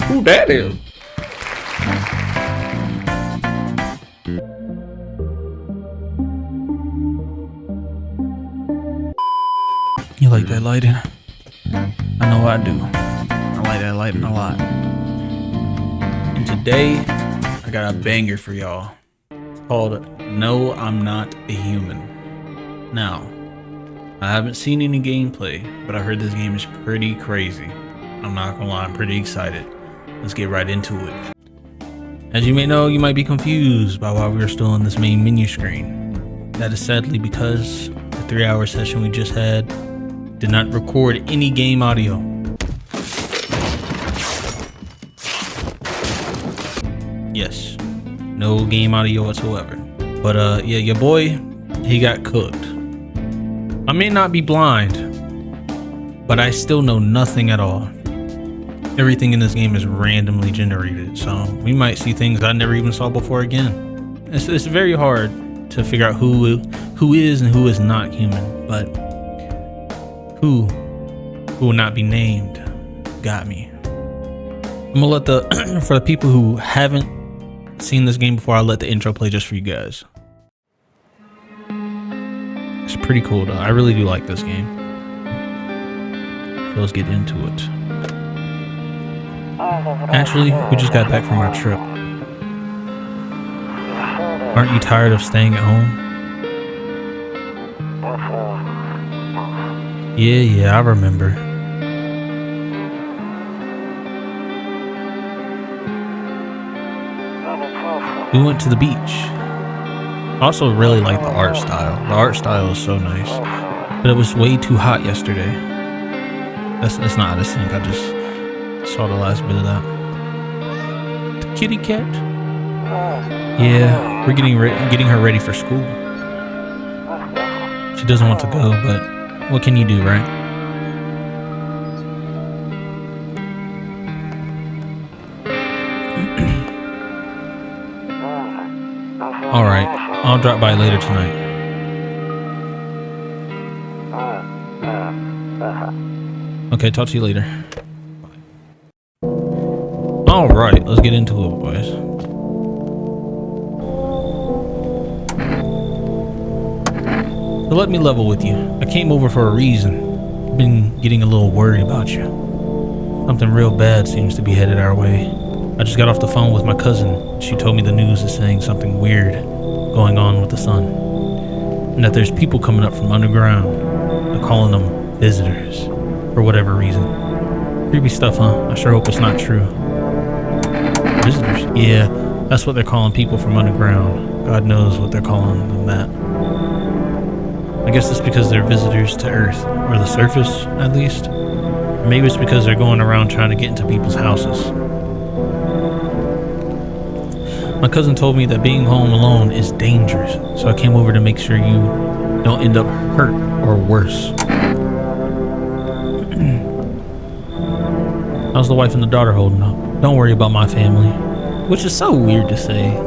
Who that is? You like that lighting? I know I do. I like that lighting a lot. And today, I got a banger for y'all. It's called No, I'm Not a Human. Now, I haven't seen any gameplay, but I heard this game is pretty crazy. I'm not gonna lie, I'm pretty excited. Let's get right into it. As you may know, you might be confused by why we are still on this main menu screen. That is sadly because the 3-hour session we just had did not record any game audio. Yes, no game audio whatsoever. But yeah, your boy, he got cooked. I may not be blind, but I still know nothing at all. Everything in this game is randomly generated, so we might see things I never even saw before again. It's very hard to figure out who is and who is not human, but who will not be named got me. I'm gonna let for the people who haven't seen this game before, I'll let the intro play just for you guys. It's pretty cool though. I really do like this game. So let's get into it. Actually, we just got back from our trip. Aren't you tired of staying at home? Yeah, I remember. We went to the beach. I also really like the art style. The art style is so nice. But it was way too hot yesterday. It's not out of sync. I just saw the last bit of that. The kitty cat? Yeah, we're getting her ready for school. She doesn't want to go, but what can you do, right? Alright, I'll drop by later tonight. Okay, talk to you later. Alright, let's get into it, boys. So let me level with you. I came over for a reason. I've been getting a little worried about you. Something real bad seems to be headed our way. I just got off the phone with my cousin. She told me the news is saying something weird going on with the sun. And that there's people coming up from underground. They're calling them visitors. For whatever reason. Creepy stuff, huh? I sure hope it's not true. Visitors? Yeah, that's what they're calling people from underground. God knows what they're calling them that. I guess it's because they're visitors to Earth, or the surface, at least. Or maybe it's because they're going around trying to get into people's houses. My cousin told me that being home alone is dangerous, so I came over to make sure you don't end up hurt or worse. How's the wife and the daughter holding up? Don't worry about my family. Which is so weird to say.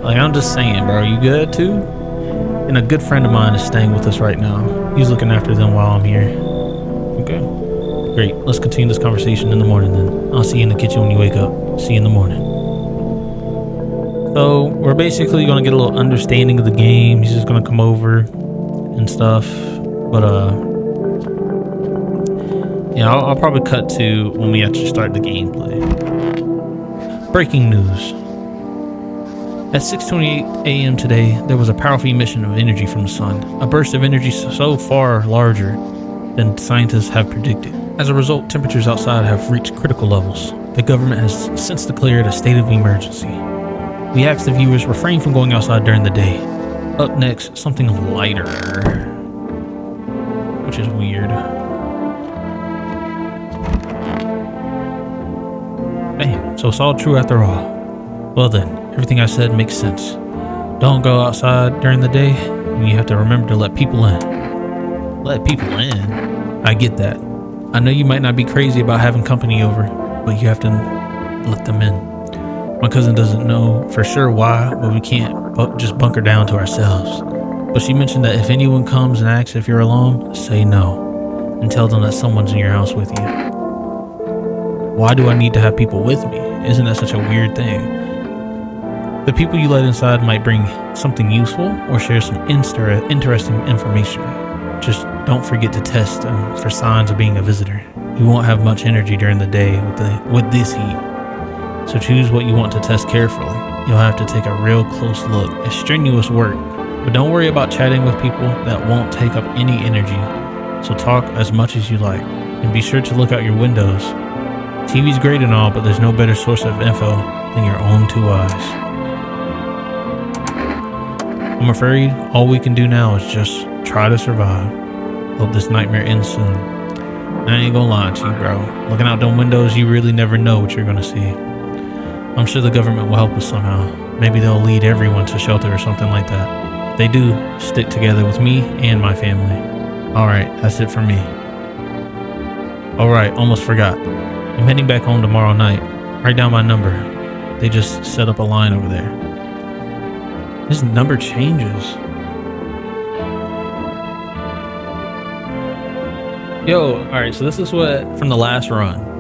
Like, I'm just saying, bro, you good too? And a good friend of mine is staying with us right now. He's looking after them while I'm here. Okay. Great. Let's continue this conversation in the morning then. I'll see you in the kitchen when you wake up. See you in the morning. So, we're basically going to get a little understanding of the game. He's just going to come over and stuff. But, yeah, I'll probably cut to when we actually start the gameplay. Breaking news. At 6:28 a.m. today, there was a powerful emission of energy from the sun. A burst of energy so far larger than scientists have predicted. As a result, temperatures outside have reached critical levels. The government has since declared a state of emergency. We ask the viewers refrain from going outside during the day. Up next, something lighter. Which is weird. Damn, so it's all true after all. Well then, everything I said makes sense. Don't go outside during the day, and you have to remember to let people in. Let people in? I get that. I know you might not be crazy about having company over, but you have to let them in. My cousin doesn't know for sure why, but we can't just bunker down to ourselves. But she mentioned that if anyone comes and asks if you're alone, say no, and tell them that someone's in your house with you. Why do I need to have people with me? Isn't that such a weird thing? The people you let inside might bring something useful or share some interesting information. Just don't forget to test for signs of being a visitor. You won't have much energy during the day with this heat. So choose what you want to test carefully. You'll have to take a real close look. It's strenuous work, but don't worry about chatting with people that won't take up any energy. So talk as much as you like, and be sure to look out your windows. TV's great and all, but there's no better source of info than your own two eyes. I'm afraid all we can do now is just try to survive. Hope this nightmare ends soon. I ain't gonna lie to you, bro. Looking out them windows, you really never know what you're gonna see. I'm sure the government will help us somehow. Maybe they'll lead everyone to shelter or something like that. If they do, stick together with me and my family. Alright, that's it for me. Alright, almost forgot. I'm heading back home tomorrow night. Write down my number. They just set up a line over there. His number changes. Yo, alright, so this is what from the last run.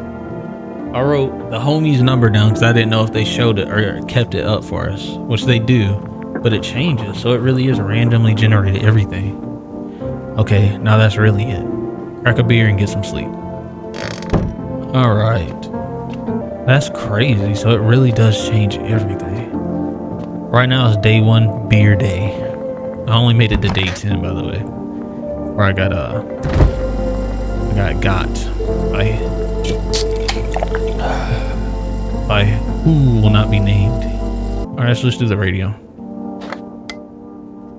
I wrote the homie's number down because I didn't know if they showed it or kept it up for us, which they do, but it changes, so it really is randomly generated everything. Okay, now that's really it. Crack a beer and get some sleep. Alright. That's crazy, so it really does change everything. Right now it's day 1 beer day. I only made it to day 10, by the way. Where I got by who will not be named. Alright, so let's do the radio.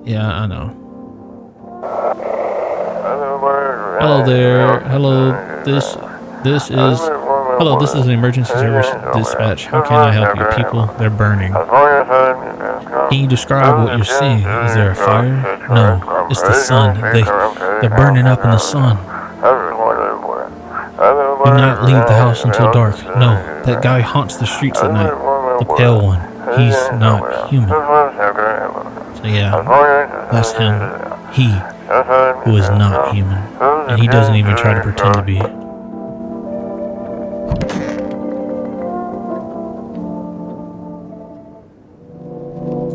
Yeah, I know. Hello there. Hello. This is an emergency service dispatch. How can I help you? People, they're burning. Can you describe what you're seeing? Is there a fire? No, it's the sun. They're burning up in the sun. Do not leave the house until dark. No, that guy haunts the streets at night. The pale one. He's not human. So yeah, that's him. He who is not human. And he doesn't even try to pretend to be.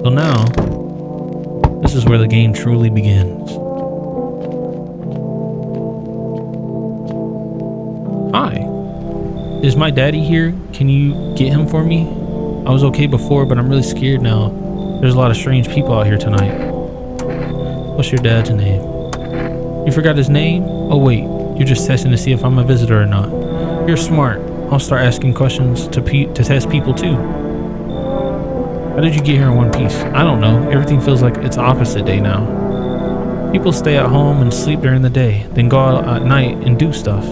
So now, this is where the game truly begins. Hi, is my daddy here? Can you get him for me? I was okay before, but I'm really scared now. There's a lot of strange people out here tonight. What's your dad's name? You forgot his name? Oh wait, you're just testing to see if I'm a visitor or not. You're smart. I'll start asking questions to test people too. How did you get here in one piece? I don't know. Everything feels like it's opposite day now. People stay at home and sleep during the day, then go out at night and do stuff.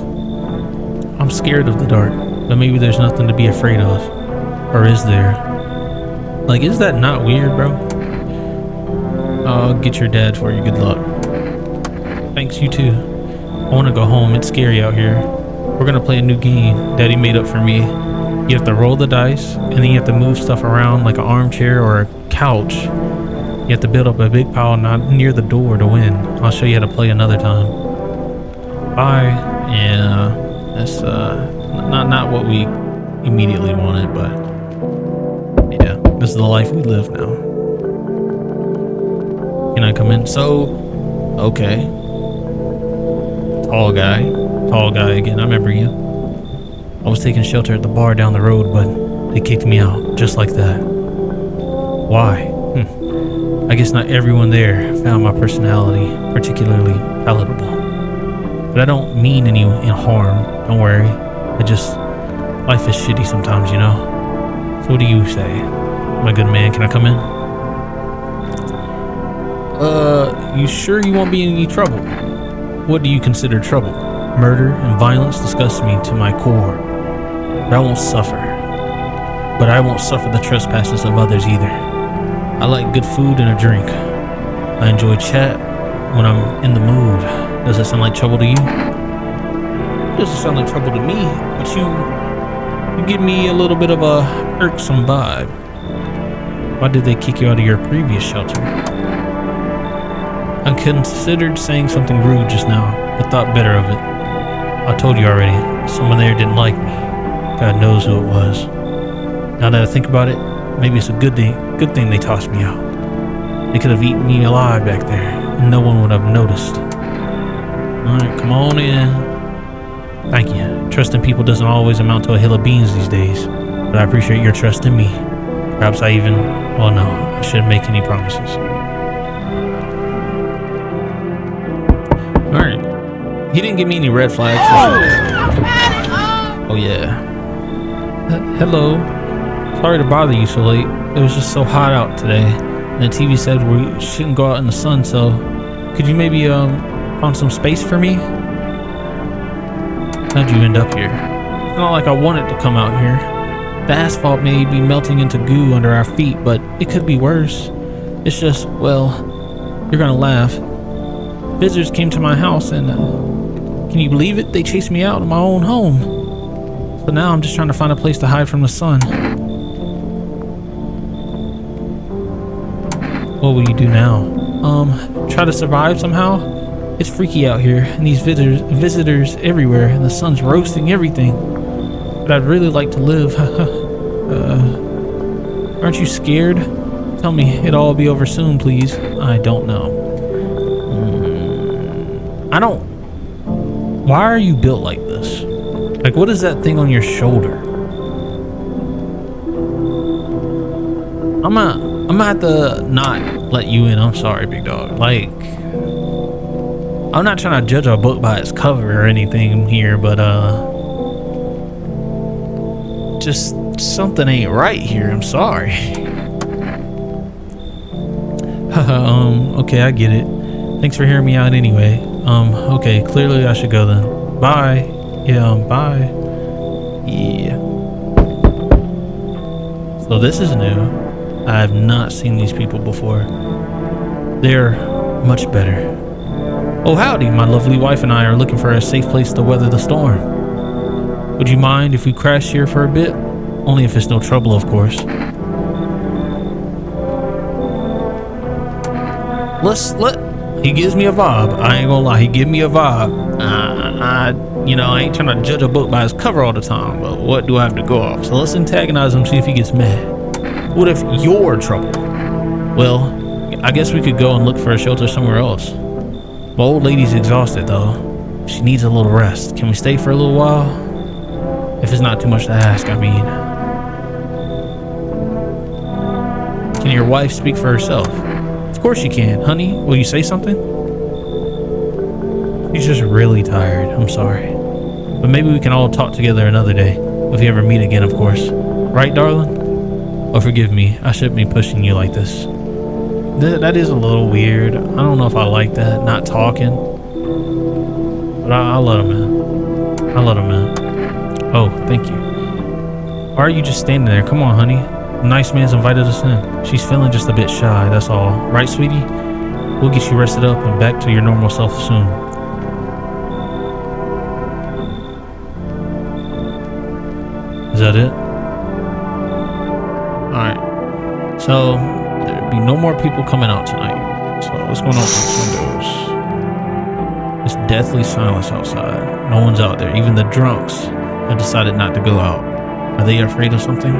I'm scared of the dark, but maybe there's nothing to be afraid of. Or is there? Like, is that not weird, bro? I'll get your dad for you. Good luck. Thanks, you too. I want to go home. It's scary out here. We're going to play a new game Daddy made up for me. You have to roll the dice, and then you have to move stuff around like an armchair or a couch. You have to build up a big pile not near the door to win. I'll show you how to play another time. Bye. Yeah, that's not what we immediately wanted, but yeah, this is the life we live now. Can I come in? So, okay. Tall guy again. I remember you. I was taking shelter at the bar down the road, but they kicked me out, just like that. Why? I guess not everyone there found my personality particularly palatable. But I don't mean any harm, don't worry. Life is shitty sometimes, you know? So what do you say? My good man, can I come in? You sure you won't be in any trouble? What do you consider trouble? Murder and violence disgust me to my core. But I won't suffer. But I won't suffer the trespasses of others either. I like good food and a drink. I enjoy chat when I'm in the mood. Does it sound like trouble to you? It doesn't sound like trouble to me, but you give me a little bit of a irksome vibe. Why did they kick you out of your previous shelter? I considered saying something rude just now, but thought better of it. I told you already, someone there didn't like me. God knows who it was. Now that I think about it, maybe it's a good thing they tossed me out. They could have eaten me alive back there, and no one would have noticed. Alright, come on in. Thank you. Trusting people doesn't always amount to a hill of beans these days, but I appreciate your trust in me. Perhaps I even... well, no, I shouldn't make any promises. Alright. He didn't give me any red flags. Oh, yeah. Hello. Sorry to bother you so late. It was just so hot out today, and the TV said we shouldn't go out in the sun, so could you maybe find some space for me? How'd you end up here? It's not like I wanted to come out here. The asphalt may be melting into goo under our feet, but it could be worse. It's just, well, you're gonna laugh. Visitors came to my house and, can you believe it? They chased me out of my own home. So now I'm just trying to find a place to hide from the sun. What will you do now? Try to survive somehow? It's freaky out here, and these visitors everywhere, and the sun's roasting everything. But I'd really like to live. Aren't you scared? Tell me it'll all be over soon, please. I don't know. I don't... Why are you built like this? Like, what is that thing on your shoulder? I'm gonna have to not let you in. I'm sorry, big dog. Like, I'm not trying to judge a book by its cover or anything here, but just something ain't right here. I'm sorry. Okay, I get it. Thanks for hearing me out anyway. Okay, clearly I should go then. Bye. Yeah, bye. Yeah. So this is new. I have not seen these people before. They're much better. Oh, howdy. My lovely wife and I are looking for a safe place to weather the storm. Would you mind if we crash here for a bit? Only if it's no trouble, of course. He gives me a vibe. I ain't gonna lie, he give me a vibe. I ain't trying to judge a book by its cover all the time, but what do I have to go off? So let's antagonize him, see if he gets mad. What if you're trouble? Well, I guess we could go and look for a shelter somewhere else. My old lady's exhausted though. She needs a little rest. Can we stay for a little while? If it's not too much to ask, I mean. Can your wife speak for herself? Of course you can, honey. Will you say something? She's just really tired. I'm sorry. But maybe we can all talk together another day. If we ever meet again, of course. Right, darling? Oh, forgive me. I shouldn't be pushing you like this. That is a little weird. I don't know if I like that. Not talking. But I'll let him in. I'll let him in. Oh, thank you. Why are you just standing there? Come on, honey. The nice man's invited us in. She's feeling just a bit shy, that's all. Right, sweetie? We'll get you rested up and back to your normal self soon. Is that it? Alright. So, there'll be no more people coming out tonight. So, let's go and open these windows. It's deathly silence outside. No one's out there. Even the drunks have decided not to go out. Are they afraid of something?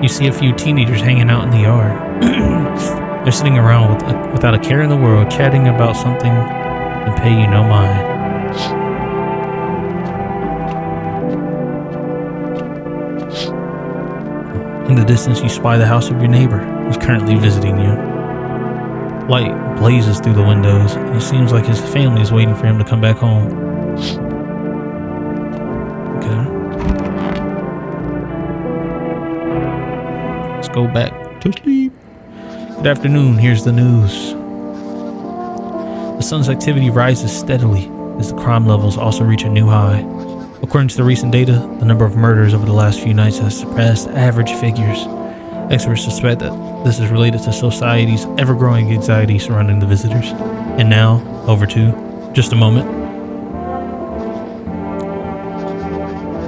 You see a few teenagers hanging out in the yard. They're sitting around without a care in the world, chatting about something and pay you no mind. In the distance, you spy the house of your neighbor who's currently visiting you. Light blazes through the windows, and it seems like his family is waiting for him to come back home. Okay. Let's go back to sleep. Good afternoon, here's the news. The sun's activity rises steadily as the crime levels also reach a new high. According to the recent data, the number of murders over the last few nights has surpassed average figures. Experts suspect that this is related to society's ever-growing anxiety surrounding the visitors. And now, over to just a moment.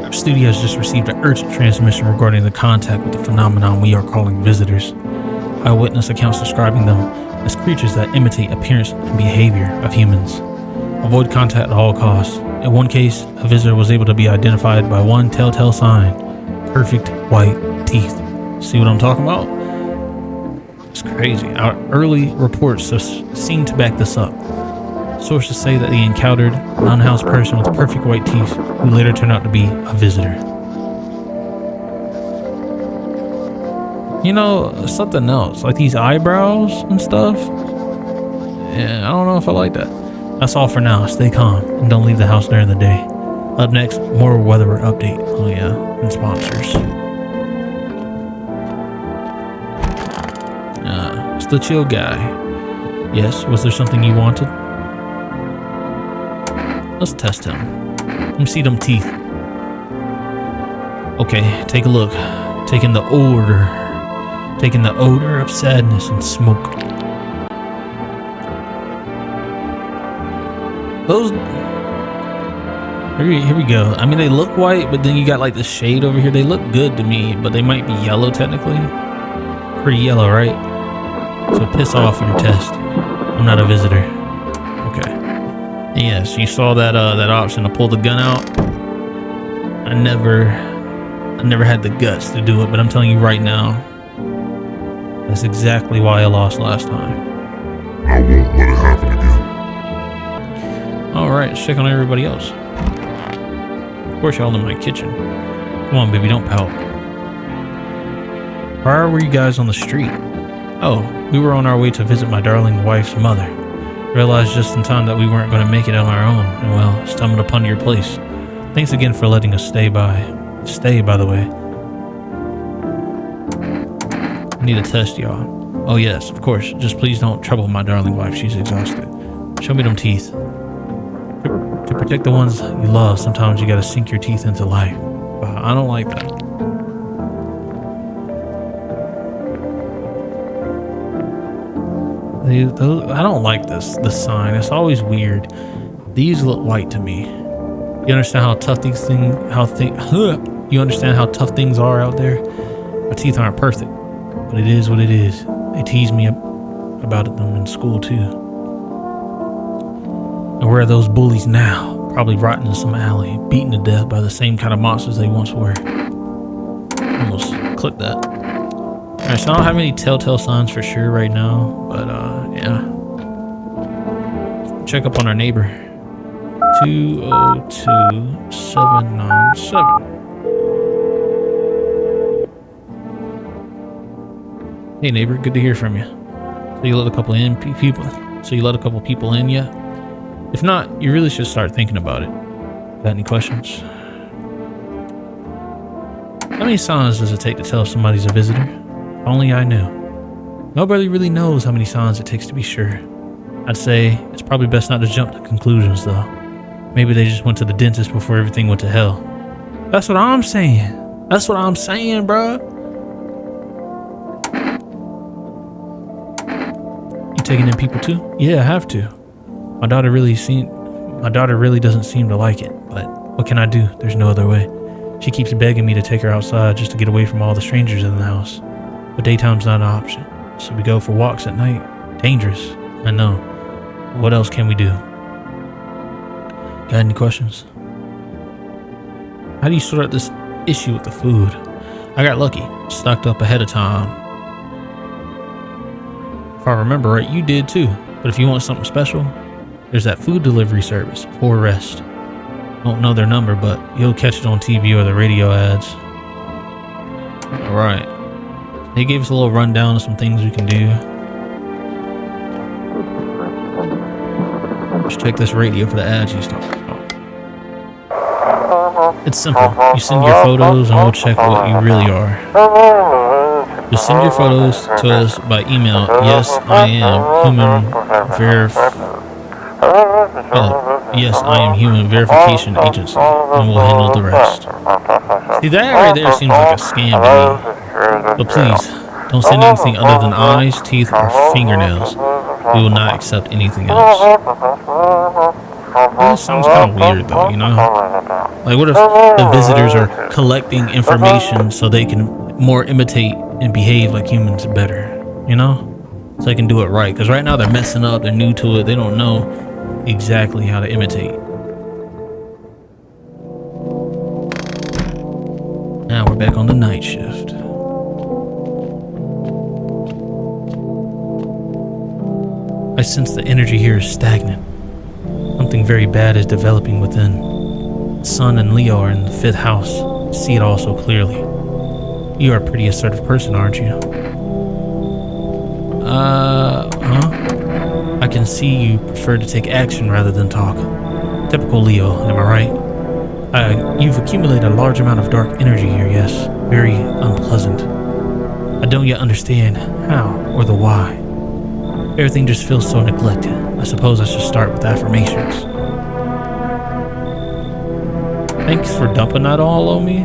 Our studio has just received an urgent transmission regarding the contact with the phenomenon we are calling visitors. Eyewitness accounts describing them as creatures that imitate appearance and behavior of humans. Avoid contact at all costs. In one case, a visitor was able to be identified by one telltale sign: perfect white teeth. See what I'm talking about? It's crazy. Our early reports seem to back this up. Sources say that they encountered an unhoused person with perfect white teeth who later turned out to be a visitor. You know, something else, like these eyebrows and stuff. Yeah, I don't know if I like that. That's all for now. Stay calm and don't leave the house during the day. Up next, more weather update. Oh yeah, and sponsors. It's the chill guy. Yes, was there something you wanted? Let's test him. Let me see them teeth. Okay, take a look. Taking the odor of sadness and smoke. Those. Here we go. I mean, they look white, but then you got like the shade over here. They look good to me, but they might be yellow technically. Pretty yellow, right? So piss off your test. I'm not a visitor. Okay. Yes, you saw that that option to pull the gun out. I never had the guts to do it, but I'm telling you right now, that's exactly why I lost last time. I won't let it happen again. Alright, let's check on everybody else. Of course, y'all in my kitchen. Come on, baby, don't pout. Why were you guys on the street? Oh, we were on our way to visit my darling wife's mother. Realized just in time that we weren't going to make it on our own, and well, stumbled upon your place. Thanks again for letting us stay, by the way. I need a test, y'all. Oh yes, of course. Just please don't trouble my darling wife. She's exhausted. Show me them teeth. To protect the ones you love, sometimes you gotta sink your teeth into life. I don't like that. I don't like this sign. It's always weird. These look white to me. You understand how tough these things, you understand how tough things are out there? My teeth aren't perfect, but it is what it is. They tease me about them in school too. And where are those bullies now? Probably rotting in some alley, beaten to death by the same kind of monsters they once were. Almost clicked that. Alright, so I don't have any telltale signs for sure right now, but yeah. Check up on our neighbor. 202797. Hey neighbor, good to hear from you. So you let a couple people in yet? If not, you really should start thinking about it. Got any questions? How many signs does it take to tell if somebody's a visitor? If only I knew. Nobody really knows how many signs it takes to be sure. I'd say it's probably best not to jump to conclusions though. Maybe they just went to the dentist before everything went to hell. That's what I'm saying. That's what I'm saying, bruh. You taking in people too? Yeah, I have to. My daughter really doesn't seem to like it, but what can I do? There's no other way. She keeps begging me to take her outside just to get away from all the strangers in the house. But daytime's not an option, so we go for walks at night. Dangerous, I know. What else can we do? Got any questions? How do you sort out this issue with the food? I got lucky, stocked up ahead of time. If I remember right, you did too. But if you want something special, there's that food delivery service, For Rest. Don't know their number, but you'll catch it on TV or the radio ads. Alright. They gave us a little rundown of some things we can do. Let's check this radio for the ads he's talking about. It's simple. You send your photos and we'll check what you really are. Just send your photos to us by email. Yes, I am Human Verification Agency, and we'll handle the rest. See, that right there seems like a scam to me. But please, don't send anything other than eyes, teeth, or fingernails. We will not accept anything else. That sounds kind of weird though, you know? Like what if the visitors are collecting information so they can more imitate and behave like humans better, you know? so they can do it right. Because right now they're messing up, they're new to it, they don't know exactly how to imitate. Now we're back on the night shift. I sense the energy here is stagnant. Something very bad is developing within. The Sun and Leo are in the 5th house. See it all so clearly. You are a pretty assertive person, aren't you? I can see you prefer to take action rather than talk. Typical Leo, am I right? You've accumulated a large amount of dark energy here, yes. Very unpleasant. I don't yet understand how or the why. Everything just feels so neglected. I suppose I should start with affirmations. Thanks for dumping that all on me.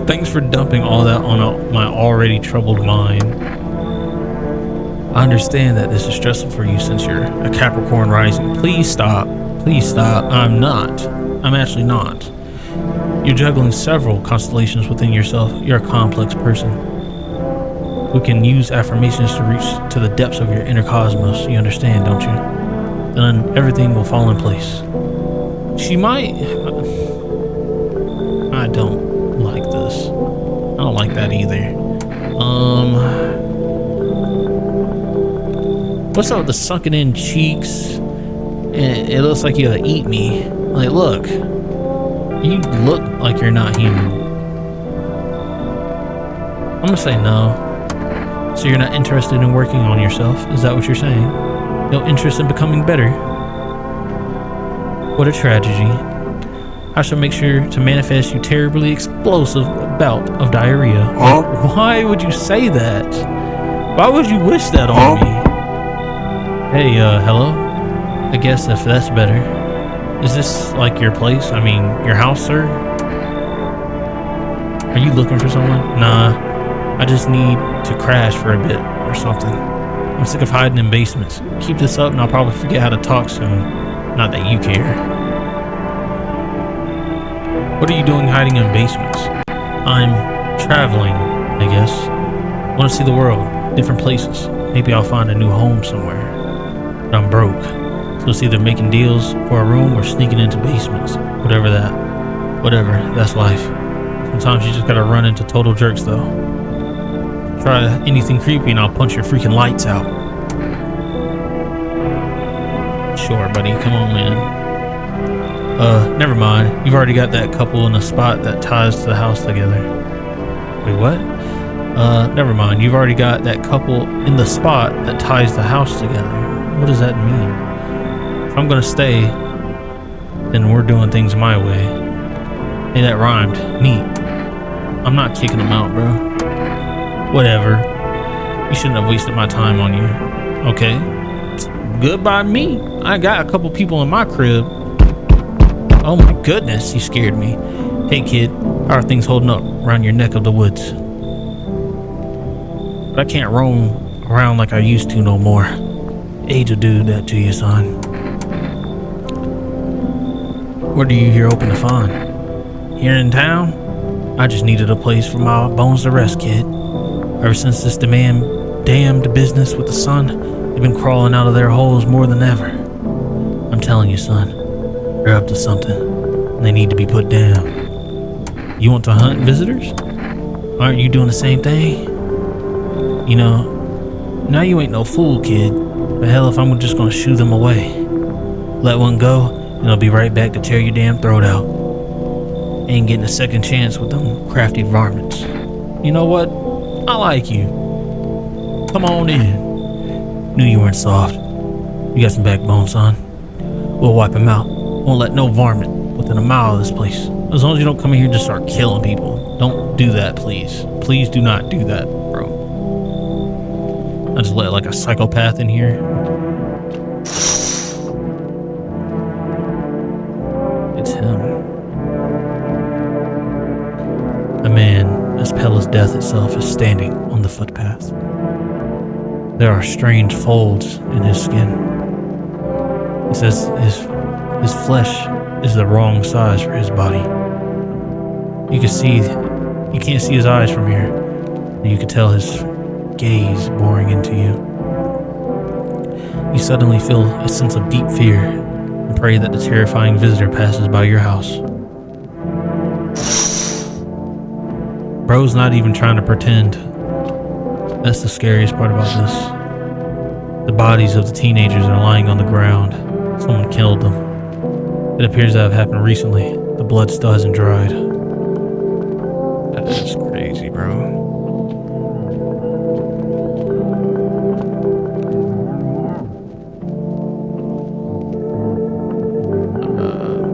Thanks for dumping all that on my already troubled mind. I understand that this is stressful for you since you're a Capricorn rising. Please stop. Please stop. I'm not. I'm actually not. You're juggling several constellations within yourself. You're a complex person. We can use affirmations to reach to the depths of your inner cosmos. You understand, don't you? Then everything will fall in place. She might... I don't like this. I don't like that either. What's up with the sunken in cheeks? It looks like you gotta eat me. Like, look. You look like you're not human. I'm gonna say no. So you're not interested in working on yourself? Is that what you're saying? No interest in becoming better? What a tragedy. I shall make sure to manifest you terribly explosive bout of diarrhea. Huh? Why would you say that? Why would you wish that on me? Hey, hello? I guess if that's better. Is this like your place? I mean, your house, sir? Are you looking for someone? Nah, I just need to crash for a bit or something. I'm sick of hiding in basements. Keep this up and I'll probably forget how to talk soon. Not that you care. What are you doing hiding in basements? I'm traveling, I guess. I want to see the world, different places. Maybe I'll find a new home somewhere. But I'm broke. So it's either making deals for a room or sneaking into basements. Whatever, that's life. Sometimes you just gotta run into total jerks though. Try anything creepy and I'll punch your freaking lights out. Sure, buddy, come on, man. Never mind. You've already got that couple in a spot that ties to the house together. Wait, what? Never mind. You've already got that couple in the spot that ties the house together. What does that mean? If I'm gonna stay, then we're doing things my way. Hey, that rhymed. Neat. I'm not kicking them out, bro. Whatever. You shouldn't have wasted my time on you. Okay. Goodbye me. I got a couple people in my crib. Oh my goodness, you scared me. Hey kid, how are things holding up around your neck of the woods? But I can't roam around like I used to no more. Age will do that to you, son. What are you here hoping to find? Here in town? I just needed a place for my bones to rest, kid. Ever since this damned business with the sun, they've been crawling out of their holes more than ever. I'm telling you, son, they're up to something, and they need to be put down. You want to hunt visitors? Aren't you doing the same thing? You know, now you ain't no fool, kid. But hell if I'm just gonna shoo them away. Let one go, and I'll be right back to tear your damn throat out. Ain't getting a second chance with them crafty varmints. You know what? I like you. Come on in. Knew you weren't soft. You got some backbone, son. We'll wipe him out. Won't let no varmint within a mile of this place. As long as you don't come in here and just start killing people. Don't do that, please. Please do not do that, bro. I just let like a psychopath in here. It's him. A man as pale as death itself is standing on the footpath. There are strange folds in his skin. He says his flesh is the wrong size for his body. You can't see his eyes from here. You can tell his gaze boring into you. You suddenly feel a sense of deep fear and pray that the terrifying visitor passes by your house. Bro's not even trying to pretend. That's the scariest part about this. The bodies of the teenagers are lying on the ground. Someone killed them. It appears to have happened recently. The blood still hasn't dried. That is crazy, bro.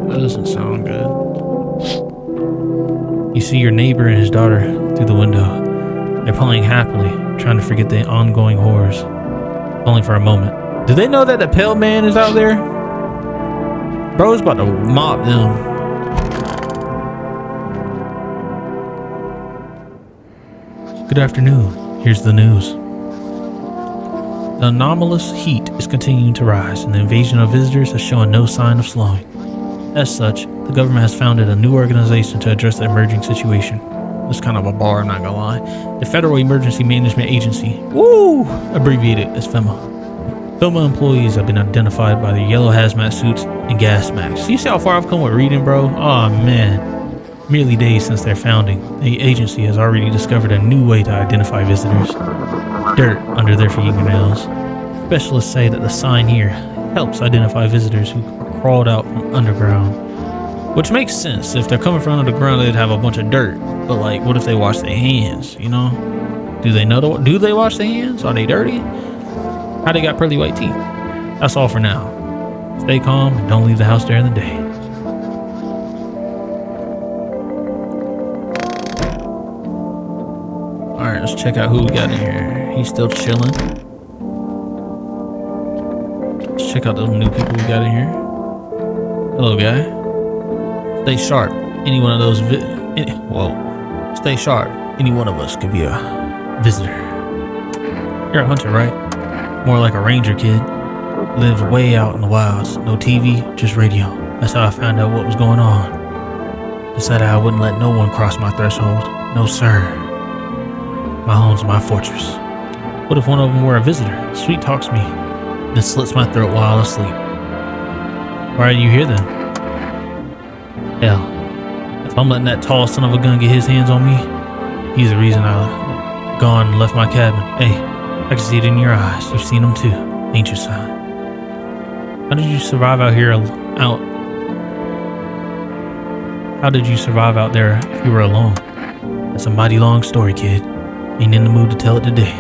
That doesn't sound good. You see your neighbor and his daughter through the window. They're playing happily, trying to forget the ongoing horrors. Only for a moment. Do they know that the pale man is out there? Bro's about to mop them. Good afternoon. Here's the news. The anomalous heat is continuing to rise, and the invasion of visitors is showing no sign of slowing. As such, the government has founded a new organization to address the emerging situation. It's kind of a bar, I'm not gonna lie. The Federal Emergency Management Agency, abbreviated as FEMA. FEMA employees have been identified by their yellow hazmat suits and gas masks. You see how far I've come with reading, bro? Oh man. Merely days since their founding, the agency has already discovered a new way to identify visitors. Dirt under their fingernails. Specialists say that the sign here helps identify visitors who crawled out from underground. Which makes sense. If they're coming from underground, they'd have a bunch of dirt. But like, what if they wash their hands, you know? Do they wash their hands? Are they dirty? How they got pearly white teeth? That's all for now. Stay calm and don't leave the house during the day. Alright, let's check out who we got in here. He's still chilling. Let's check out those new people we got in here. Hello, guy. Stay sharp. Any one of those stay sharp. Any one of us could be a visitor. You're a hunter, right? More like a ranger kid. Lives way out in the wilds. No TV, just radio. That's how I found out what was going on. Decided I wouldn't let no one cross my threshold. No, sir. My home's my fortress. What if one of them were a visitor? Sweet talks me, then slits my throat while asleep. Why are you here then? Hell, if I'm letting that tall son of a gun get his hands on me, he's the reason I gone and left my cabin. Hey, I can see it in your eyes. You've seen them too, ain't you, son? How did you survive out here How did you survive out there if you were alone? That's a mighty long story, kid. Ain't in the mood to tell it today.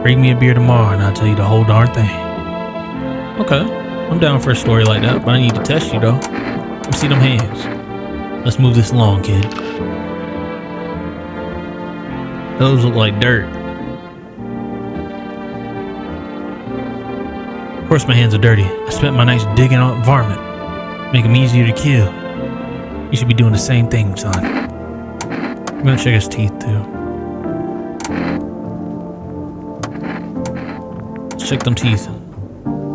Bring me a beer tomorrow and I'll tell you the whole darn thing. Okay, I'm down for a story like that, but I need to test you though. Let me see them hands. Let's move this along, kid. Those look like dirt. Of course my hands are dirty. I spent my nights digging out varmint. Make them easier to kill. You should be doing the same thing, son. I'm gonna check his teeth too. Check them teeth.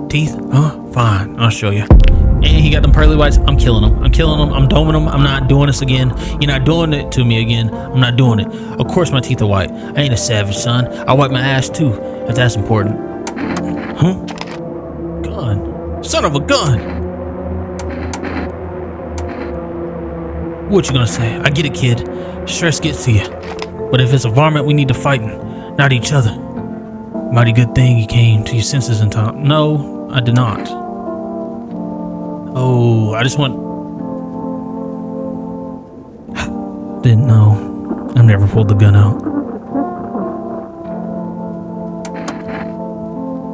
Teeth? Huh? Fine, I'll show you. And he got them pearly whites. I'm killing them. I'm doming them. I'm not doing this again. You're not doing it to me again. I'm not doing it. Of course my teeth are white. I ain't a savage, son. I wipe my ass too, if that's important. Huh? Gun. Son of a gun. What you gonna say? I get it, kid. Stress gets to you. But if it's a varmint, we need to fight, not each other. Mighty good thing you came to your senses in time. No, I did not. Oh, I just want... Didn't know. I've never pulled the gun out.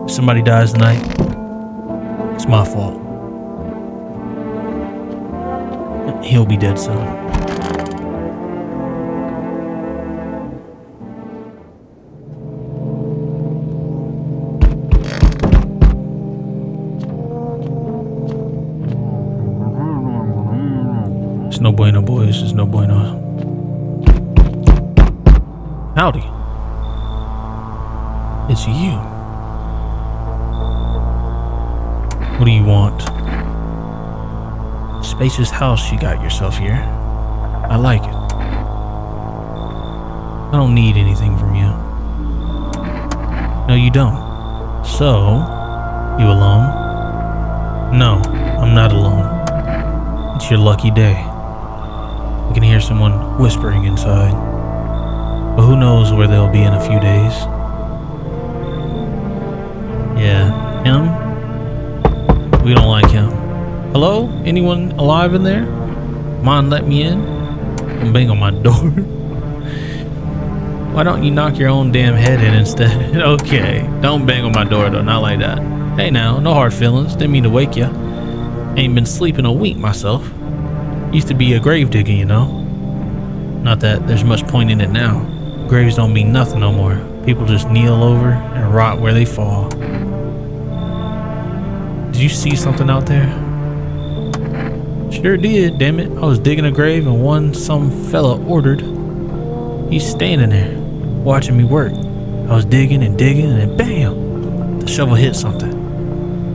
If somebody dies tonight, it's my fault. He'll be dead soon. No bueno, boys. There's no bueno. Howdy. It's you. What do you want? Spacious house you got yourself here. I like it. I don't need anything from you. No, you don't. So, You alone? No, I'm not alone. It's your lucky day. I can hear someone whispering inside. But who knows where they'll be in a few days. Yeah, him? We don't like him. Hello? Anyone alive in there? Mind let me in? Don't bang on my door. Why don't you knock your own damn head in instead? Okay, don't bang on my door though, not like that. Hey now, no hard feelings, didn't mean to wake ya. Ain't been sleeping a week myself. Used to be a grave digger, you know. Not that there's much point in it now. Graves don't mean nothing no more. People just kneel over and rot where they fall. Did you see something out there? Sure did, damn it. I was digging a grave and some fella ordered. He's standing there, watching me work. I was digging and digging and bam! The shovel hit something.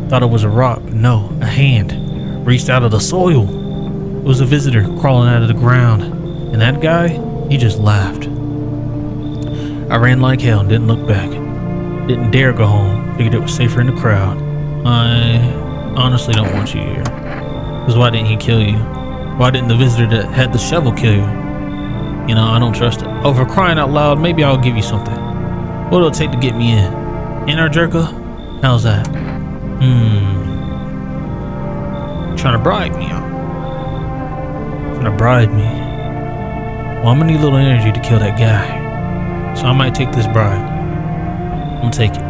Thought it was a rock, but no, a hand. Reached out of the soil. It was a visitor crawling out of the ground. And that guy, he just laughed. I ran like hell and didn't look back. Didn't dare go home. Figured it was safer in the crowd. I honestly don't want you here. Because why didn't he kill you? Why didn't the visitor that had the shovel kill you? You know, I don't trust it. Oh, for crying out loud, maybe I'll give you something. What'll it take to get me in? Energica? How's that? Trying to bribe me, huh? Trying to bribe me. Well, I'm gonna need a little energy to kill that guy. So I might take this bribe. I'm gonna take it.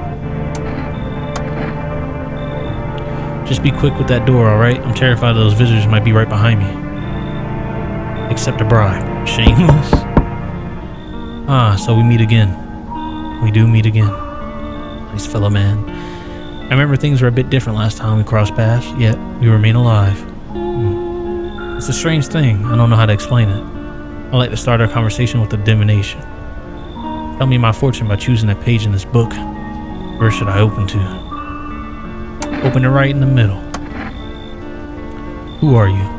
Just be quick with that door, alright? I'm terrified those visitors might be right behind me. Accept a bribe. Shameless. Ah, so we meet again. We do meet again. Nice fellow man. I remember things were a bit different last time we crossed paths, yet we remain alive. It's a strange thing. I don't know how to explain it. I like to start our conversation with a divination. Tell me my fortune by choosing a page in this book. Where should I open to? Open it right in the middle. Who are you?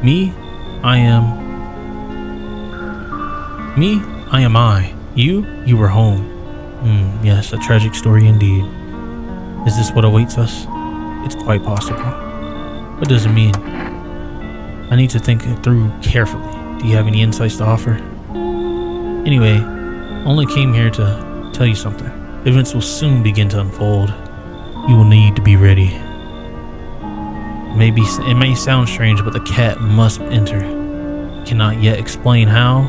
Me? I am I. You were home. Yes, a tragic story indeed. Is this what awaits us? It's quite possible. What does it mean? I need to think it through carefully. Do you have any insights to offer? Anyway, I only came here to tell you something. Events will soon begin to unfold. You will need to be ready. Maybe it may sound strange, but the cat must enter. Cannot yet explain how,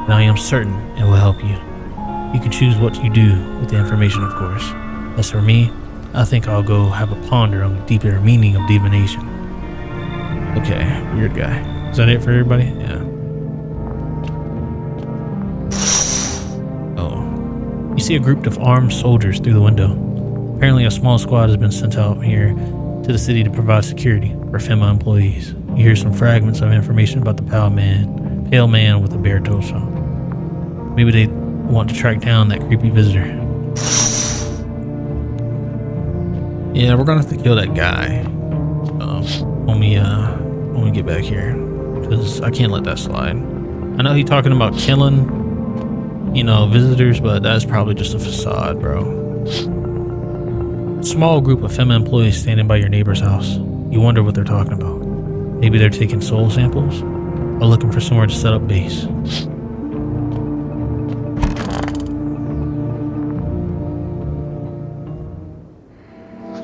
but I am certain it will help you. You can choose what you do with the information, of course. As for me, I think I'll go have a ponder on the deeper meaning of divination. Okay, weird guy. Is that it for everybody? Yeah. Oh. You see a group of armed soldiers through the window. Apparently a small squad has been sent out here to the city to provide security for FEMA employees. You hear some fragments of information about the pale man with a bare torso. Maybe they want to track down that creepy visitor. Yeah, we're gonna have to kill that guy. When we get back here, because I can't let that slide. I know he's talking about killing, visitors, but that's probably just a facade, bro. A small group of FEMA employees standing by your neighbor's house. You wonder what they're talking about. Maybe they're taking soul samples or looking for somewhere to set up base.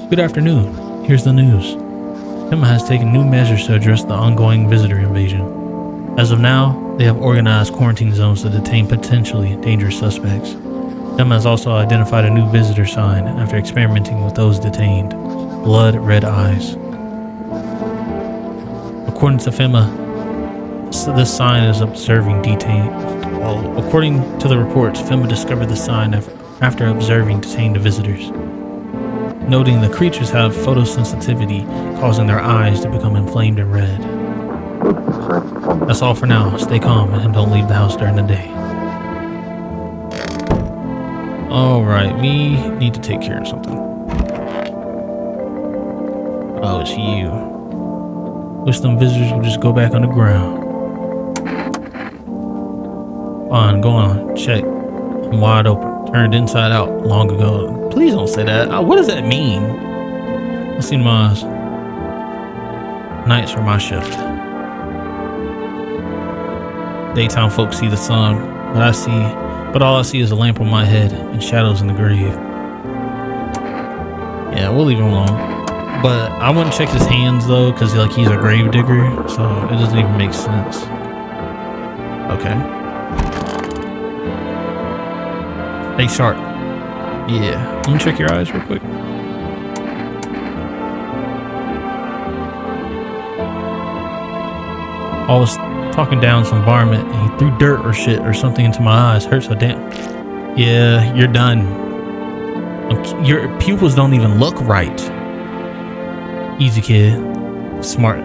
Good afternoon. Here's the news. FEMA has taken new measures to address the ongoing visitor invasion. As of now, they have organized quarantine zones to detain potentially dangerous suspects. FEMA has also identified a new visitor sign after experimenting with those detained. Blood red eyes. According to FEMA, this sign is observing detained. Well, according to the reports, FEMA discovered the sign after observing detained visitors, noting the creatures have photosensitivity, causing their eyes to become inflamed and red. That's all for now. Stay calm and don't leave the house during the day. Alright, we need to take care of something. Oh, it's you. Wish them visitors would just go back on the ground. Fine, go on, check. I'm wide open. Turned inside out long ago. Please don't say that. What does that mean? Let's see my eyes. Nights are my shift. Daytime folks see the sun, but all I see is a lamp on my head and shadows in the grave. Yeah, we'll leave him alone. But I wouldn't check his hands though, because like he's a grave digger, so it doesn't even make sense. Okay. Stay sharp. Yeah. Let me check your eyes real quick. I was talking down some varmint and he threw dirt or shit or something into my eyes. Hurt so damn. Yeah, you're done. Your pupils don't even look right. Easy, kid. Smart.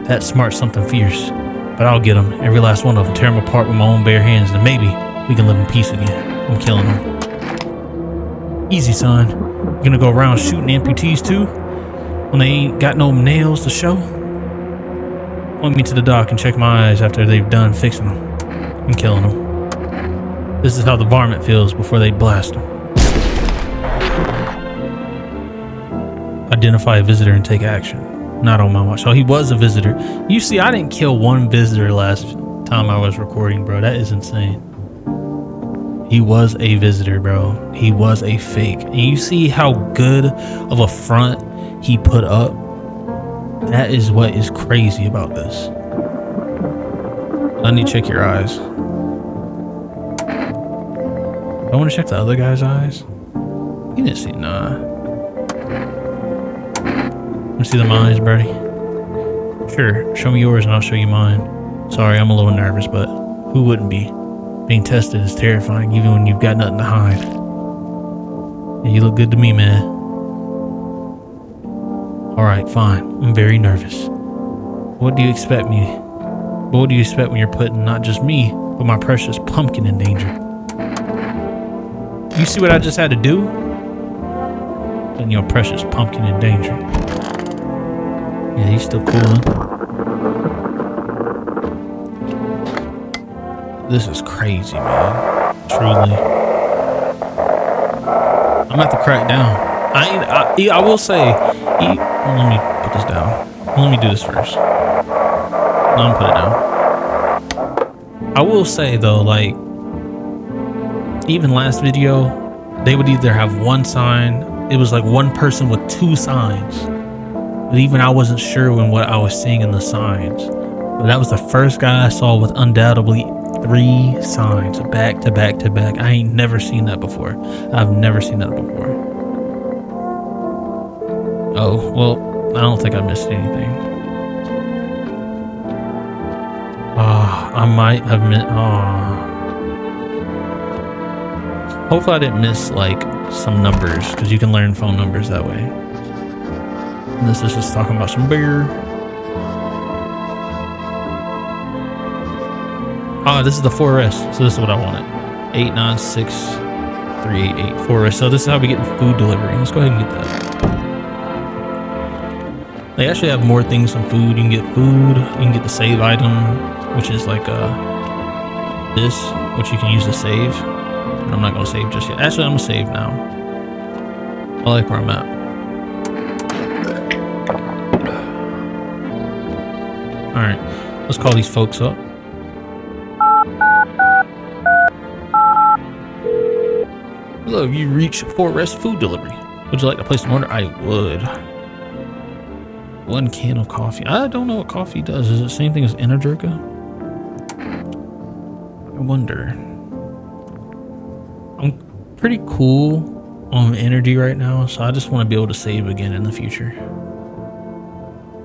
That smart something fierce. But I'll get them. Every last one of them. Tear them apart with my own bare hands. And maybe we can live in peace again. I'm killing them. Easy, son. You gonna go around shooting amputees too? When they ain't got no nails to show? Point me to the dock and check my eyes after they've done fixing them. I'm killing them. This is how the varmint feels before they blast them. Identify a visitor and take action. Not on my watch. So he was a visitor. You see, I didn't kill one visitor last time I was recording, bro. That is insane. He was a visitor, bro. He was a fake. And you see how good of a front he put up? That is what is crazy about this. I need to check your eyes. I want to check the other guy's eyes. He didn't see, nah. Let me see them eyes, buddy. Sure, show me yours and I'll show you mine. Sorry, I'm a little nervous, but who wouldn't be? Being tested is terrifying, even when you've got nothing to hide. Yeah, you look good to me, man. Alright, fine. I'm very nervous. What do you expect What do you expect when you're putting not just me, but my precious pumpkin in danger? You see what I just had to do? Putting your precious pumpkin in danger. Yeah, he's still cooling. This is crazy, man. Truly. I'm gonna have to crack down. I will say, let me put this down. Let me do this first. I'm gonna put it down. I will say though, like, even last video, they would either have one sign. It was like one person with two signs. But even I wasn't sure when what I was seeing in the signs. But that was the first guy I saw with undoubtedly 3 signs back to back to back. I ain't never seen that before. I've never seen that before. Oh, well, I don't think I missed anything. I might have missed. Hopefully I didn't miss like some numbers, because you can learn phone numbers that way. And this is just talking about some beer. This is the 4S. So this is what I wanted. 896388 4S. So this is how we get food delivery. Let's go ahead and get that. They actually have more things than food. You can get food. You can get the save item, which is like this, which you can use to save. And I'm not gonna save just yet. Actually, I'm gonna save now. I like where I'm at. All right, let's call these folks up. Hello, you reach 4S food delivery. Would you like to place an order? I would. 1 can of coffee. I don't know what coffee does. Is it the same thing as Energica? I wonder. I'm pretty cool on energy right now, so I just want to be able to save again in the future.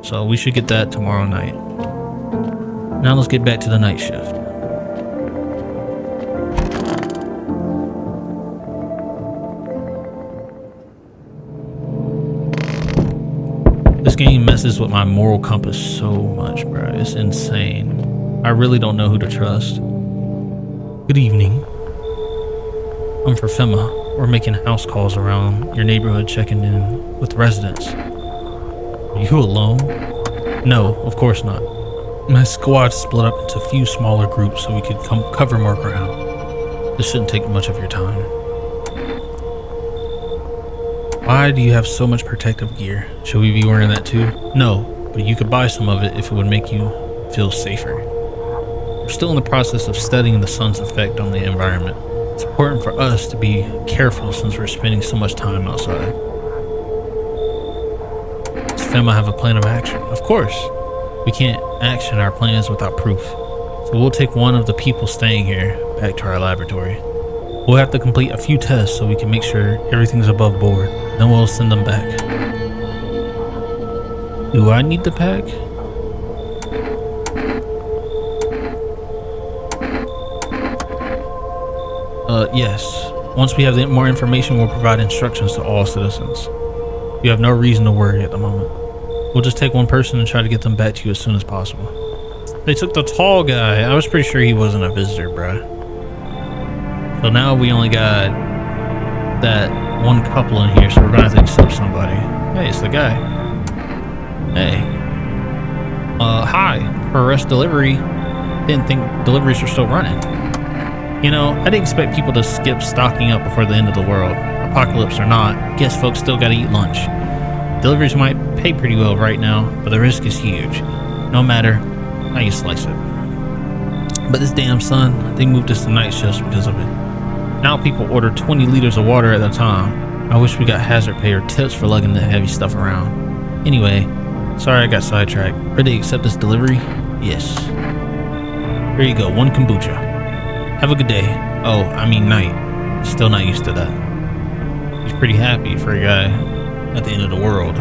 So we should get that tomorrow night. Now let's get back to the night shift. This game messes with my moral compass so much, bro. It's insane. I really don't know who to trust. Good evening. I'm for FEMA. We're making house calls around your neighborhood, checking in with residents. Are you alone? No, of course not. My squad split up into a few smaller groups so we could cover more ground. This shouldn't take much of your time. Why do you have so much protective gear? Should we be wearing that too? No, but you could buy some of it if it would make you feel safer. We're still in the process of studying the sun's effect on the environment. It's important for us to be careful since we're spending so much time outside. Does FEMA have a plan of action? Of course. We can't action our plans without proof. So we'll take one of the people staying here back to our laboratory. We'll have to complete a few tests so we can make sure everything's above board. Then we'll send them back. Do I need to pack? Yes. Once we have more information, we'll provide instructions to all citizens. You have no reason to worry at the moment. We'll just take one person and try to get them back to you as soon as possible. They took the tall guy. I was pretty sure he wasn't a visitor, bruh. So now we only got that one couple in here, so we're gonna have to accept somebody. Hey, it's the guy. Hey. Hi. For rest delivery. Didn't think deliveries were still running. You know, I didn't expect people to skip stocking up before the end of the world. Apocalypse or not, guess folks still gotta eat lunch. Deliveries might pay pretty well right now, but the risk is huge. No matter how you slice it. But this damn sun, they moved us to night shifts because of it. Now people order 20 liters of water at a time. I wish we got hazard pay or tips for lugging the heavy stuff around. Anyway, sorry I got sidetracked. Ready to accept this delivery? Yes. Here you go, one kombucha. Have a good day. Oh, I mean night. Still not used to that. He's pretty happy for a guy at the end of the world.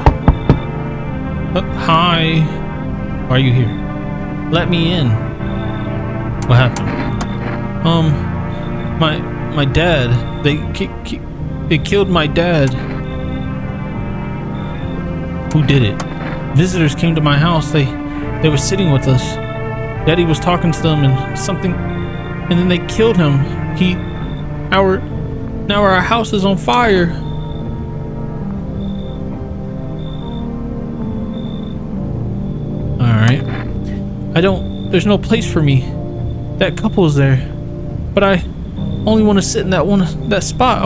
Hi. Why are you here? Let me in. What happened? My dad. They killed my dad. Who did it? Visitors came to my house. They were sitting with us. Daddy was talking to them and something, and then they killed him. Now our house is on fire. Alright. There's no place for me. That couple is there. But I only want to sit in that spot.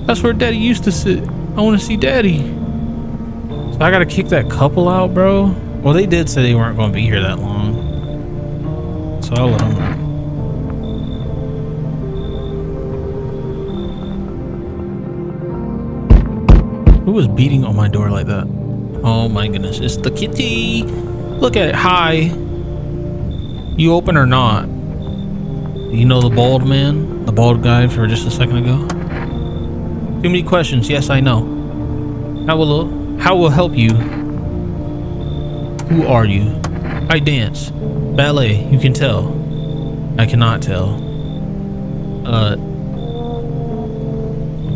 That's where Daddy used to sit. I want to see Daddy. So I gotta kick that couple out, bro. Well, they did say they weren't going to be here that long. So I'll let them know. Who was beating on my door like that? Oh my goodness, it's the kitty. Look at it. Hi. You open or not? You know the bald man? The bald guy for just a second ago? Too many questions. Yes, I know. How will help you? Who are you? I dance. Ballet. You can tell. I cannot tell.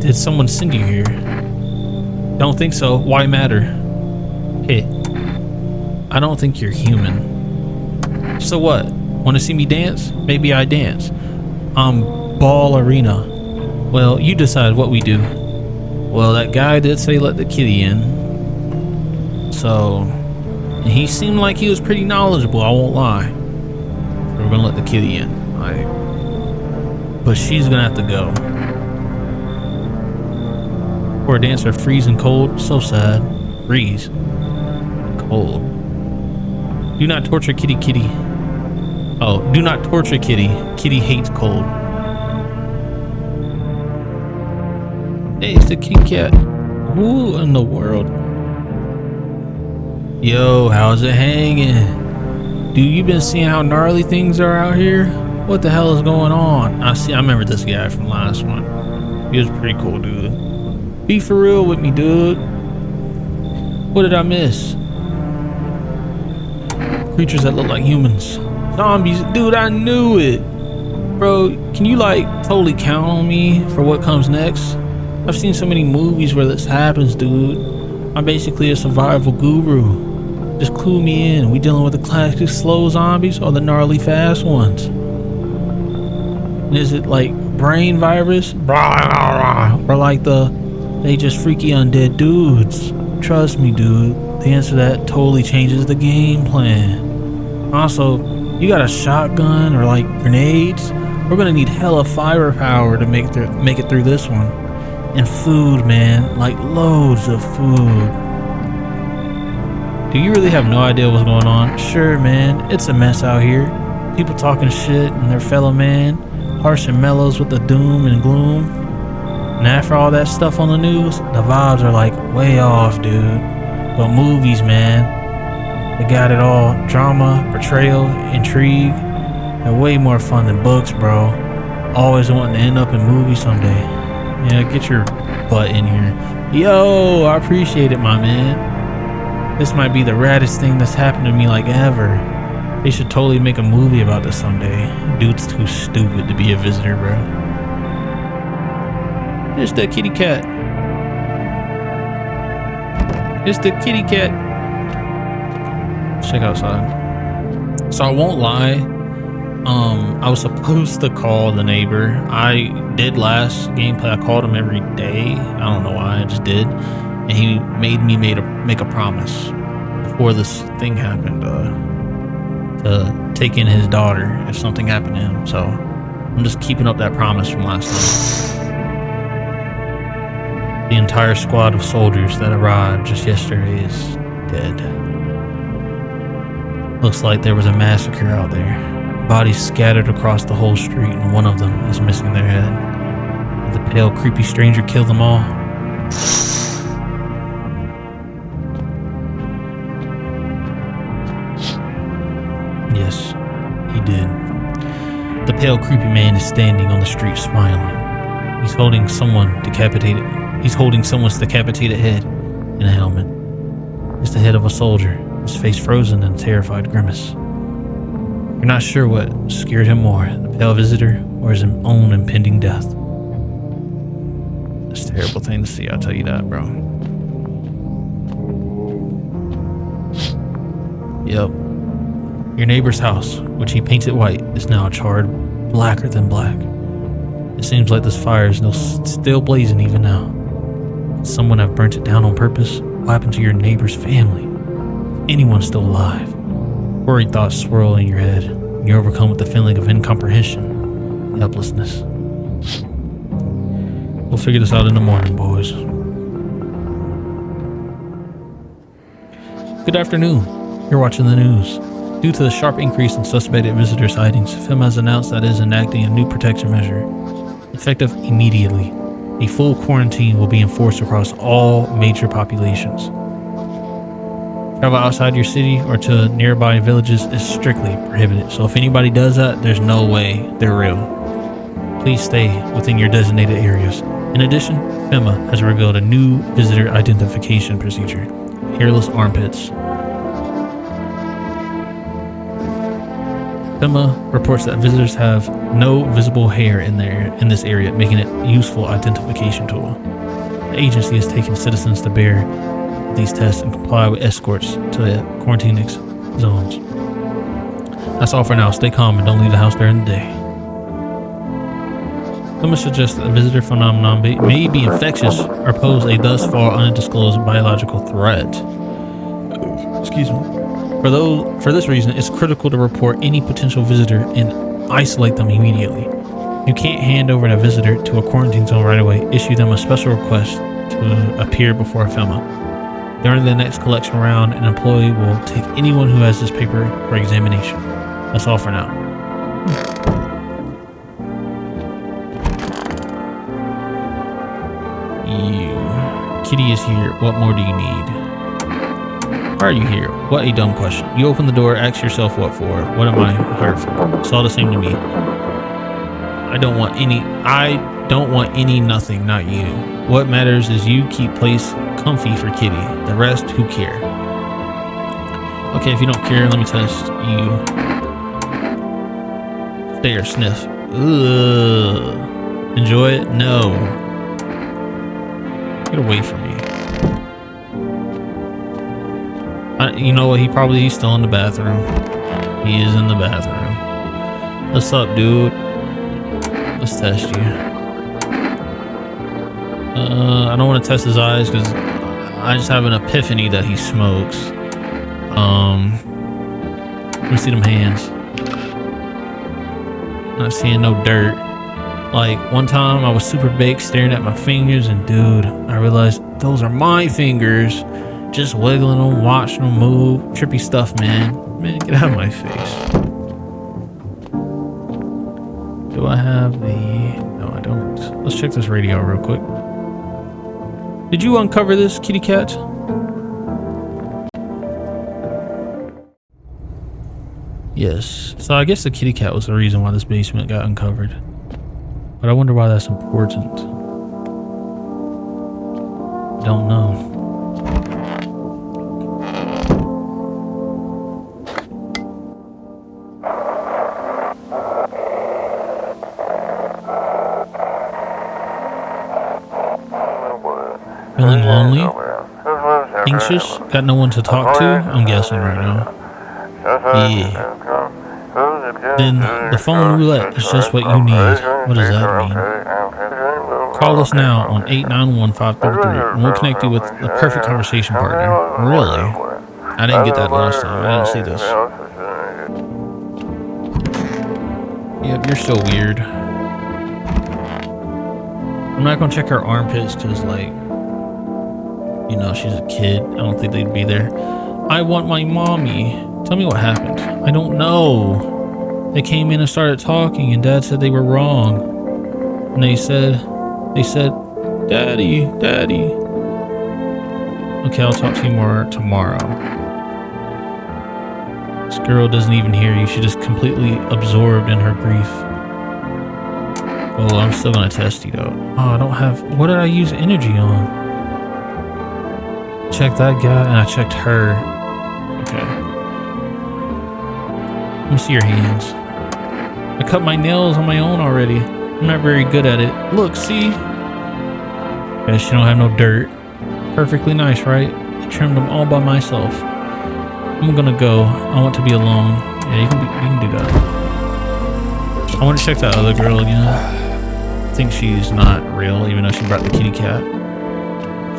Did someone send you here? Don't think so. Why matter? Hey. I don't think you're human. So what? Want to see me dance? Maybe I dance. Ball arena. Well, you decide what we do. Well, that guy did say let the kitty in. So, and he seemed like he was pretty knowledgeable, I won't lie. So we're gonna let the kitty in. Alright. But she's gonna have to go. For a dancer, freezing cold. So sad. Freeze. Cold. Do not torture kitty. Oh, do not torture kitty. Kitty hates cold. Hey, it's the King Cat. Who in the world? Yo, how's it hanging? Dude, you been seeing how gnarly things are out here? What the hell is going on? I remember this guy from last one. He was pretty cool, dude. Be for real with me, dude. What did I miss? Creatures that look like humans. Zombies. Dude, I knew it. Bro, can you like totally count on me for what comes next? I've seen so many movies where this happens, dude. I'm basically a survival guru. Just clue me in. We dealing with the classic slow zombies or the gnarly fast ones? And is it like brain virus? Or like they just freaky undead dudes? Trust me, dude. The answer to that totally changes the game plan. Also, you got a shotgun or like grenades? We're gonna need hella firepower to make it through this one. And food, man. Like loads of food. Do you really have no idea what's going on? Sure, man. It's a mess out here. People talking shit and their fellow man. Harsh and mellows with the doom and gloom. And after all that stuff on the news, the vibes are like way off, dude. But movies, man. They got it all. Drama, betrayal, intrigue. They're way more fun than books, bro. Always wanting to end up in movies someday. Yeah, get your butt in here. Yo, I appreciate it, my man. This might be the raddest thing that's happened to me like ever. They should totally make a movie about this someday. Dude's too stupid to be a visitor, bro. It's the kitty cat. It's the kitty cat. Let's check outside. So I won't lie. I was supposed to call the neighbor. I did last gameplay. I called him every day. I don't know why. I just did. And he made me make a promise before this thing happened to take in his daughter if something happened to him. So I'm just keeping up that promise from last night. The entire squad of soldiers that arrived just yesterday is dead. Looks like there was a massacre out there. Bodies scattered across the whole street, and one of them is missing their head. Did the pale, creepy stranger kill them all? Yes, he did. The pale, creepy man is standing on the street smiling. He's holding someone's decapitated head in a helmet. It's the head of a soldier, his face frozen in a terrified grimace. You're not sure what scared him more, the pale visitor or his own impending death. It's a terrible thing to see, I'll tell you that, bro. Yep. Your neighbor's house, which he painted white, is now charred blacker than black. It seems like this fire is still blazing even now. Could someone have burnt it down on purpose? What happened to your neighbor's family? Anyone's still alive? Worried thoughts swirl in your head. You're overcome with the feeling of incomprehension and helplessness. We'll figure this out in the morning, boys. Good afternoon. You're watching the news. Due to the sharp increase in suspected visitor sightings, FEMA has announced that it is enacting a new protection measure. Effective immediately, a full quarantine will be enforced across all major populations. Travel outside your city or to nearby villages is strictly prohibited. So if anybody does that, there's no way they're real. Please stay within your designated areas. In addition, FEMA has revealed a new visitor identification procedure: hairless armpits. FEMA reports that visitors have no visible hair in this area, making it a useful identification tool. The agency has taken citizens to bear these tests and comply with escorts to the quarantine zones. That's all for now. Stay calm and don't leave the house during the day. FEMA suggests that the visitor phenomenon may be infectious or pose a thus far undisclosed biological threat. Excuse me. For this reason, it's critical to report any potential visitor and isolate them immediately. You can't hand over the visitor to a quarantine zone right away. Issue them a special request to appear before FEMA. During the next collection round, an employee will take anyone who has this paper for examination. That's all for now. Kitty is here. What more do you need? Why are you here? What a dumb question. You open the door, ask yourself what for. What am I here for? It's all the same to me. I don't want any nothing, not you. What matters is you keep place comfy for Kitty. The rest, who care? Okay, if you don't care, let me test you. Stare, sniff. Ugh. Enjoy it? No. Get away from me. You know what? He's still in the bathroom. He is in the bathroom. What's up, dude? Let's test you. I don't want to test his eyes because I just have an epiphany that he smokes. Let me see them hands. Not seeing no dirt. Like one time I was super baked staring at my fingers, and dude, I realized those are my fingers. Just wiggling them, watching them move. Trippy stuff, man. Man, get out of my face. Do I have the... No, I don't. Let's check this radio real quick. Did you uncover this, kitty cat? Yes. So I guess the kitty cat was the reason why this basement got uncovered. But I wonder why that's important. Don't know. Feeling lonely? Anxious? Got no one to talk to? I'm guessing right now. Yeah. Then the phone roulette is just what you need. What does that mean? Call us now on 891-533 and we'll connect you with the perfect conversation partner. Really? I didn't get that last time. I didn't see this. Yep, you're so weird. I'm not gonna check her armpits because, like, you know, she's a kid. I don't think they'd be there. I want my mommy. Tell me what happened. I don't know. They came in and started talking, and Dad said they were wrong. And they said, Daddy, Daddy. Okay, I'll talk to you more tomorrow. This girl doesn't even hear you. She's just completely absorbed in her grief. Oh, I'm still gonna test you though. Oh, I don't have... What did I use energy on? Check that guy, and I checked her. Okay. Let me see your hands. I cut my nails on my own already. I'm not very good at it. Look, see? Okay, she don't have no dirt. Perfectly nice, right? I trimmed them all by myself. I'm gonna go. I want to be alone. Yeah, you can do that. I want to check that other girl again. I think she's not real, even though she brought the kitty cat.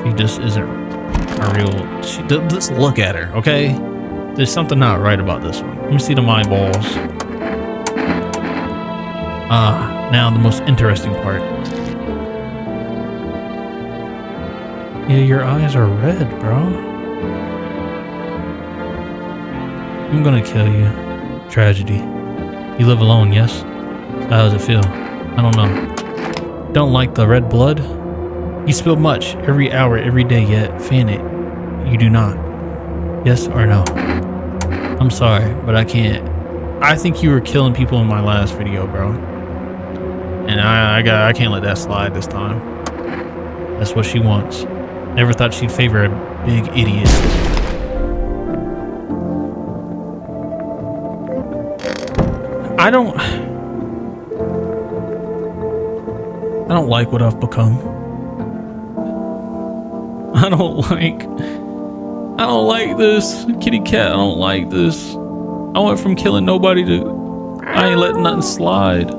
She just isn't a real... Let's look at her, okay? There's something not right about this one. Let me see the mind balls. Ah, now the most interesting part. Yeah, your eyes are red, bro. I'm gonna kill you. Tragedy. You live alone, yes? How does it feel? I don't know. Don't like the red blood? You spill much every hour, every day, yet fan it. You do not. Yes or no? I'm sorry, but I can't. I think you were killing people in my last video, bro. And I can't let that slide this time. That's what she wants. Never thought she'd favor a big idiot. I don't like what I've become. I don't like this. Kitty cat, I don't like this. I went from killing nobody to... I ain't letting nothing slide.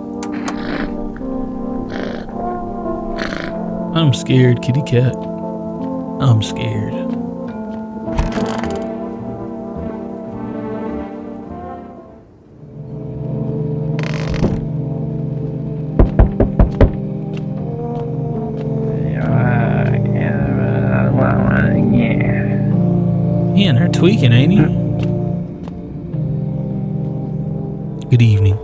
I'm scared, kitty cat. I'm scared. Yeah, and they're tweaking, ain't he? Good evening.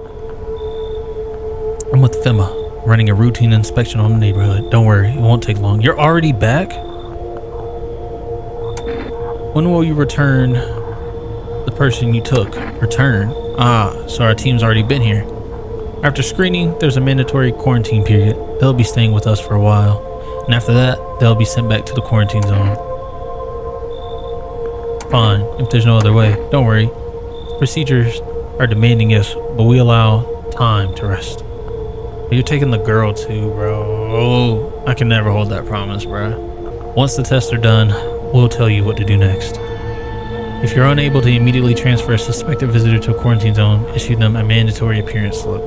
I'm with FEMA, running a routine inspection on the neighborhood. Don't worry, it won't take long. You're already back? When will you return the person you took? Return? Ah, so our team's already been here. After screening, there's a mandatory quarantine period. They'll be staying with us for a while. And after that, they'll be sent back to the quarantine zone. Fine, if there's no other way. Don't worry. Procedures are demanding, yes, but we allow time to rest. You're taking the girl too, bro. Oh, I can never hold that promise, bro. Once the tests are done, we'll tell you what to do next. If you're unable to immediately transfer a suspected visitor to a quarantine zone, issue them a mandatory appearance slip.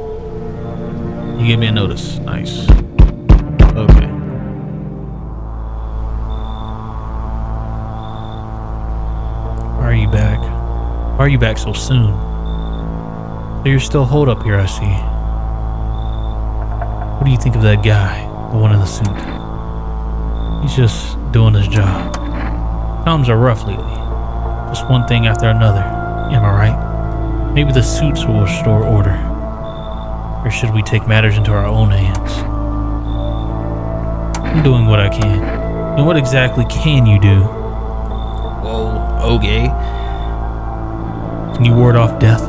You gave me a notice. Nice. Okay. Why are you back? Why are you back so soon? So you're still holed up here, I see. What do you think of that guy, the one in the suit? He's just doing his job. Times are rough lately. Just one thing after another. Am I right? Maybe the suits will restore order. Or should we take matters into our own hands? I'm doing what I can. And what exactly can you do? Well, okay. Can you ward off death?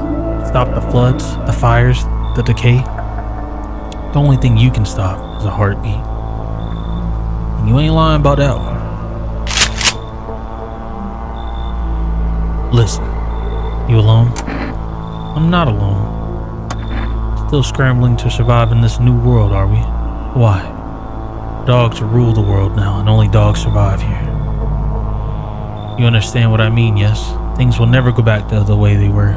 Stop the floods, the fires, the decay? The only thing you can stop is a heartbeat. And you ain't lying about that one. Listen, you alone? I'm not alone. Still scrambling to survive in this new world, are we? Why? Dogs rule the world now, and only dogs survive here. You understand what I mean, yes? Things will never go back to the way they were.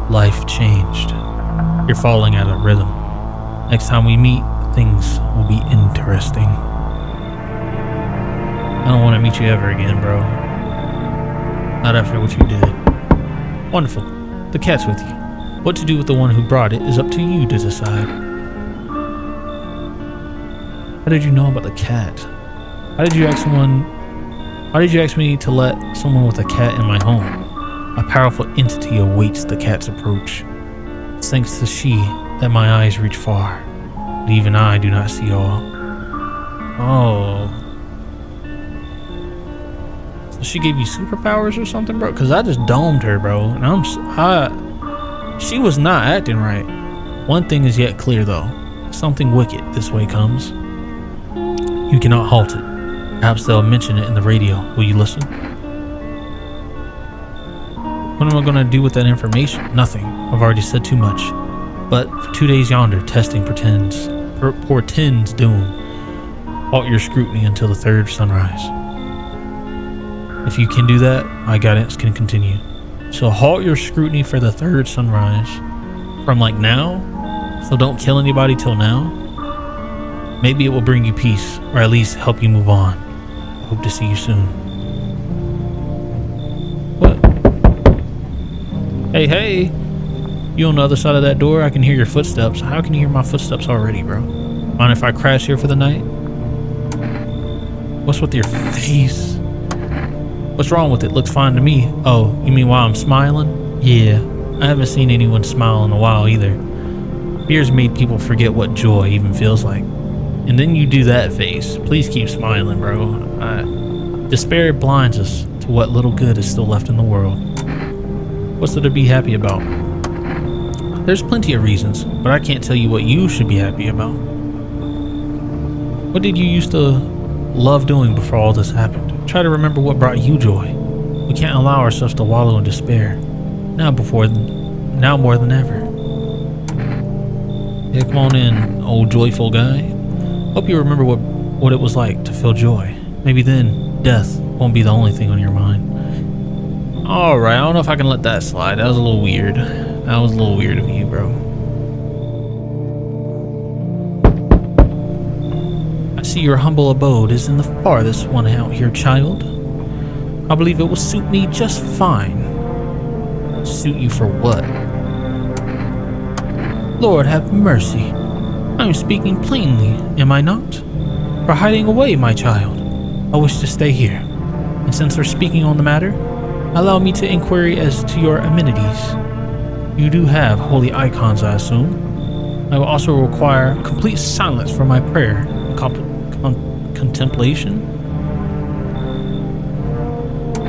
Life changed. You're falling out of rhythm. Next time we meet, things will be interesting. I don't want to meet you ever again, bro. Not after what you did. Wonderful. The cat's with you. What to do with the one who brought it is up to you to decide. How did you know about the cat? Why did you ask me to let someone with a cat in my home? A powerful entity awaits the cat's approach. It's thanks to she that my eyes reach far, but even I do not see all. Oh. So she gave you superpowers or something, bro? Because I just domed her, bro. And she was not acting right. One thing is yet clear, though. Something wicked this way comes. You cannot halt it. Perhaps they'll mention it in the radio. Will you listen? What am I going to do with that information? Nothing. I've already said too much. But for 2 days yonder, testing portends doom. Halt your scrutiny until the third sunrise. If you can do that, my guidance can continue. So halt your scrutiny for the third sunrise. From like now? So don't kill anybody till now? Maybe it will bring you peace, or at least help you move on. Hope to see you soon. What? Hey. You on the other side of that door? I can hear your footsteps. How can you hear my footsteps already, bro? Mind if I crash here for the night? What's with your face? What's wrong with it? Looks fine to me. Oh, you mean while I'm smiling? Yeah, I haven't seen anyone smile in a while either. Fear's made people forget what joy even feels like. And then you do that face. Please keep smiling, bro. Despair blinds us to what little good is still left in the world. What's there to be happy about? There's plenty of reasons, but I can't tell you what you should be happy about. What did you used to love doing before all this happened? Try to remember what brought you joy. We can't allow ourselves to wallow in despair. Now more than ever. Yeah, come on in, old joyful guy. Hope you remember what it was like to feel joy. Maybe then, death won't be the only thing on your mind. Alright, I don't know if I can let that slide. That was a little weird. That was a little weird of you, bro. I see your humble abode is in the farthest one out here, child. I believe it will suit me just fine. Suit you for what? Lord have mercy. I am speaking plainly, am I not? For hiding away, my child. I wish to stay here. And since we're speaking on the matter, allow me to inquiry as to your amenities. You do have holy icons, I assume. I will also require complete silence for my prayer. Contemplation?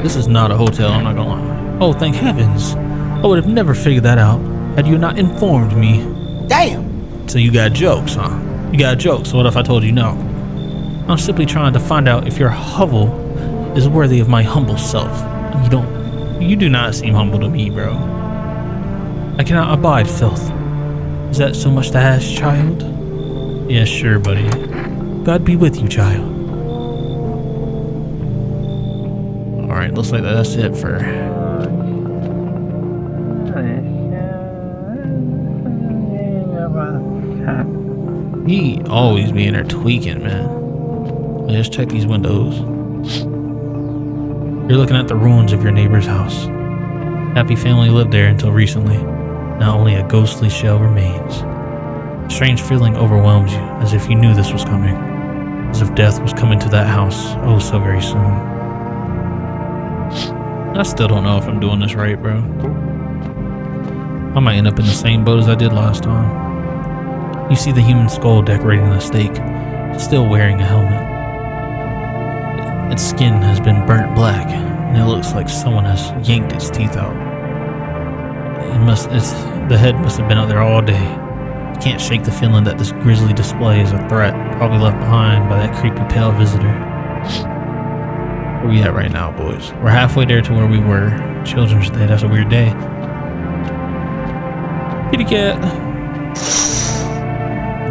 This is not a hotel, I'm not gonna lie. Oh, thank heavens. I would have never figured that out had you not informed me. Damn! So you got jokes, huh? You got jokes, so what if I told you no? I'm simply trying to find out if your hovel is worthy of my humble self. You do not seem humble to me, bro. I cannot abide filth. Is that so much to ask, child? Yeah, sure, buddy. God be with you, child. Alright, looks like that's it for... He always be in there tweaking, man. Let's check these windows. You're looking at the ruins of your neighbor's house. Happy family lived there until recently. Now only a ghostly shell remains. A strange feeling overwhelms you, as if you knew this was coming. As if death was coming to that house, oh so very soon. I still don't know if I'm doing this right, bro. I might end up in the same boat as I did last time. You see the human skull decorating the stake, still wearing a helmet. Its skin has been burnt black, and it looks like someone has yanked its teeth out. The head must have been out there all day. You can't shake the feeling that this grisly display is a threat, probably left behind by that creepy pale visitor. Where we at right now, boys? We're halfway there to where we were. Children's Day, that's a weird day. Kitty cat.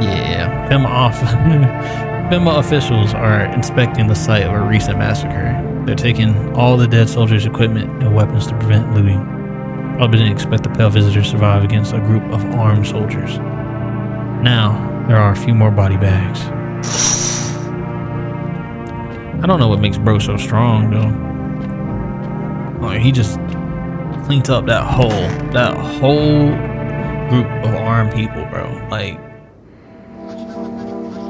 Yeah, FEMA officials are inspecting the site of a recent massacre. They're taking all the dead soldiers' equipment and weapons to prevent looting. Probably didn't expect the pale visitor to survive against a group of armed soldiers. Now, there are a few more body bags. I don't know what makes bro so strong, though. Like, he just cleaned up that whole group of armed people, bro. Like,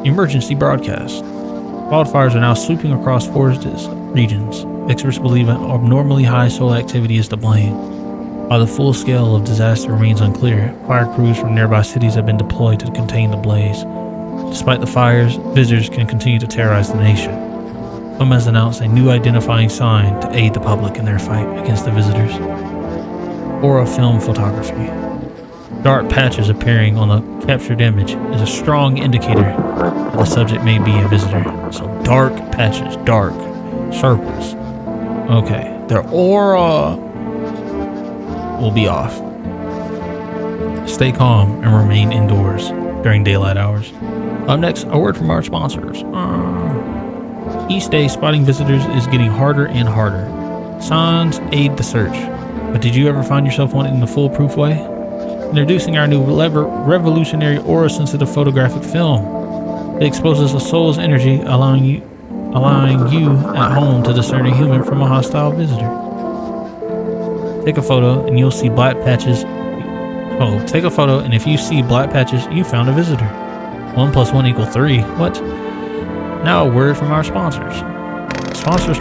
emergency broadcast. Wildfires are now sweeping across forested regions. Experts believe an abnormally high solar activity is to blame. While the full scale of disaster remains unclear, fire crews from nearby cities have been deployed to contain the blaze. Despite the fires, visitors can continue to terrorize the nation. FEMA has announced a new identifying sign to aid the public in their fight against the visitors. Aura film photography. Dark patches appearing on the captured image is a strong indicator that the subject may be a visitor. So dark patches, dark circles. Okay, their aura will be off. Stay calm and remain indoors during daylight hours. Up next, a word from our sponsors. Each day, spotting visitors is getting harder and harder. Signs aid the search. But did you ever find yourself wanting the foolproof way? Introducing our new revolutionary aura-sensitive photographic film. It exposes a soul's energy, allowing you at home to discern a human from a hostile visitor. Take a photo and you'll see black patches. Take a photo and if you see black patches, you found a visitor. 1 + 1 = 3. What? Now a word from our sponsors. Sponsors.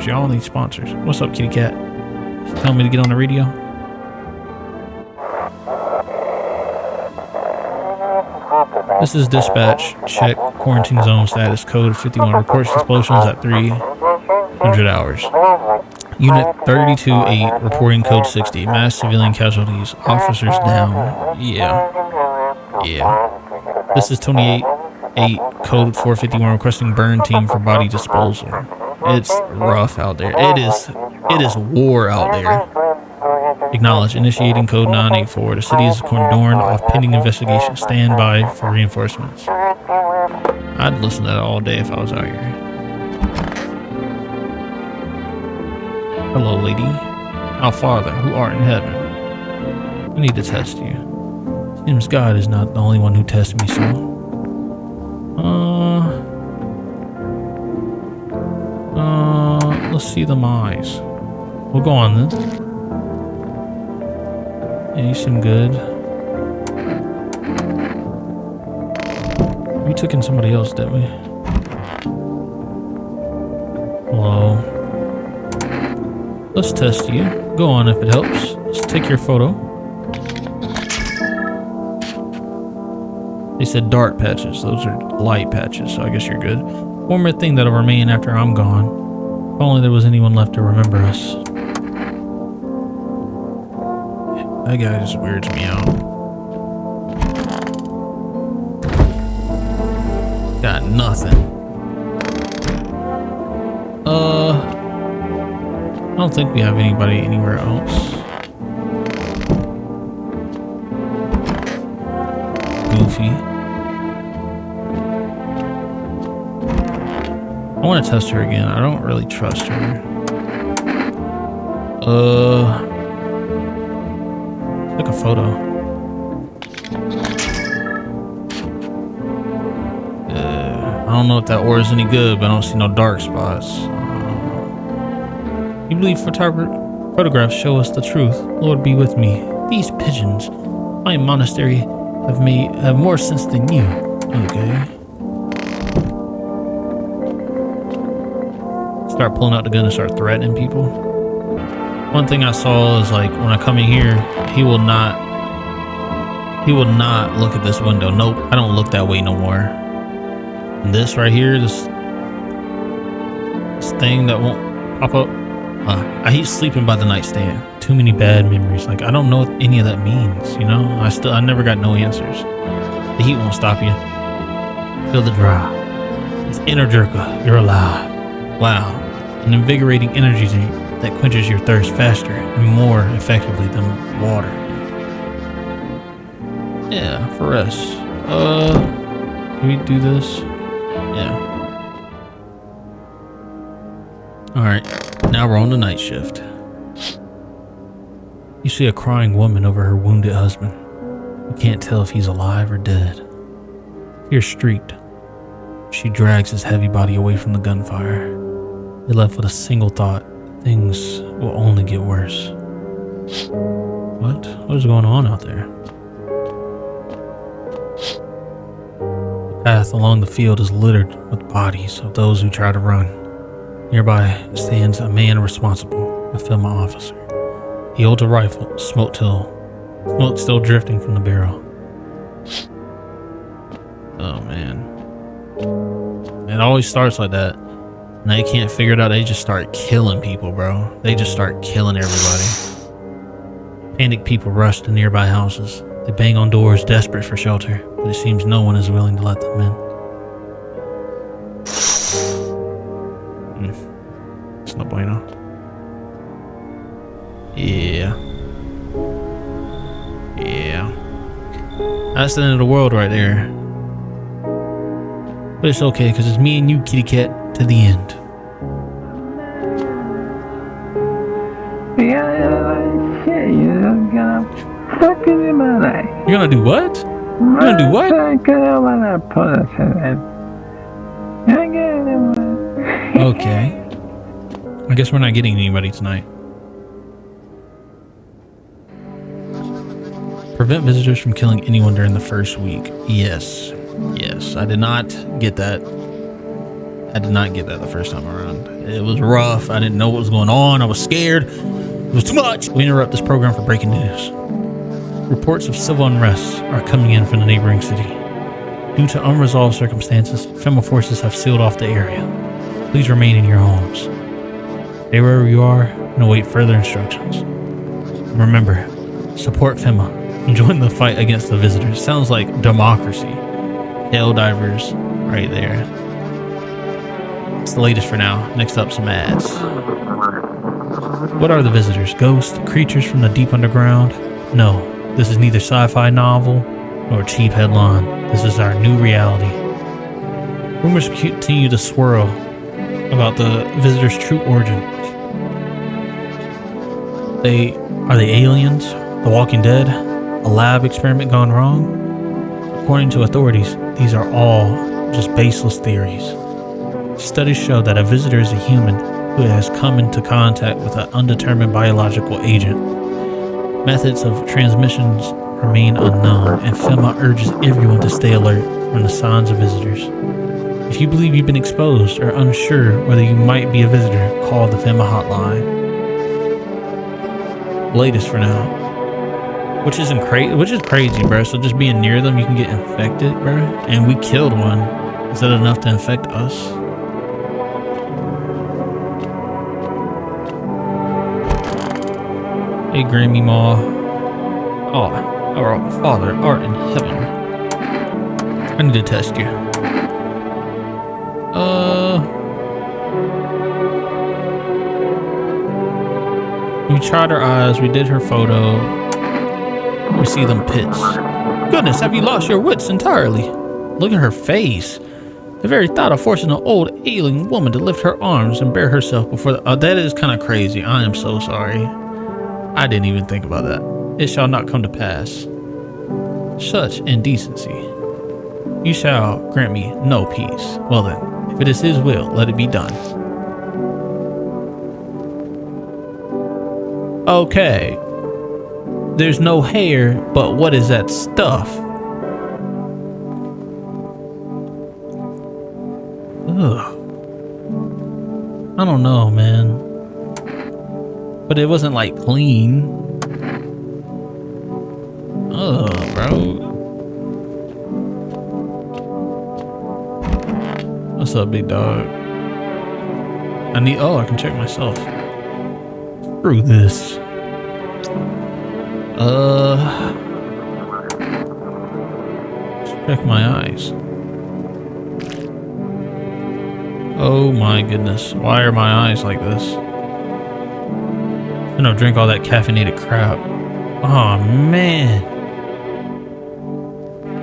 Y'all need sponsors. What's up, kitty cat? Tell me to get on the radio. This is dispatch. Check quarantine zone status. Code 51 reports explosions at 300 hours. Unit 32-8 reporting code 60. Mass civilian casualties. Officers down. Yeah. This is 28-8 code 451 requesting burn team for body disposal. It's rough out there. It is war out there. Acknowledge. Initiating code 984. The city is cordoned off pending investigation. Stand by for reinforcements. I'd listen to that all day if I was out here. Hello, lady. Our Father, who art in heaven. I need to test you. Seems God is not the only one who tests me, so. Let's see them eyes. We'll go on then. Yeah, you seem good. We took in somebody else, didn't we? Hello. Let's test you. Go on if it helps. Let's take your photo. They said dark patches. Those are light patches, so I guess you're good. One more thing that'll remain after I'm gone. If only there was anyone left to remember us. That guy just weirds me out. Got nothing. I don't think we have anybody anywhere else. Goofy. I want to test her again. I don't really trust her. Took a photo. I don't know if that aura is any good, but I don't see no dark spots. You believe photographs show us the truth. Lord be with me. These pigeons. My monastery have more sense than you. Okay. Start pulling out the gun and start threatening people. One thing I saw is like when I come in here, he will not look at this window. Nope, I don't look that way no more. And this right here, this thing that won't pop up. I hate sleeping by the nightstand. Too many bad memories. Like I don't know what any of that means. You know, I never got no answers. The heat won't stop you. Feel the drive. It's Energica. You're alive. Wow, an invigorating energy that quenches your thirst faster and more effectively than water. Yeah, for rest. Can we do this? Yeah. Alright, now we're on the night shift. You see a crying woman over her wounded husband. You can't tell if he's alive or dead. Fear streaked. She drags his heavy body away from the gunfire. You're left with a single thought. Things will only get worse. What? What is going on out there? The path along the field is littered with bodies of those who try to run. Nearby stands a man responsible, a FEMA officer. He holds a rifle, smoke still drifting from the barrel. Oh man. It always starts like that. And they can't figure it out. They just start killing people, bro. They just start killing everybody. Panicked people rush to nearby houses. They bang on doors, desperate for shelter, but it seems no one is willing to let them in. It's no bueno. Yeah. That's the end of the world right there. But it's okay, because it's me and you, kitty cat, to the end. You're gonna do what? You're gonna do what? Okay. I guess we're not getting anybody tonight. Prevent visitors from killing anyone during the first week. Yes. I did not get that. The first time around. It was rough. I didn't know what was going on. I was scared. It was too much. We interrupt this program for breaking news. Reports of civil unrest are coming in from the neighboring city. Due to unresolved circumstances, FEMA forces have sealed off the area. Please remain in your homes. Stay wherever you are and await further instructions. Remember, support FEMA and join the fight against the visitors. Sounds like democracy. Hell divers right there. It's the latest for now. Next up, some ads. What are the visitors? Ghosts? Creatures from the deep underground? No, this is neither sci-fi novel nor a cheap headline. This is our new reality. Rumors continue to swirl about the visitors' true origins. Are they aliens? The Walking Dead? A lab experiment gone wrong? According to authorities, these are all just baseless theories. Studies show that a visitor is a human who has come into contact with an undetermined biological agent. Methods of transmissions remain unknown, and FEMA urges everyone to stay alert from the signs of visitors. If you believe you've been exposed or unsure whether you might be a visitor, call the FEMA hotline. Latest for now. Which is crazy, bro. So just being near them, you can get infected, bro. And we killed one. Is that enough to infect us? Hey, Grammy Ma. Oh, our Father art in heaven. I need to test you. We tried her eyes. We did her photo. We see them pits. Goodness, have you lost your wits entirely? Look at her face. The very thought of forcing an old ailing woman to lift her arms and bear herself before the... that is kind of crazy. I am so sorry. I didn't even think about that. It shall not come to pass. Such indecency. You shall grant me no peace. Well then, if it is his will, let it be done. Okay. There's no hair, but what is that stuff? Ugh. I don't know, man. But it wasn't like clean. Ugh, bro. What's up, big dog? I can check myself. Screw this. Let's check my eyes. Oh my goodness. Why are my eyes like this? I don't drink all that caffeinated crap. Oh man.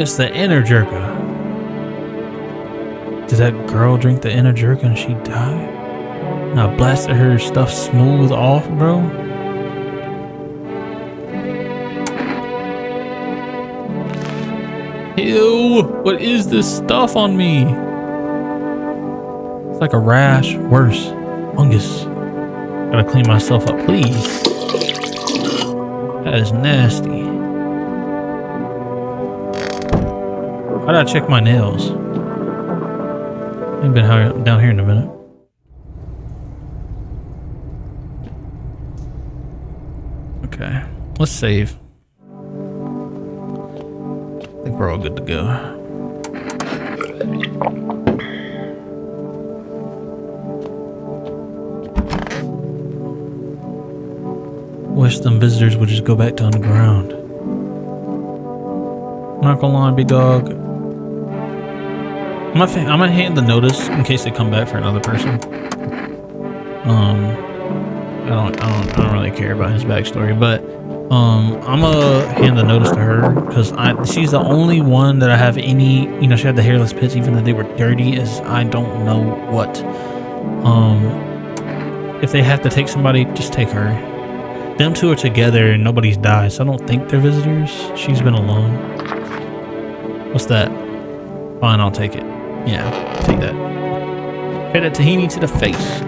It's the Energirka. Did that girl drink the Energirka and she died? And I blasted her stuff smooth off, bro. Ew, what is this stuff on me? It's like a rash, worse, fungus. Gotta clean myself up, please. That is nasty. How did I check my nails? I've been down here in a minute. Okay, let's save. I think we're all good to go. Wish them visitors would just go back to underground. Not gonna lie, big dog. I'm gonna hand the notice in case they come back for another person. I don't really care about his backstory, but I'm gonna hand the notice to her because she's the only one that I have any. You know, she had the hairless pits, even though they were dirty as I don't know what. If they have to take somebody, just take her. Them two are together and nobody's died, so I don't think they're visitors. She's been alone. What's that? Fine, I'll take it. Yeah, take that. Pay that tahini to the face.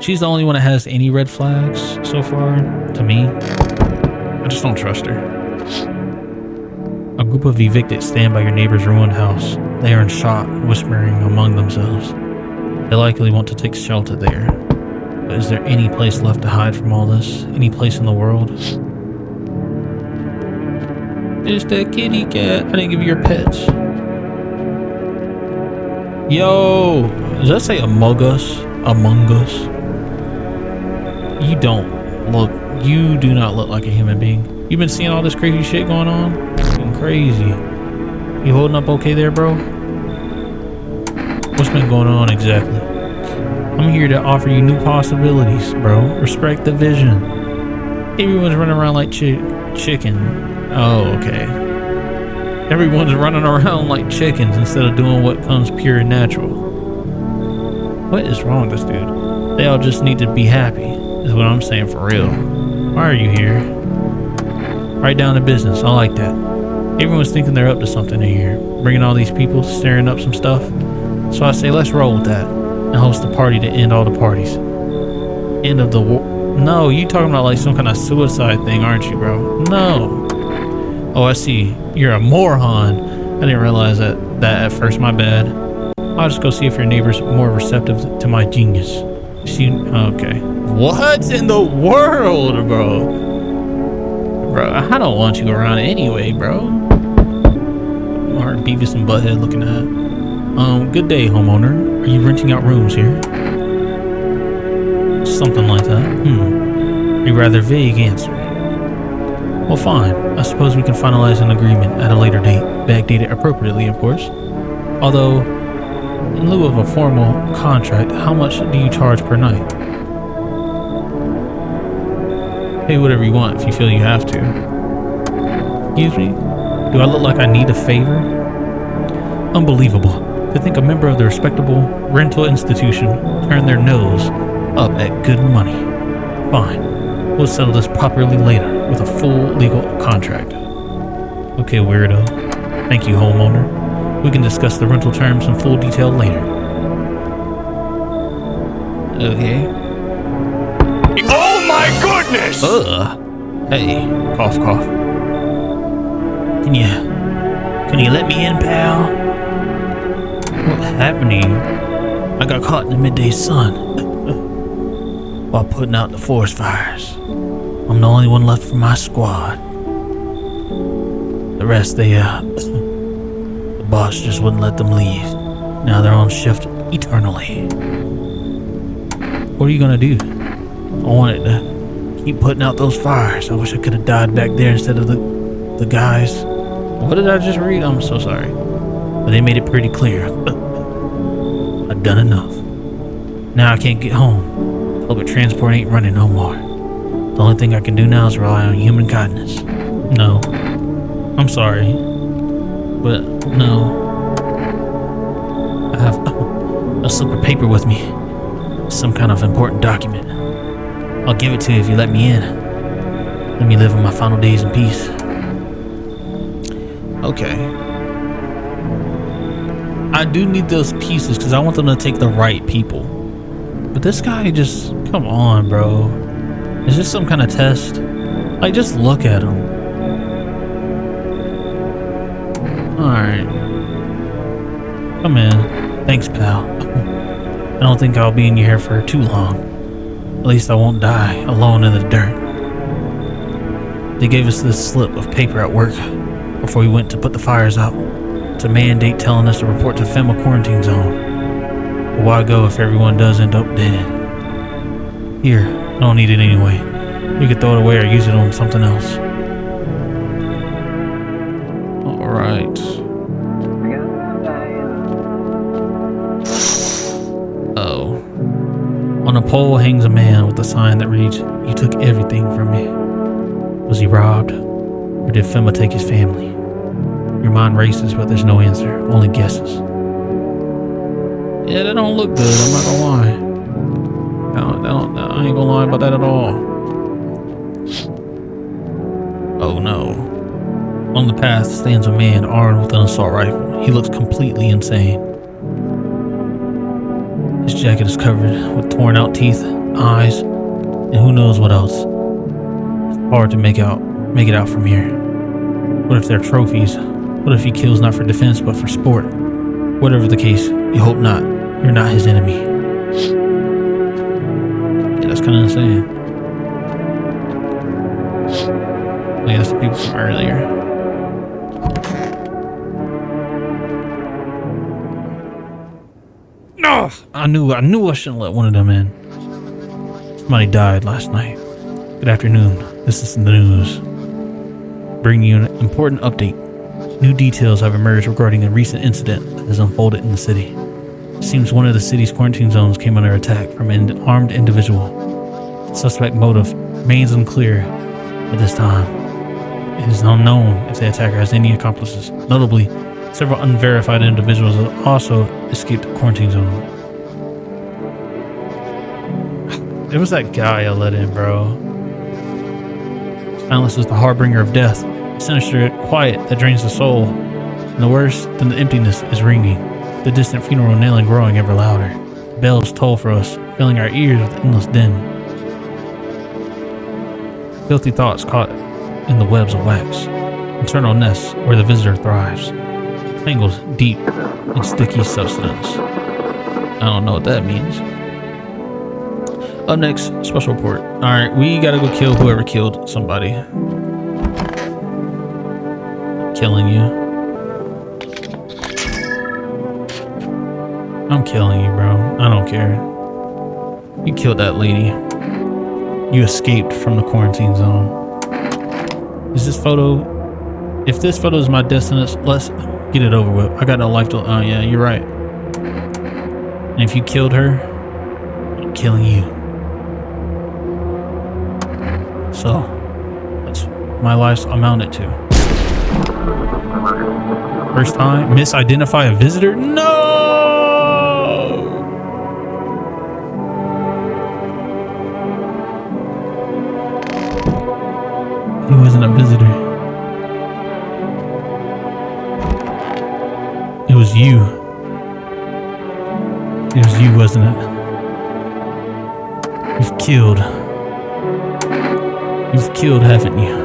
She's the only one that has any red flags so far, to me. I just don't trust her. A group of evicted stand by your neighbor's ruined house. They are in shock, whispering among themselves. They likely want to take shelter there. But is there any place left to hide from all this? Any place in the world? It's that kitty cat. I didn't give you your pets. Yo, does that say Among Us? Among Us? You do not look like a human being. You been seeing all this crazy shit going on? It's crazy. You holding up okay there, bro? What's been going on exactly? I'm here to offer you new possibilities, bro. Respect the vision. Everyone's running around like chicken. Oh, okay. Everyone's running around like chickens instead of doing what comes pure and natural. What is wrong with this dude? They all just need to be happy, is what I'm saying for real. Why are you here? Right down to business. I like that. Everyone's thinking they're up to something in here. Bringing all these people, stirring up some stuff. So I say let's roll with that and host a party to end all the parties. End of the war. No, you talking about like some kind of suicide thing, aren't you, bro? No. Oh, I see. You're a moron. I didn't realize that at first. My bad. I'll just go see if your neighbor's more receptive to my genius. Okay. What in the world, bro? Bro, I don't want you around anyway, bro. Martin Beavis and Butthead looking at. Good day, homeowner. Are you renting out rooms here? Something like that. A rather vague answer. Well, fine. I suppose we can finalize an agreement at a later date, backdated appropriately, of course. Although, in lieu of a formal contract, how much do you charge per night? Pay whatever you want if you feel you have to. Excuse me? Do I look like I need a favor? Unbelievable. To think a member of the respectable rental institution turned their nose up at good money. Fine. We'll settle this properly later with a full legal contract. Okay, weirdo. Thank you, homeowner. We can discuss the rental terms in full detail later. Okay. Oh my goodness! Hey, cough, cough. Can you let me in, pal? What happened to you? I got caught in the midday sun while putting out the forest fires. I'm the only one left from my squad. The rest, the boss just wouldn't let them leave. Now they're on shift eternally. What are you gonna do? I wanted to keep putting out those fires. I wish I could have died back there instead of the guys. What did I just read? I'm so sorry. But they made it pretty clear. I've done enough. Now I can't get home. Public transport ain't running no more. The only thing I can do now is rely on human kindness. No. I'm sorry. But no. I have a slip of paper with me. Some kind of important document. I'll give it to you if you let me in. Let me live in my final days in peace. Okay. I do need those pieces because I want them to take the right people. But this guy just... Come on, bro. Is this some kind of test? Like, just look at him. Alright. Come in. Thanks, pal. I don't think I'll be in your hair for too long. At least I won't die alone in the dirt. They gave us this slip of paper at work before we went to put the fires out. It's a mandate telling us to report to FEMA quarantine zone. But why go if everyone does end up dead? Here, I don't need it anyway. You could throw it away or use it on something else. Alright. Oh. On a pole hangs a man with a sign that reads, "You took everything from me." Was he robbed? Or did FEMA take his family? Your mind races, but there's no answer, only guesses. Yeah, that don't look good, I'm not gonna lie. I ain't gonna lie about that at all. Oh no. On the path stands a man armed with an assault rifle. He looks completely insane. His jacket is covered with torn out teeth, eyes, and who knows what else. It's hard to make it out from here. What if they're trophies? What if he kills not for defense but for sport? Whatever the case, you hope not. You're not his enemy. Yeah, that's kind of insane. Oh yeah, that's the people from earlier. No! I knew I shouldn't let one of them in. Somebody died last night. Good afternoon. This is the news. Bringing you an important update. New details have emerged regarding a recent incident that has unfolded in the city. It seems one of the city's quarantine zones came under attack from an armed individual. The suspect motive remains unclear at this time. It is unknown if the attacker has any accomplices. Notably, several unverified individuals have also escaped the quarantine zone. It was that guy I let in, bro. Silence is the harbinger of death. A sinister quiet that drains the soul. And the worse than the emptiness is ringing. The distant funeral knelling growing ever louder. The bells toll for us, filling our ears with endless din. Filthy thoughts caught in the webs of wax. Internal nests where the visitor thrives. Tangled deep in sticky substance. I don't know what that means. Up next, special report. Alright, we gotta go kill whoever killed somebody. Killing you. I'm killing you, bro. I don't care. You killed that lady. You escaped from the quarantine zone. Is this photo... If this photo is my destiny, let's get it over with. I got no life to... Oh yeah, you're right. And if you killed her, I'm killing you. So, that's my life's amounted to. First time, misidentify a visitor? No! He wasn't a visitor. It was you. It was you, wasn't it? You've killed. You've killed, haven't you?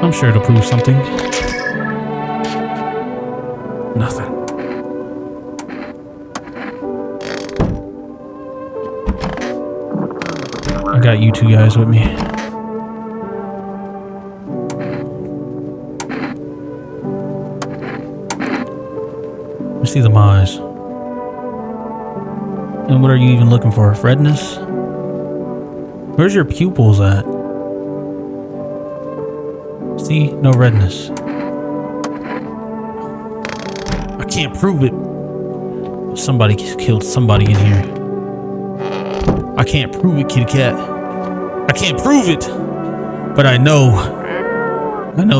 I'm sure it'll prove something. Nothing. I got you two guys with me. Let's see them eyes. And what are you even looking for? Redness? Where's your pupils at? See? No redness. I can't prove it. Somebody killed somebody in here. I can't prove it, kitty cat. I can't prove it. But I know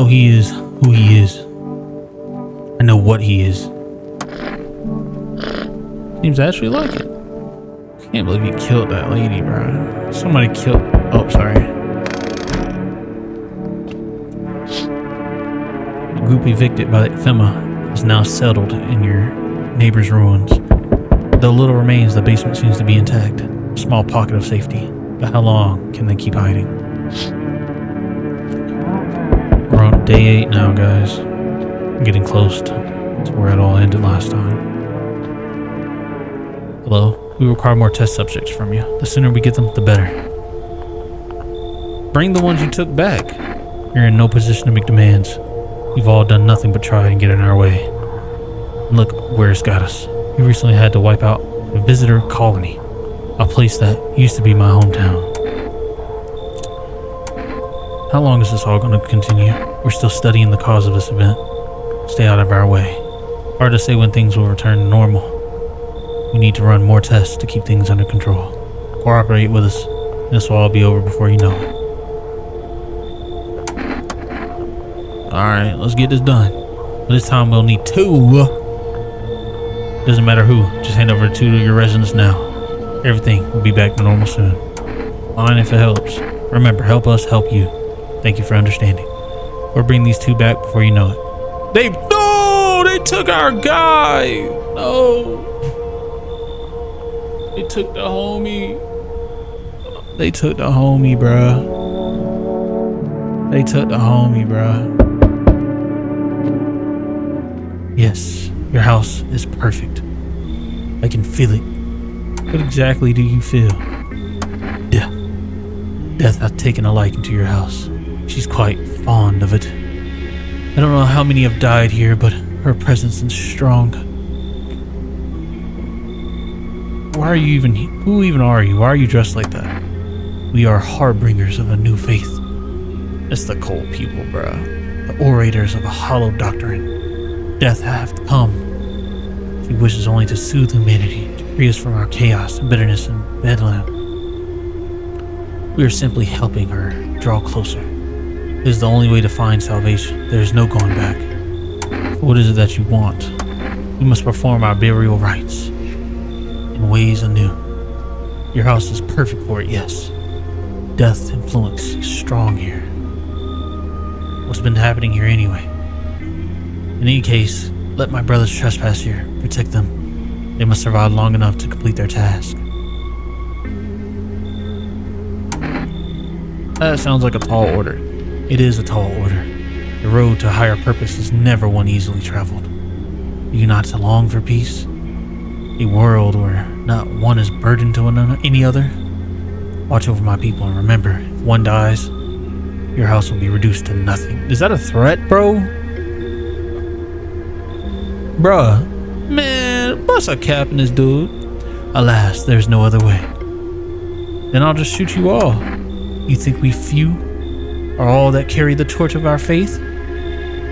he is who he is. I know what he is. Seems to actually like it. Can't believe you killed that lady, bro. Somebody killed. Oh, sorry. The group evicted by FEMA is now settled in your neighbor's ruins. Though little remains, the basement seems to be intact. A small pocket of safety. But how long can they keep hiding? We're on day 8 now, guys. I'm getting close to where it all ended last time. Hello? We require more test subjects from you. The sooner we get them, the better. Bring the ones you took back. You're in no position to make demands. You've all done nothing but try and get in our way. And look where it's got us. We recently had to wipe out a visitor colony. A place that used to be my hometown. How long is this all going to continue? We're still studying the cause of this event. Stay out of our way. Hard to say when things will return to normal. We need to run more tests to keep things under control. Cooperate with us. This will all be over before you know it. Alright, let's get this done. But this time we'll need 2. Doesn't matter who. Just hand over 2 to your residents now. Everything will be back to normal soon. Fine if it helps. Remember, help us, help you. Thank you for understanding. Or bring these 2 back before you know it. They took our guy. No. They took the homie. They took the homie, bruh. They took the homie, bruh. Yes, your house is perfect. I can feel it. What exactly do you feel? Death. Death has taken a liking to your house. She's quite fond of it. I don't know how many have died here, but her presence is strong. Why are you even here? Who even are you? Why are you dressed like that? We are harbingers of a new faith. It's the cold people, bruh. The orators of a hollow doctrine. Death hath come. She wishes only to soothe humanity, to free us from our chaos, bitterness, and bedlam. We are simply helping her draw closer. It is the only way to find salvation. There is no going back. What is it that you want? We must perform our burial rites in ways anew. Your house is perfect for it, yes. Death influence is strong here. What's been happening here anyway? In any case, let my brothers trespass here. Protect them. They must survive long enough to complete their task. That sounds like a tall order. It is a tall order. The road to higher purpose is never one easily traveled. Do you not long for peace? A world where not one is burdened to any other? Watch over my people and remember, if one dies, your house will be reduced to nothing. Is that a threat, bro? Bruh, man, bust a cap in this dude. Alas, there's no other way. Then I'll just shoot you all. You think we few are all that carry the torch of our faith?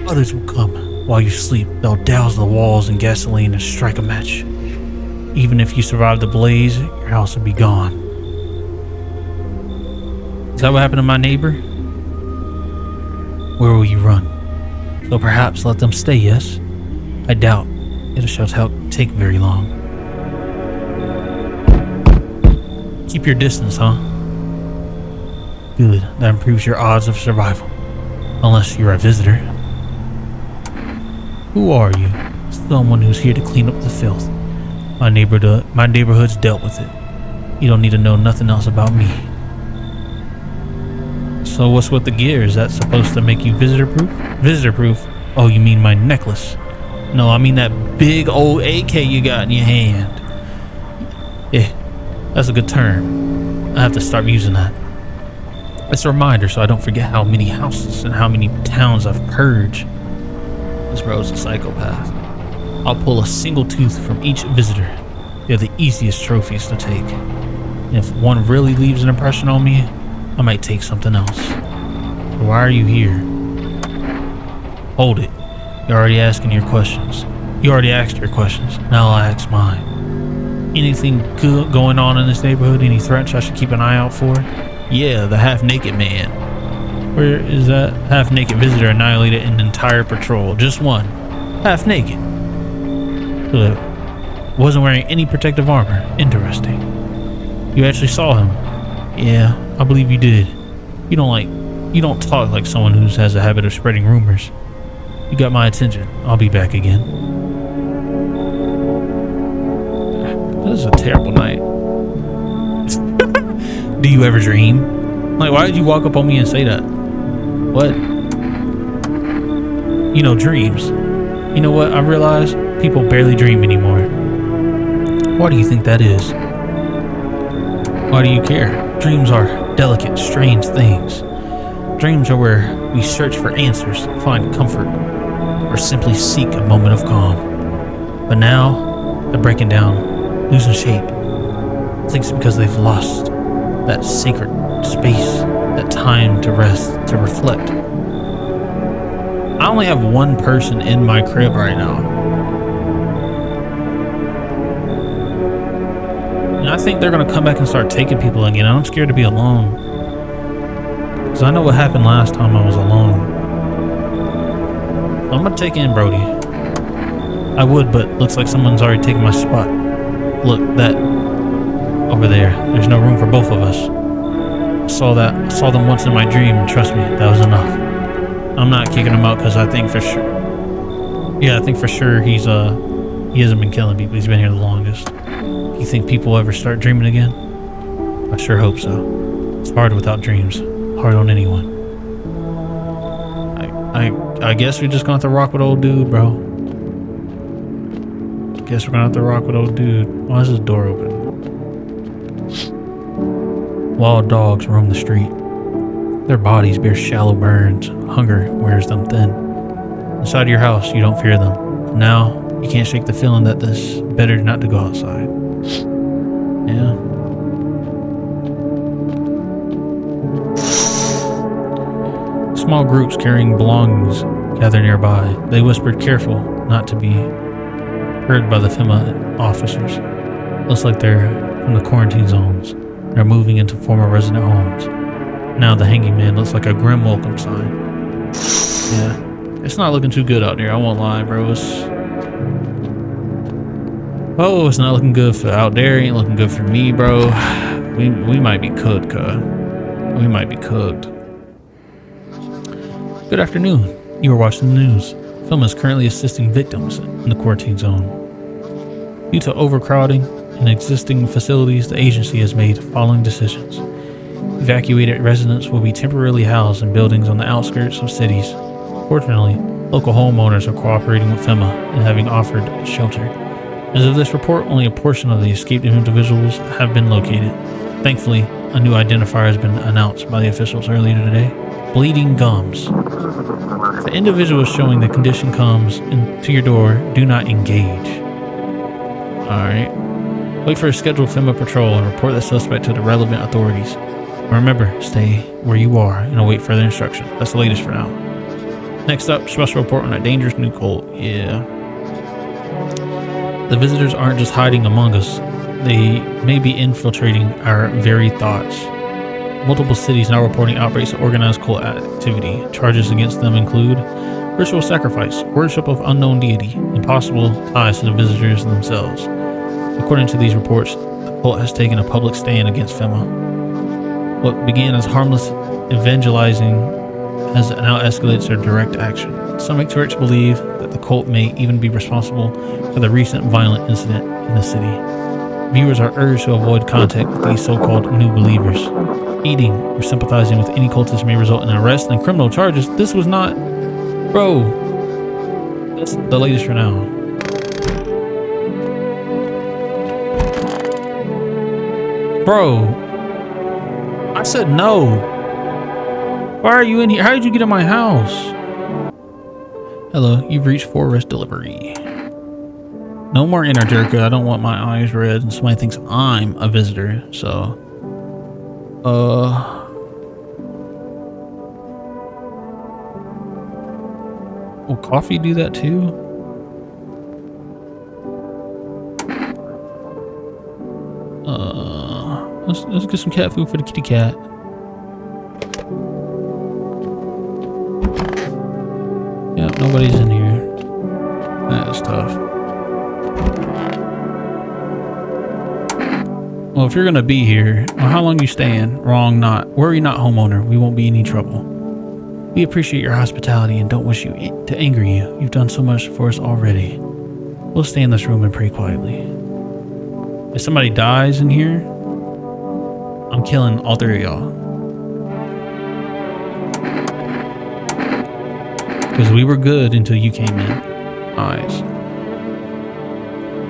Others will come. While you sleep, they'll douse the walls in gasoline and strike a match. Even if you survive the blaze, your house will be gone. Is that what happened to my neighbor? Where will you run? So perhaps let them stay, yes? I doubt it shall take very long. Keep your distance, huh? Good, that improves your odds of survival. Unless you're a visitor. Who are you? Someone who's here to clean up the filth. My neighborhood's dealt with it. You don't need to know nothing else about me. So what's with the gear? Is that supposed to make you visitor-proof? Visitor-proof? Oh, you mean my necklace? No, I mean that big old AK you got in your hand. Yeah, that's a good term. I have to start using that. It's a reminder so I don't forget how many houses and how many towns I've purged. This bro's a psychopath. I'll pull a single tooth from each visitor. They're the easiest trophies to take. And if one really leaves an impression on me, I might take something else. So why are you here? Hold it. You're already asking your questions. You already asked your questions. Now I'll ask mine. Anything good going on in this neighborhood? Any threats I should keep an eye out for? Yeah, the half-naked man. Where is that half-naked visitor annihilated an entire patrol? Just one. Half-naked. Wasn't wearing any protective armor. Interesting. You actually saw him? Yeah, I believe you did. You don't talk like someone who has a habit of spreading rumors. You got my attention. I'll be back again. This is a terrible night. Do you ever dream? Like, why did you walk up on me and say that? What? You know, dreams. You know what? I realize people barely dream anymore. Why do you think that is? Why do you care? Dreams are delicate, strange things. Dreams are where we search for answers, find comfort, or simply seek a moment of calm. But now, they're breaking down, losing shape. I think it's because they've lost that sacred space, that time to rest, to reflect. I only have one person in my crib right now. And I think they're gonna come back and start taking people again. I'm scared to be alone. Because I know what happened last time I was alone. I'm gonna take in Brody. I would, but looks like someone's already taken my spot. Look, that over there. There's no room for both of us. I saw them once in my dream, and trust me, that was enough. I'm not kicking him out because I think for sure. Yeah, I think for sure he hasn't been killing people. He's been here the longest. You think people ever start dreaming again? I sure hope so. It's hard without dreams. Hard on anyone. I guess we're just gonna have to rock with old dude, bro. Guess we're gonna have to rock with old dude. Why is this door open? Wild dogs roam the street. Their bodies bear shallow burns. Hunger wears them thin. Inside your house, you don't fear them. Now, you can't shake the feeling that this better not to go outside. Yeah. Small groups carrying belongings gather nearby. They whispered, careful not to be heard by the FEMA officers. Looks like they're from the quarantine zones. They're moving into former resident homes. Now the hanging man looks like a grim welcome sign. Yeah, it's not looking too good out there. I won't lie, bro. It's not looking good for out there. Ain't looking good for me, bro. We might be cooked, cuz. We might be cooked. Good afternoon. You are watching the news. FEMA is currently assisting victims in the quarantine zone. Due to overcrowding in existing facilities, the agency has made the following decisions. Evacuated residents will be temporarily housed in buildings on the outskirts of cities. Fortunately, local homeowners are cooperating with FEMA and having offered shelter. As of this report, only a portion of the escaped individuals have been located. Thankfully, a new identifier has been announced by the officials earlier today. Bleeding gums. If an individual is showing the condition comes to your door, do not engage. Alright. Wait for a scheduled FEMA patrol and report the suspect to the relevant authorities. Remember, stay where you are and await further instruction. That's the latest for now. Next up, special report on a dangerous new cult. Yeah. The visitors aren't just hiding among us. They may be infiltrating our very thoughts. Multiple cities now reporting outbreaks of organized cult activity. Charges against them include ritual sacrifice, worship of unknown deity, and possible ties to the visitors themselves. According to these reports, the cult has taken a public stand against FEMA. What began as harmless evangelizing has now escalated to direct action. Some experts believe that the cult may even be responsible for the recent violent incident in the city. Viewers are urged to avoid contact with these so-called new believers. Aiding or sympathizing with any cultist may result in arrest and criminal charges. This was not... Bro. That's the latest for now. Bro, I said no. Why are you in here? How did you get in my house? Hello, you've reached Forest Delivery. No more inner jerka. I don't want my eyes red and somebody thinks I'm a visitor. So, will coffee do that too? Let's get some cat food for the kitty cat. Yeah, nobody's in here. That's tough. Well, if you're gonna be here, well, how long you staying? Wrong, not. Worry not, homeowner. We won't be any trouble. We appreciate your hospitality and don't wish to anger you. You've done so much for us already. We'll stay in this room and pray quietly. If somebody dies in here, I'm killing all three of y'all. Because we were good until you came in. Eyes.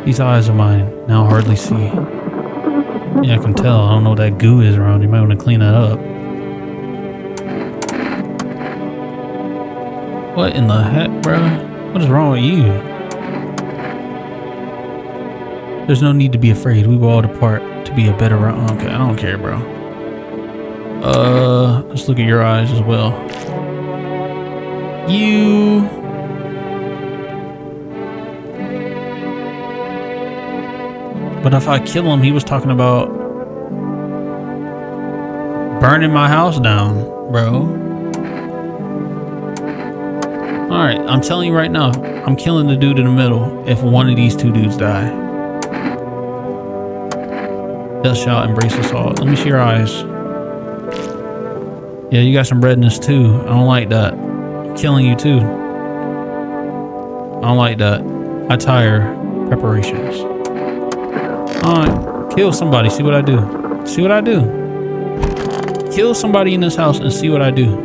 These eyes of mine now hardly see. Yeah, I can tell. I don't know what that goo is around. You might want to clean that up. What in the heck, bro? What is wrong with you? There's no need to be afraid. We will all depart to be a better round. Okay, I don't care, bro. Let's look at your eyes as well. You. But if I kill him, he was talking about burning my house down, bro. Alright, I'm telling you right now, I'm killing the dude in the middle if one of these two dudes die. Death shall embrace us all. Let me see your eyes. Yeah, you got some redness too. I don't like that. I'm killing you too. I don't like that. I tire preparations. Alright, kill somebody, see what I do. See what I do. Kill somebody in this house and see what I do.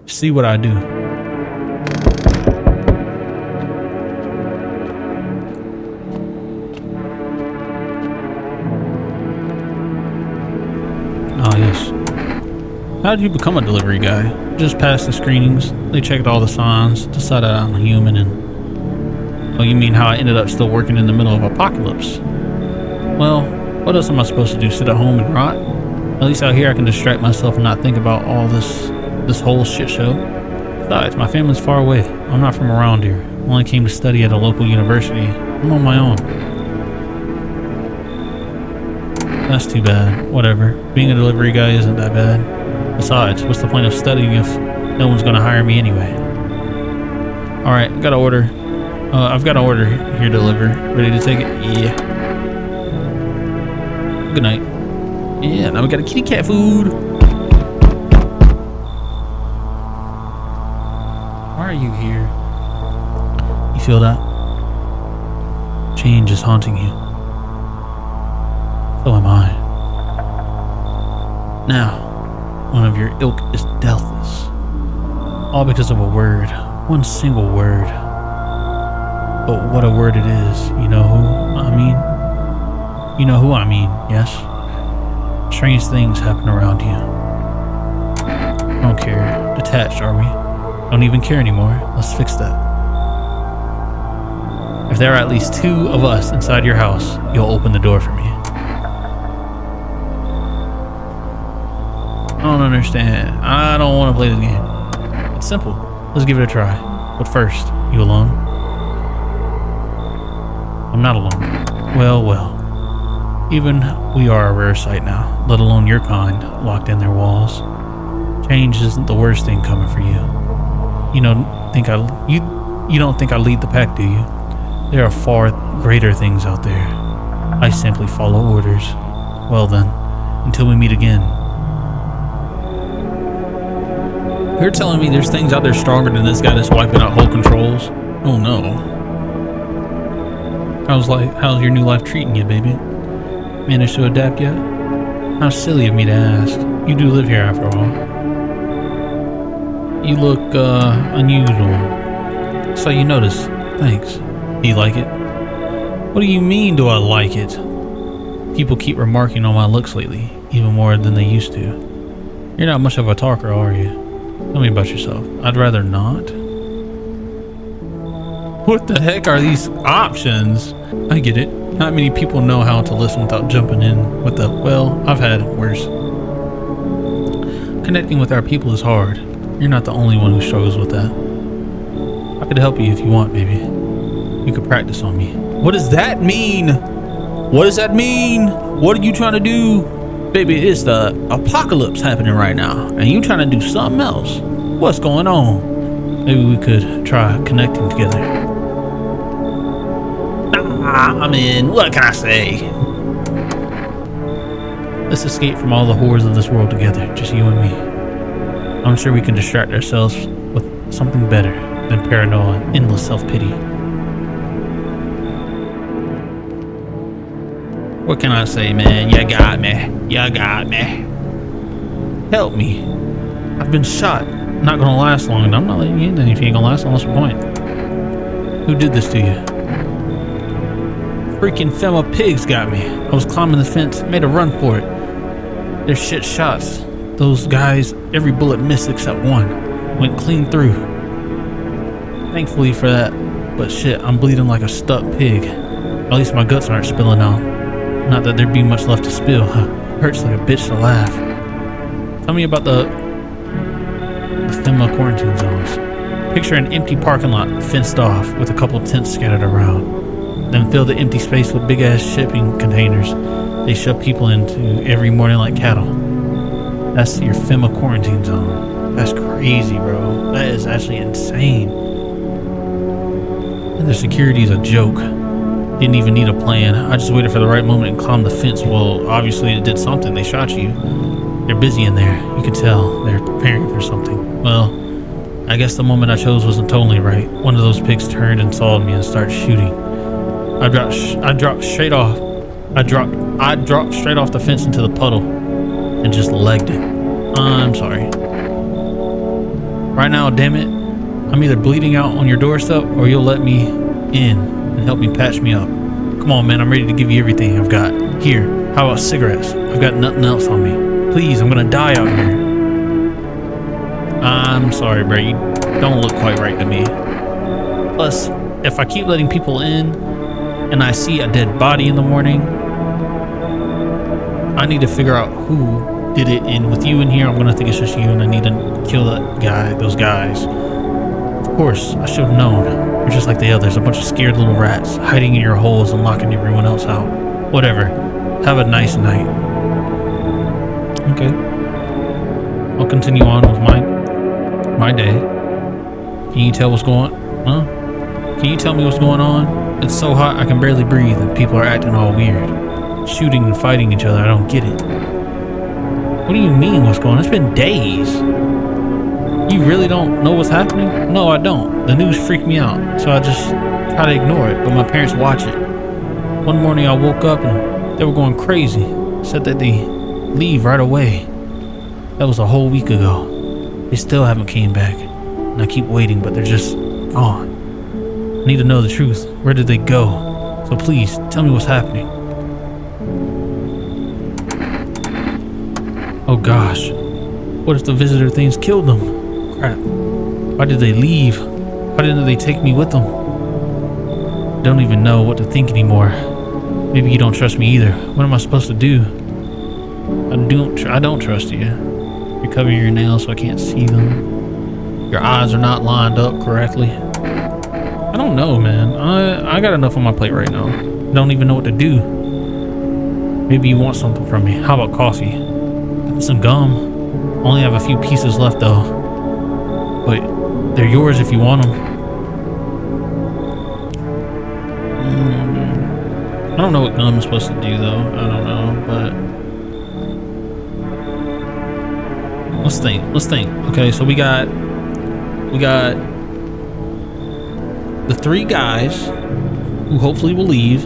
See what I do. Oh, yes. How did you become a delivery guy? Just passed the screenings. They checked all the signs, decided I'm human, and... Oh, you mean how I ended up still working in the middle of apocalypse? Well, what else am I supposed to do? Sit at home and rot? At least out here I can distract myself and not think about all this whole shit show. Besides, my family's far away. I'm not from around here. I only came to study at a local university. I'm on my own. That's too bad. Whatever. Being a delivery guy isn't that bad. Besides, what's the point of studying if no one's gonna hire me anyway? Alright, got an order. I've got an order here to deliver. Ready to take it? Yeah. Good night. Yeah, now we got a kitty cat food. Why are you here? You feel that? Change is haunting you. So am I. Now, one of your ilk is deathless. All because of a word. One single word. But what a word it is. You know who I mean? You know who I mean, yes? Strange things happen around you. I don't care. Detached, are we? Don't even care anymore. Let's fix that. If there are at least 2 of us inside your house, you'll open the door for me. I don't understand. I don't want to play this game. It's simple. Let's give it a try. But first, you alone? I'm not alone. Well, well. Even we are a rare sight now, let alone your kind, locked in their walls. Change isn't the worst thing coming for you. You don't think I lead the pack, do you? There are far greater things out there. I simply follow orders. Well then, until we meet again. You're telling me there's things out there stronger than this guy that's wiping out whole controls? Oh no. How's your new life treating you, baby? Managed to adapt yet? How silly of me to ask. You do live here after all. You look unusual. So you notice. Thanks. Do you like it? What do you mean, do I like it? People keep remarking on my looks lately, even more than they used to. You're not much of a talker, are you? Tell me about yourself. I'd rather not. What the heck are these options? I get it. Not many people know how to listen without jumping in with the, well, I've had worse. Connecting with our people is hard. You're not the only one who struggles with that. I could help you if you want, baby. You could practice on me. What does that mean? What does that mean? What are you trying to do? Baby, it's the apocalypse happening right now, and you trying to do something else. What's going on? Maybe we could try connecting together. I'm in. What can I say? Let's escape from all the horrors of this world together, just you and me. I'm sure we can distract ourselves with something better than paranoia and endless self-pity. What can I say, man? You got me. You got me. Help me. I've been shot. Not gonna last long, and I'm not letting you in if you ain't gonna last long. What's the point? Who did this to you? Freaking Fema pigs got me. I was climbing the fence, made a run for it. They're shit shots. Those guys, every bullet missed except one. Went clean through. Thankfully for that, but shit, I'm bleeding like a stuck pig. At least my guts aren't spilling out. Not that there'd be much left to spill. Hurts like a bitch to laugh. Tell me about the FEMA quarantine zones. Picture an empty parking lot fenced off with a couple tents scattered around. Then fill the empty space with big ass shipping containers they shove people into every morning like cattle. That's your FEMA quarantine zone. That's crazy, bro. That is actually insane. And the security is a joke. Didn't even need a plan. I just waited for the right moment and climbed the fence. Well, obviously it did something. They shot you. They're busy in there. You can tell they're preparing for something. Well, I guess the moment I chose wasn't totally right. One of those pigs turned and saw me and started shooting. I dropped straight off the fence into the puddle and just legged it. I'm sorry. Right now, damn it, I'm either bleeding out on your doorstep or you'll let me in and help me patch me up. Come on, man, I'm ready to give you everything I've got. Here, how about cigarettes? I've got nothing else on me. Please, I'm gonna die out here. I'm sorry, bro, you don't look quite right to me. Plus, if I keep letting people in and I see a dead body in the morning, I need to figure out who did it. And with you in here, I'm gonna think it's just you, and I need to kill those guys. Of course, I should have known. You're just like the others, a bunch of scared little rats hiding in your holes and locking everyone else out. Whatever. Have a nice night. Okay. I'll continue on with my day. Can you tell what's going on? Huh? Can you tell me what's going on? It's so hot I can barely breathe and people are acting all weird. Shooting and fighting each other, I don't get it. What do you mean what's going on? It's been days. You really don't know what's happening? No, I don't. The news freaked me out, so I just try to ignore it, but my parents watch it. One morning I woke up and they were going crazy. Said that they leave right away. That was a whole week ago. They still haven't came back. And I keep waiting, but they're just gone. I need to know the truth. Where did they go? So please, tell me what's happening. Oh gosh. What if the visitor things killed them? Crap. Why did they leave? Why didn't they take me with them? I don't even know what to think anymore. Maybe you don't trust me either. What am I supposed to do? I don't trust you. You're covering your nails so I can't see them. Your eyes are not lined up correctly. I don't know, man. I got enough on my plate right now. I don't even know what to do. Maybe you want something from me. How about coffee? Some gum. Only have a few pieces left though. But they're yours if you want them. I don't know what gum is supposed to do though. I don't know, but let's think. Okay, so we got the three guys who hopefully will leave.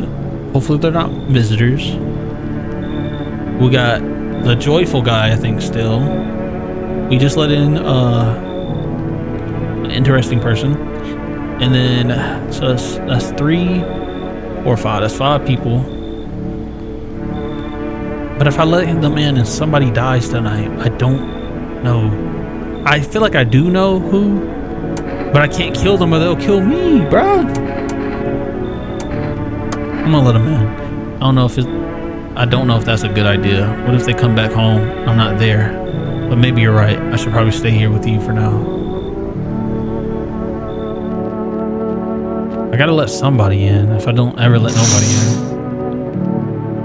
Hopefully they're not visitors. We got the joyful guy, I think still. We just let in interesting person. And then, so that's 3 or 5. That's 5 people. But if I let them in and somebody dies tonight, I don't know. I feel like I do know who, but I can't kill them or they'll kill me, bruh. I'm gonna let them in. I don't know if that's a good idea. What if they come back home? I'm not there. But maybe you're right. I should probably stay here with you for now. I gotta let somebody in if I don't ever let nobody in.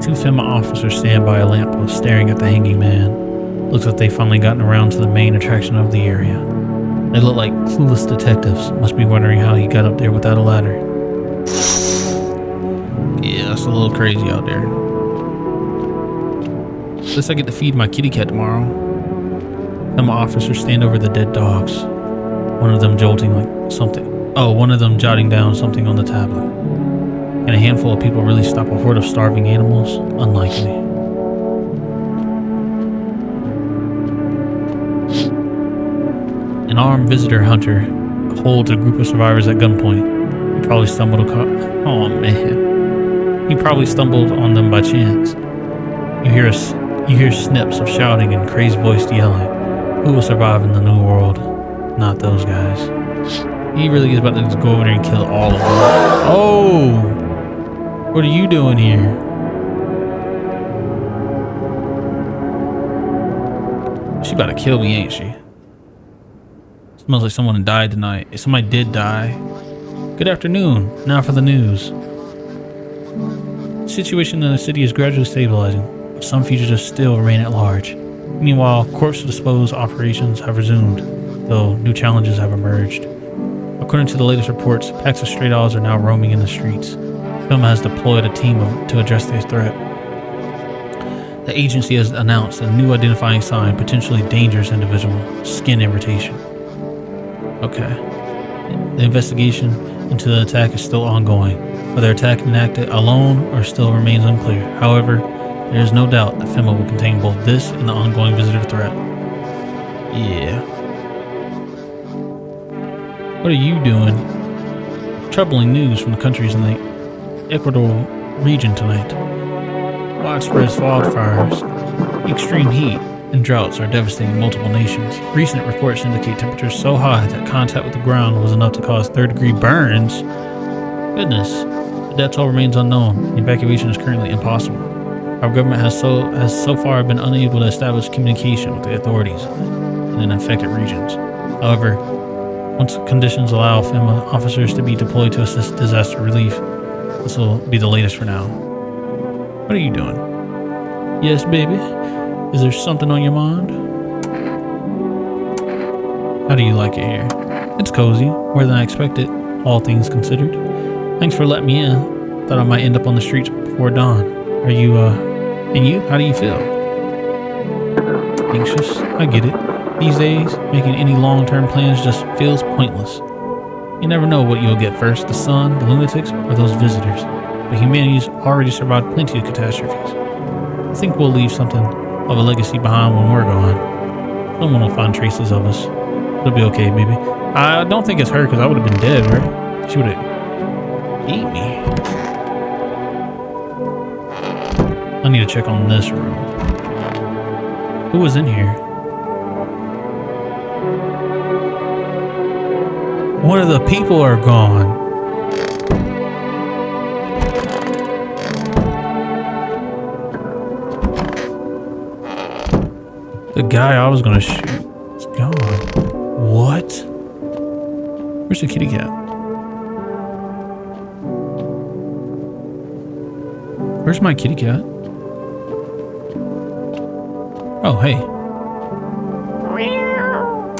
2 FEMA officers stand by a lamppost staring at the hanging man. Looks like they've finally gotten around to the main attraction of the area. They look like clueless detectives. Must be wondering how he got up there without a ladder. Yeah, that's a little crazy out there. At least I get to feed my kitty cat tomorrow. FEMA officers stand over the dead dogs. One of them jolting like something. Oh, one of them jotting down something on the tablet. Can a handful of people really stop a horde of starving animals? Unlikely. An armed visitor hunter holds a group of survivors at gunpoint. He probably stumbled He probably stumbled on them by chance. You hear snips of shouting and crazed voiced yelling. Who will survive in the new world? Not those guys. He really is about to just go over there and kill all of them. Oh! What are you doing here? She about to kill me, ain't she? Smells like someone died tonight. If somebody did die. Good afternoon. Now for the news. The situation in the city is gradually stabilizing, but some fugitives still remain at large. Meanwhile, corpse dispose operations have resumed, though new challenges have emerged. According to the latest reports, packs of stray dogs are now roaming in the streets. FEMA has deployed a team to address this threat. The agency has announced a new identifying sign, potentially dangerous individual, skin irritation. Okay. The investigation into the attack is still ongoing. Whether attack enacted alone or still remains unclear. However, there is no doubt that FEMA will contain both this and the ongoing visitor threat. Yeah. What are you doing? Troubling news from the countries in the Ecuador region tonight. Widespread wildfires, extreme heat, and droughts are devastating multiple nations. Recent reports indicate temperatures so high that contact with the ground was enough to cause third-degree burns. Goodness, the death toll remains unknown. Evacuation is currently impossible. Our government has so far been unable to establish communication with the authorities in affected regions. However, once conditions allow FEMA officers to be deployed to assist disaster relief, this will be the latest for now. What are you doing? Yes, baby? Is there something on your mind? How do you like it here? It's cozy, more than I expected, all things considered. Thanks for letting me in. Thought I might end up on the streets before dawn. Are you, and you? How do you feel? Anxious? I get it. These days, making any long-term plans just feels pointless. You never know what you'll get first, the sun, the lunatics, or those visitors. But humanity's already survived plenty of catastrophes. I think we'll leave something of a legacy behind when we're gone. Someone will find traces of us. It'll be okay, baby. I don't think it's her, because I would have been dead, right? She would have eat me. I need to check on this room. Who was in here? One of the people are gone. The guy I was gonna shoot is gone. What? Where's the kitty cat? Where's my kitty cat? Oh, hey.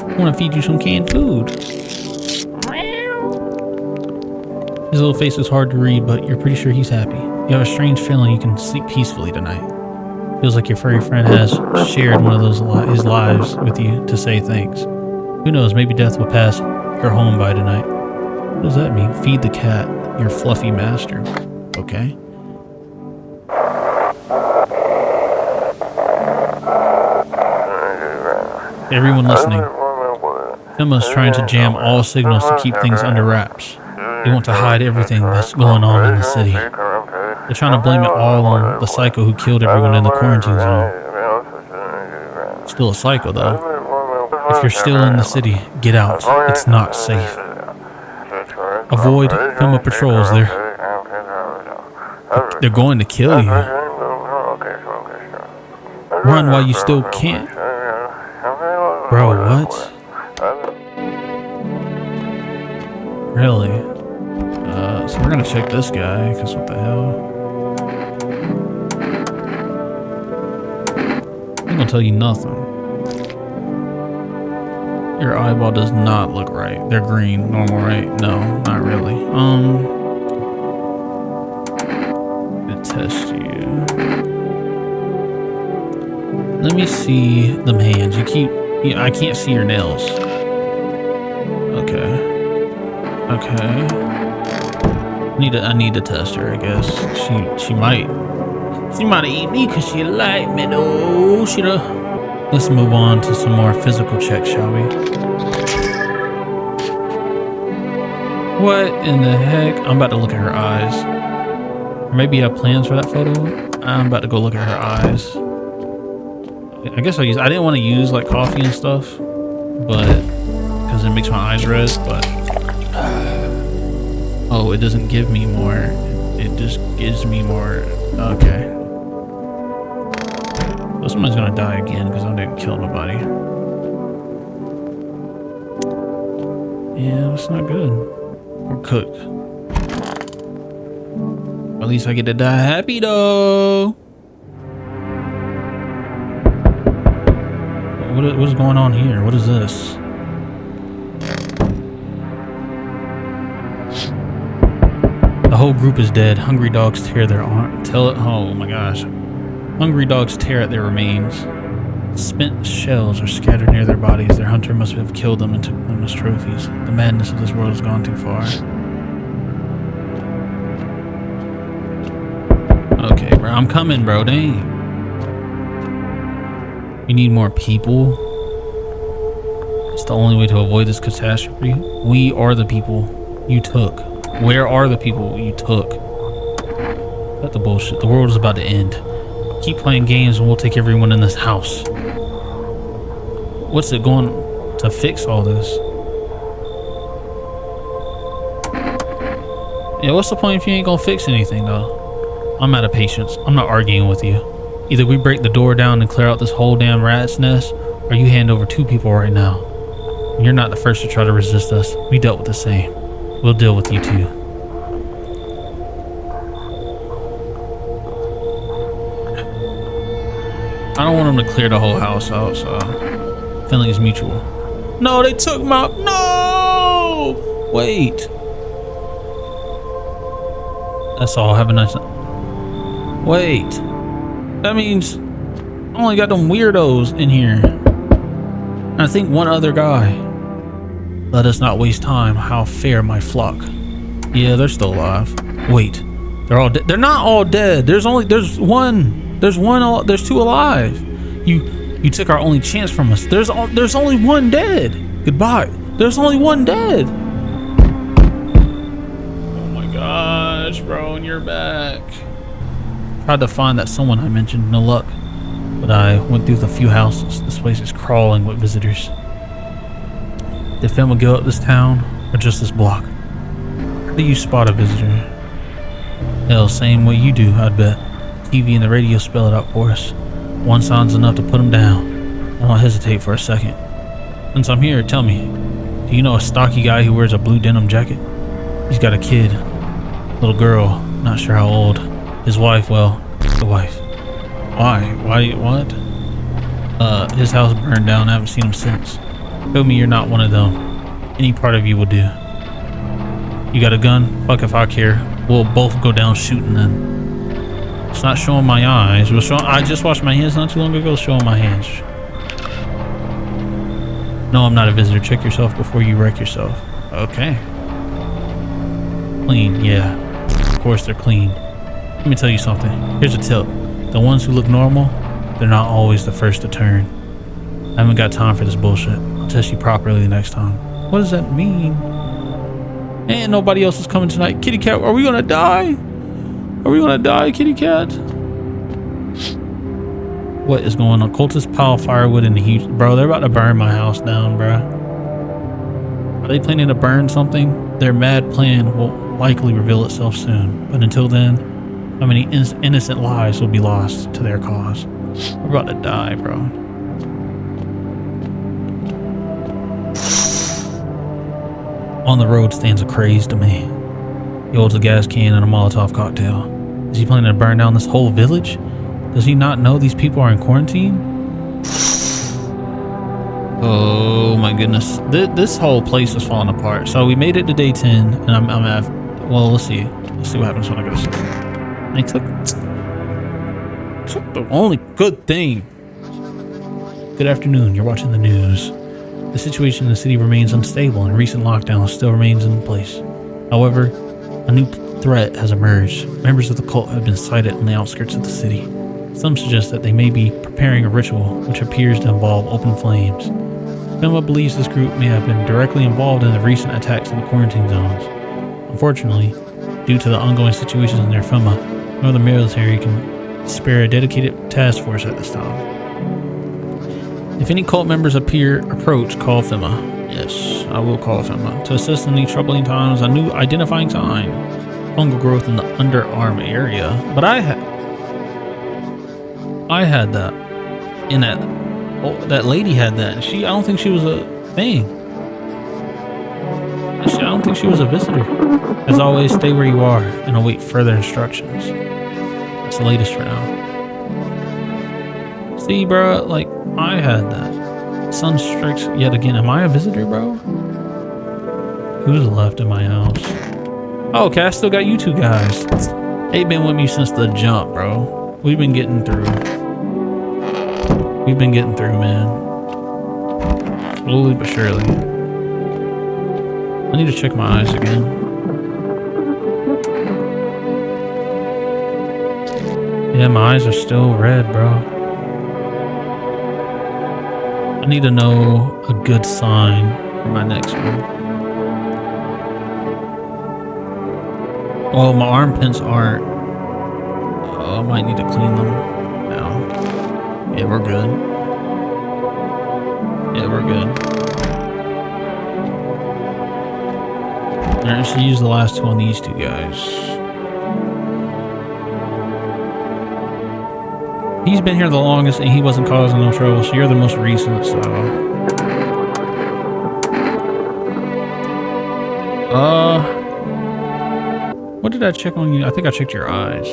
I want to feed you some canned food. His little face is hard to read, but you're pretty sure he's happy. You have a strange feeling you can sleep peacefully tonight. Feels like your furry friend has shared one of his lives with you to say thanks. Who knows, maybe death will pass your home by tonight. What does that mean? Feed the cat, your fluffy master. Okay. Everyone listening, Emma's trying to jam all signals to keep things under wraps. They want to hide everything that's going on in the city. They're trying to blame it all on the psycho who killed everyone in the quarantine zone. Still a psycho, though. If you're still in the city, get out. It's not safe. Avoid FEMA patrols. They're going to kill you. Run while you still can. Bro, what? Really? So we're gonna check this guy, because what the hell? I'm gonna tell you nothing. Your eyeball does not look right. They're green, normal, right? No, not really. To test you. Let me see them hands. I can't see your nails. Okay. I need to test her, I guess. She might eat me because she like me though. Let's move on to some more physical checks, shall we? What in the heck? I'm about to look at her eyes. Or maybe you have plans for that photo? I'm about to go look at her eyes. I guess I didn't want to use like coffee and stuff, but because it makes my eyes red, but oh, it doesn't give me more. It just gives me more. Okay. So someone's gonna die again because I didn't kill nobody. Yeah, that's not good. We're cooked. At least I get to die happy though. What is going on here? What is this? The whole group is dead. Hungry dogs tear their oh my gosh. Hungry dogs tear at their remains. Spent shells are scattered near their bodies. Their hunter must have killed them and took them as trophies. The madness of this world has gone too far. Okay, bro. I'm coming, bro. Dang. We need more people. It's the only way to avoid this catastrophe. We are the people you took. Where are the people you took? That's the bullshit. The world is about to end. Keep playing games and we'll take everyone in this house. What's it going to fix all this? Yeah, what's the point if you ain't gonna fix anything though? I'm out of patience. I'm not arguing with you. Either we break the door down and clear out this whole damn rat's nest, or you hand over 2 people right now. And you're not the first to try to resist us. We dealt with the same. We'll deal with you too. I don't want them to clear the whole house out, so feeling is mutual. No, they took my... No! Wait. That's all. Have a nice night. Wait. That means I only got them weirdos in here. And I think one other guy. Let us not waste time. How fair my flock. Yeah, they're still alive. Wait. They're all dead. They're not all dead. There's 2 alive. You took our only chance from us. There's only 1 dead. Goodbye. There's only 1 dead. Oh my gosh, bro, and you're back. Tried to find that someone I mentioned, no luck. But I went through the few houses. This place is crawling with visitors. Did FEMA go up this town or just this block? How do you spot a visitor? Hell, same way you do, I'd bet. TV and the radio spell it out for us. One sound's enough to put them down. I won't hesitate for a second. Since I'm here, tell me, do you know a stocky guy who wears a blue denim jacket? He's got a kid. Little girl, not sure how old. His wife, well, the wife. Why? What? His house burned down. I haven't seen him since. Show me you're not one of them. Any part of you will do. You got a gun? Fuck if I care. We'll both go down shooting then. It's not showing my eyes. I just washed my hands not too long ago. Showing my hands. No, I'm not a visitor. Check yourself before you wreck yourself. Okay. Clean, yeah. Of course they're clean. Let me tell you something. Here's a tip. The ones who look normal, they're not always the first to turn. I haven't got time for this bullshit. test you properly next time. What does that mean? And nobody else is coming tonight. Kitty cat, are we gonna die? Are we gonna die, kitty cat? What is going on? Cultists pile firewood in the heat. Bro, they're about to burn my house down, bro. Are they planning to burn something? Their mad plan will likely reveal itself soon. But until then, how many innocent lives will be lost to their cause? We're about to die, bro. On the road stands a crazed man. He holds a gas can and a Molotov cocktail. Is he planning to burn down this whole village? Does he not know these people are in quarantine? Oh my goodness. This whole place is falling apart. So we made it to day 10 and I'm at, well, let's see. Let's see what happens when I go to sleep. They took the only good thing. Good afternoon. You're watching the news. The situation in the city remains unstable and recent lockdown still remains in place. However, a new threat has emerged. Members of the cult have been sighted on the outskirts of the city. Some suggest that they may be preparing a ritual which appears to involve open flames. Fema believes this group may have been directly involved in the recent attacks in the quarantine zones. Unfortunately, due to the ongoing situations near Fema, no other military can spare a dedicated task force at this time. If any cult members approach, call FEMA. Yes, I will call FEMA. To assist in these troubling times, a new identifying sign. Fungal growth in the underarm area. But I had that. In that. Oh, that lady had that. I don't think she was a thing. I don't think she was a visitor. As always, stay where you are and await further instructions. That's the latest for now. See, bro, like, I had that. Sun strikes yet again. Am I a visitor, bro? Who's left in my house? Oh, okay, I still got you two guys. They've been with me since the jump, bro. We've been getting through. We've been getting through, man. Slowly but surely. I need to check my eyes again. Yeah, my eyes are still red, bro. I need to know a good sign for my next one. Well, my armpits aren't. Oh, I might need to clean them now. Yeah, we're good. Yeah, we're good. Alright, let's use the last two on these two guys. He's been here the longest and he wasn't causing no trouble, so you're the most recent, so... What did I check on you? I think I checked your eyes.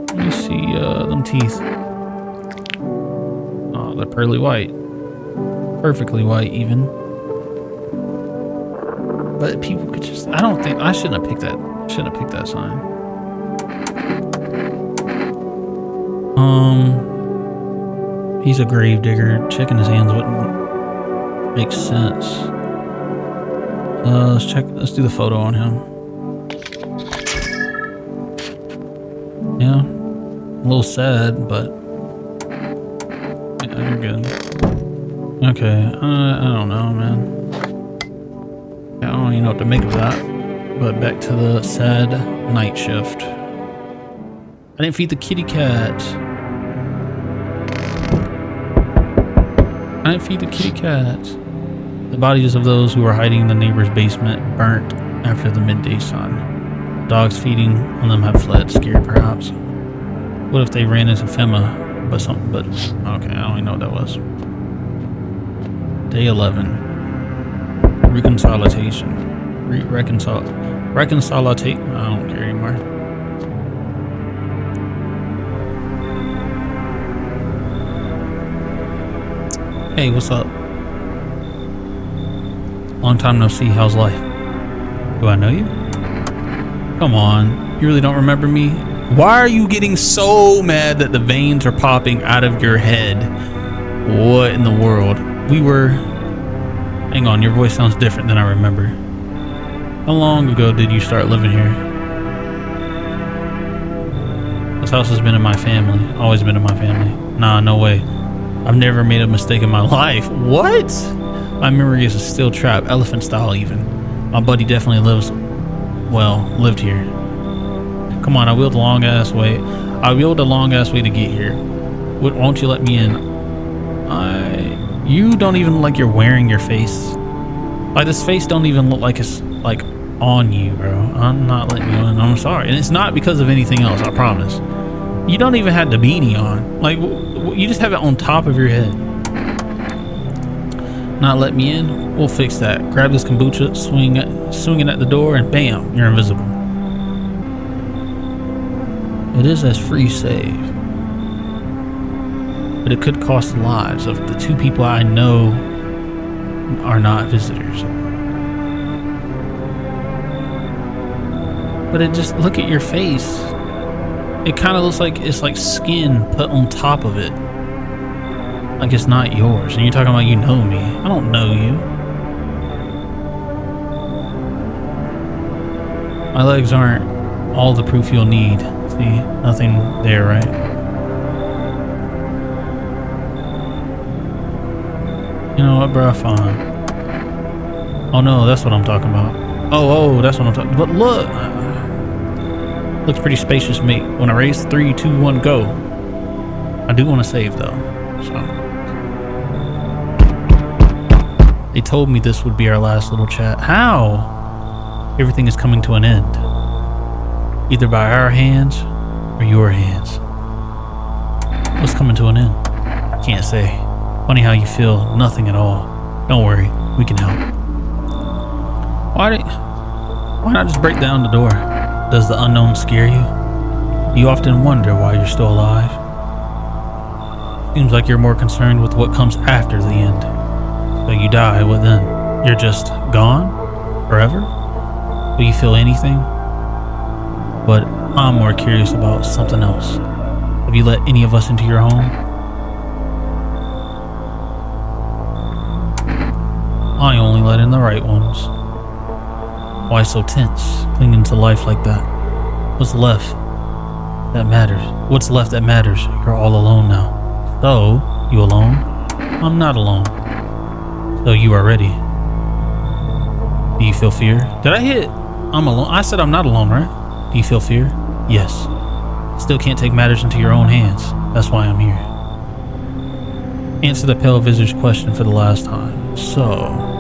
Let me see, them teeth. Oh, they're pearly white. Perfectly white, even. But people could just... I don't think... I shouldn't have picked that. Shouldn't have picked that sign. He's a grave digger. Checking his hands wouldn't make sense. Let's do the photo on him. Yeah, a little sad, but yeah, you're good. Okay, I don't know, man. I don't even know what to make of that. But back to the sad night shift. I didn't feed the kitty cat. I didn't feed the kitty cat. The bodies of those who were hiding in the neighbor's basement burnt after the midday sun. Dogs feeding on them have fled, scared perhaps. What if they ran into FEMA? But okay, I don't even know what that was. Day 11. Reconciliation. Reconciliate. I don't care anymore. Hey, what's up? Long time no see, how's life? Do I know you? Come on, you really don't remember me? Why are you getting so mad that the veins are popping out of your head? What in the world? Hang on, your voice sounds different than I remember. How long ago did you start living here? This house has been in my family, always been in my family. Nah, no way. I've never made a mistake in my life. What? My memory is a steel trap, elephant style even. My buddy definitely lived here. Come on, I wheeled a long ass way. To get here. Won't you let me in? You don't even look like you're wearing your face. Like, this face don't even look like it's like on you, bro. I'm not letting you in. I'm sorry. And it's not because of anything else, I promise. You don't even have the beanie on. Like, you just have it on top of your head. Not let me in? We'll fix that. Grab this kombucha, swing it at the door, and bam, you're invisible. It is a free save, but it could cost the lives of the 2 people I know are not visitors. But it just, look at your face. It kind of looks like it's like skin put on top of it. Like it's not yours. And you're talking about you know me. I don't know you. My legs aren't all the proof you'll need. See, nothing there, right? You know what, bro? Fine. Oh no, that's what I'm talking about. Oh, that's what I'm talking about. But look. Looks pretty spacious, mate. When I raise 3, 2, 1, go. I do want to save though. So they told me this would be our last little chat. How? Everything is coming to an end. Either by our hands or your hands. What's coming to an end? Can't say. Funny how you feel nothing at all. Don't worry, we can help. Why not just break down the door? Does the unknown scare you? You often wonder why you're still alive. Seems like you're more concerned with what comes after the end. So you die, what then? You're just gone? Forever? Will you feel anything? But I'm more curious about something else. Have you let any of us into your home? I only let in the right ones. Why so tense, clinging to life like that? What's left that matters? What's left that matters? You're all alone now. So, you alone? I'm not alone. So you are ready. Do you feel fear? Did I hit? I'm alone. I said I'm not alone, right? Do you feel fear? Yes. Still can't take matters into your own hands. That's why I'm here. Answer the pale visitor's question for the last time. So.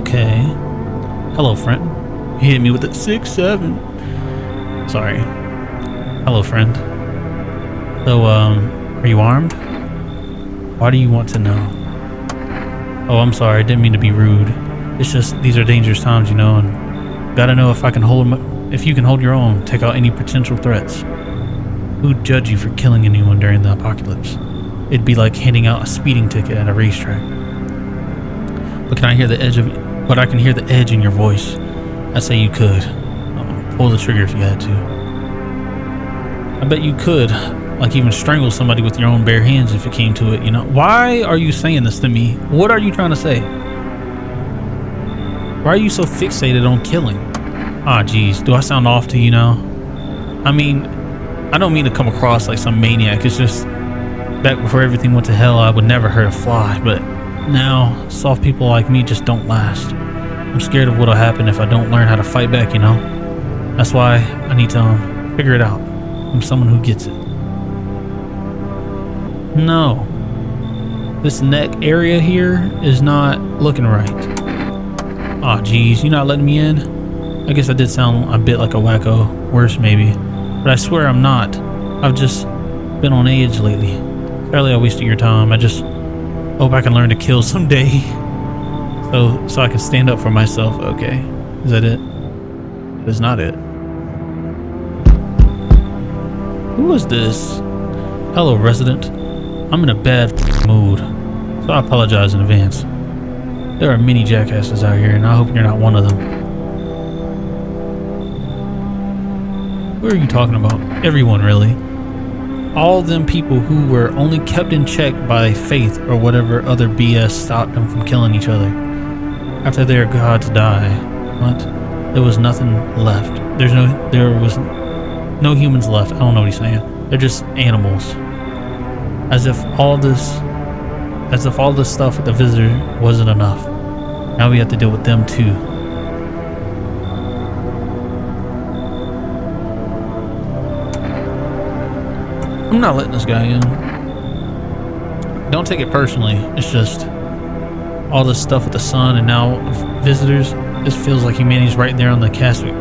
Okay. Hello, friend. You hit me with a 6-7. Sorry. Hello, friend. So, are you armed? Why do you want to know? Oh, I'm sorry. I didn't mean to be rude. It's just, these are dangerous times, you know, and gotta know if you can hold your own, take out any potential threats. Who'd judge you for killing anyone during the apocalypse? It'd be like handing out a speeding ticket at a racetrack. But I can hear the edge in your voice. I say you could. Pull the trigger if you had to. I bet you could, like even strangle somebody with your own bare hands if it came to it, you know? Why are you saying this to me? What are you trying to say? Why are you so fixated on killing? Ah, geez, do I sound off to you now? I mean, I don't mean to come across like some maniac. It's just, back before everything went to hell, I would never hurt a fly. But now, soft people like me just don't last. I'm scared of what'll happen if I don't learn how to fight back, you know? That's why I need to figure it out. I'm someone who gets it. No. This neck area here is not looking right. Aw, geez, you not letting me in? I guess I did sound a bit like a wacko. Worse, maybe. But I swear I'm not. I've just been on edge lately. Apparently I wasted your time. I just hope I can learn to kill someday. So I can stand up for myself. Okay. Is that it? That's not it. Who is this? Hello, resident. I'm in a bad mood, so I apologize in advance. There are many jackasses out here, and I hope you're not one of them. Who are you talking about? Everyone, really. All them people who were only kept in check by faith or whatever other BS stopped them from killing each other. After their gods die, what? There was nothing left. There was no humans left. I don't know what he's saying. They're just animals. As if all this stuff with the visitor wasn't enough. Now we have to deal with them too. I'm not letting this guy in. Don't take it personally. It's just all this stuff with the sun and now visitors. This feels like humanity's right there on the casket.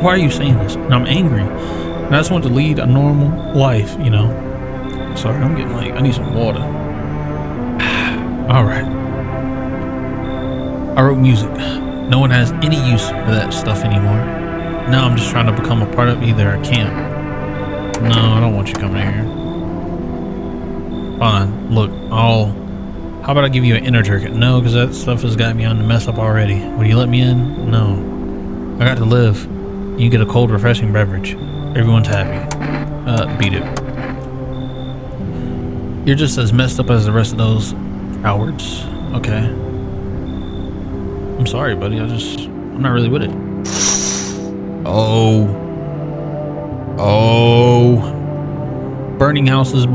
Why are you saying this? And I'm angry. And I just want to lead a normal life, you know. Sorry, I'm getting like, I need some water. Alright. I wrote music. No one has any use for that stuff anymore. Now I'm just trying to become a part of either I can't. No, I don't want you coming here. Fine. Look, how about I give you an inner jerk? No, because that stuff has got me on the mess up already. Will you let me in? No. I got to live. You get a cold, refreshing beverage. Everyone's happy. Beat it. You're just as messed up as the rest of those cowards. Okay. I'm sorry, buddy. I'm not really with it. Oh. Burning houses.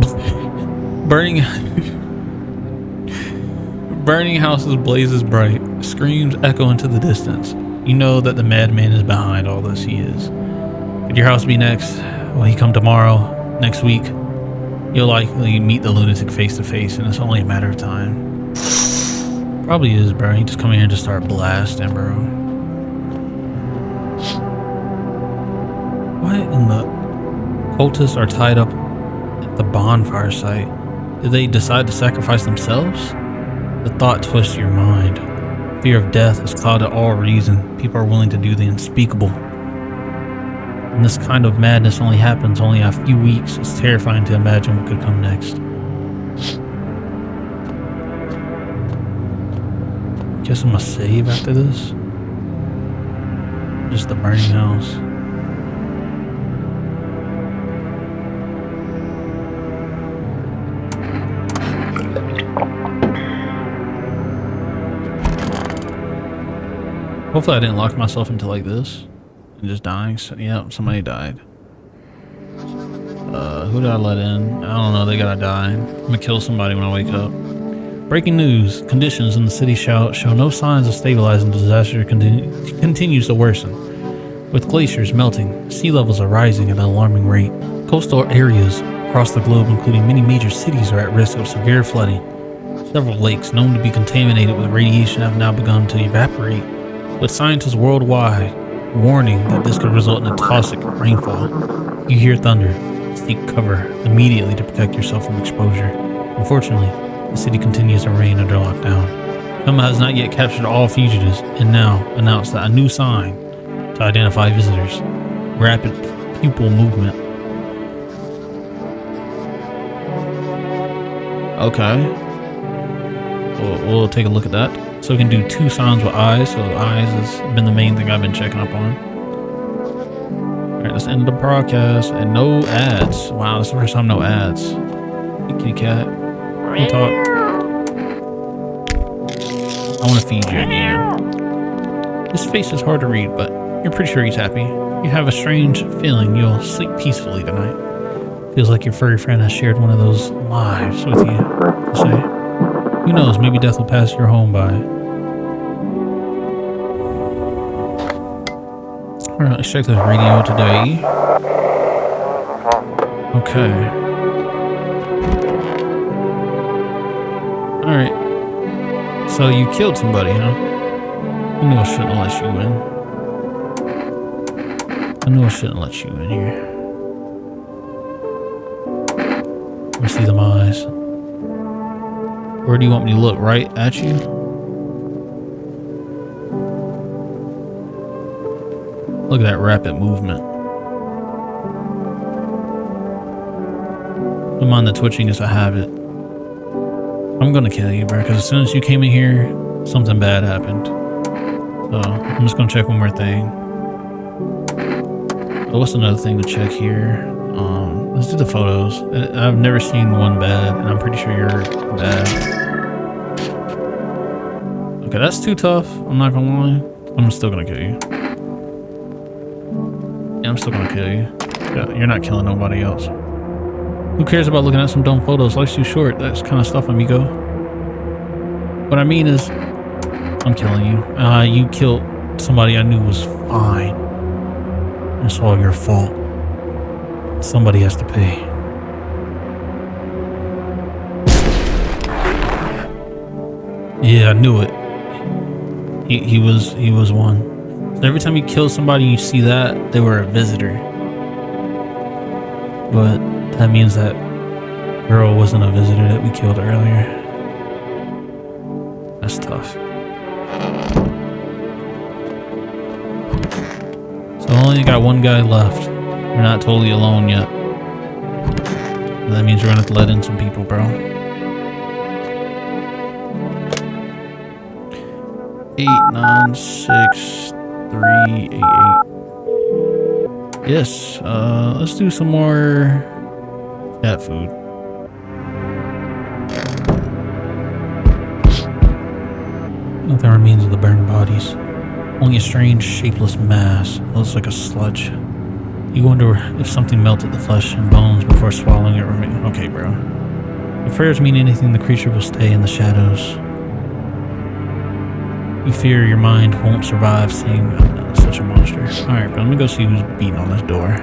Burning houses blazes bright. Screams echo into the distance. You know that the madman is behind all this. He is. Could your house be next? Will he come tomorrow? Next week? You'll likely meet the lunatic face to face, and it's only a matter of time. Probably is, bro. You just come in here and just start blasting, bro. What in the... Cultists are tied up at the bonfire site. Did they decide to sacrifice themselves? The thought twists your mind. Fear of death has clouded all reason. People are willing to do the unspeakable. And this kind of madness only happens only a few weeks. It's terrifying to imagine what could come next. Guess I'm gonna save after this. Just the burning house. Hopefully I didn't lock myself into like this and just dying. So, yeah, somebody died. Who did I let in? I don't know. They gotta die. I'm gonna kill somebody when I wake up. Breaking news. Conditions in the city show no signs of stabilizing. Disaster continues to worsen. With glaciers melting, sea levels are rising at an alarming rate. Coastal areas across the globe, including many major cities, are at risk of severe flooding. Several lakes known to be contaminated with radiation have now begun to evaporate, with scientists worldwide warning that this could result in a toxic rainfall. You hear thunder, seek cover immediately to protect yourself from exposure. Unfortunately, the city continues to remain under lockdown. FEMA has not yet captured all fugitives and now announced that a new sign to identify visitors. Rapid pupil movement. Okay. We'll take a look at that. So we can do two signs with eyes. So eyes has been the main thing I've been checking up on. Alright, let's end the broadcast. And no ads. Wow, that's the first time no ads. Hey, kitty cat. Come talk. I want to feed you again. His face is hard to read, but you're pretty sure he's happy. You have a strange feeling you'll sleep peacefully tonight. Feels like your furry friend has shared one of those lives with you. Say, who knows, maybe death will pass your home by. Alright, let's check this radio today. Okay. Alright. So you killed somebody, huh? I knew I shouldn't have let you in. I knew I shouldn't let you in here. Let me see them eyes. Where do you want me to look? Right at you? Look at that rapid movement. Don't mind the twitching, it's a habit. I'm gonna kill you, bro, because as soon as you came in here, something bad happened. So, I'm just gonna check one more thing. Oh, what's another thing to check here? Let's do the photos. I've never seen one bad, and I'm pretty sure you're bad. Okay, that's too tough. I'm not gonna lie. I'm still gonna kill you. Yeah, I'm still gonna kill you. Yeah, you're not killing nobody else. Who cares about looking at some dumb photos? Life's too short. That's kind of stuff, amigo. What I mean is, I'm killing you. You killed somebody I knew was fine. It's all your fault. Somebody has to pay. Yeah, I knew it. He was one. So every time you kill somebody, you see that they were a visitor. But that means that girl wasn't a visitor that we killed earlier. That's tough. So I only got one guy left. We're not totally alone yet. That means we're gonna have to let in some people, bro. 8, 9, 6, 3, 8, 8. Yes, let's do some more cat food. Nothing remains of the burned bodies. Only a strange, shapeless mass. It looks like a sludge. You wonder if something melted the flesh and bones before swallowing it. Okay, bro. If prayers mean anything, the creature will stay in the shadows. You fear your mind won't survive seeing such a monster. Alright, bro, let me go see who's beating on this door.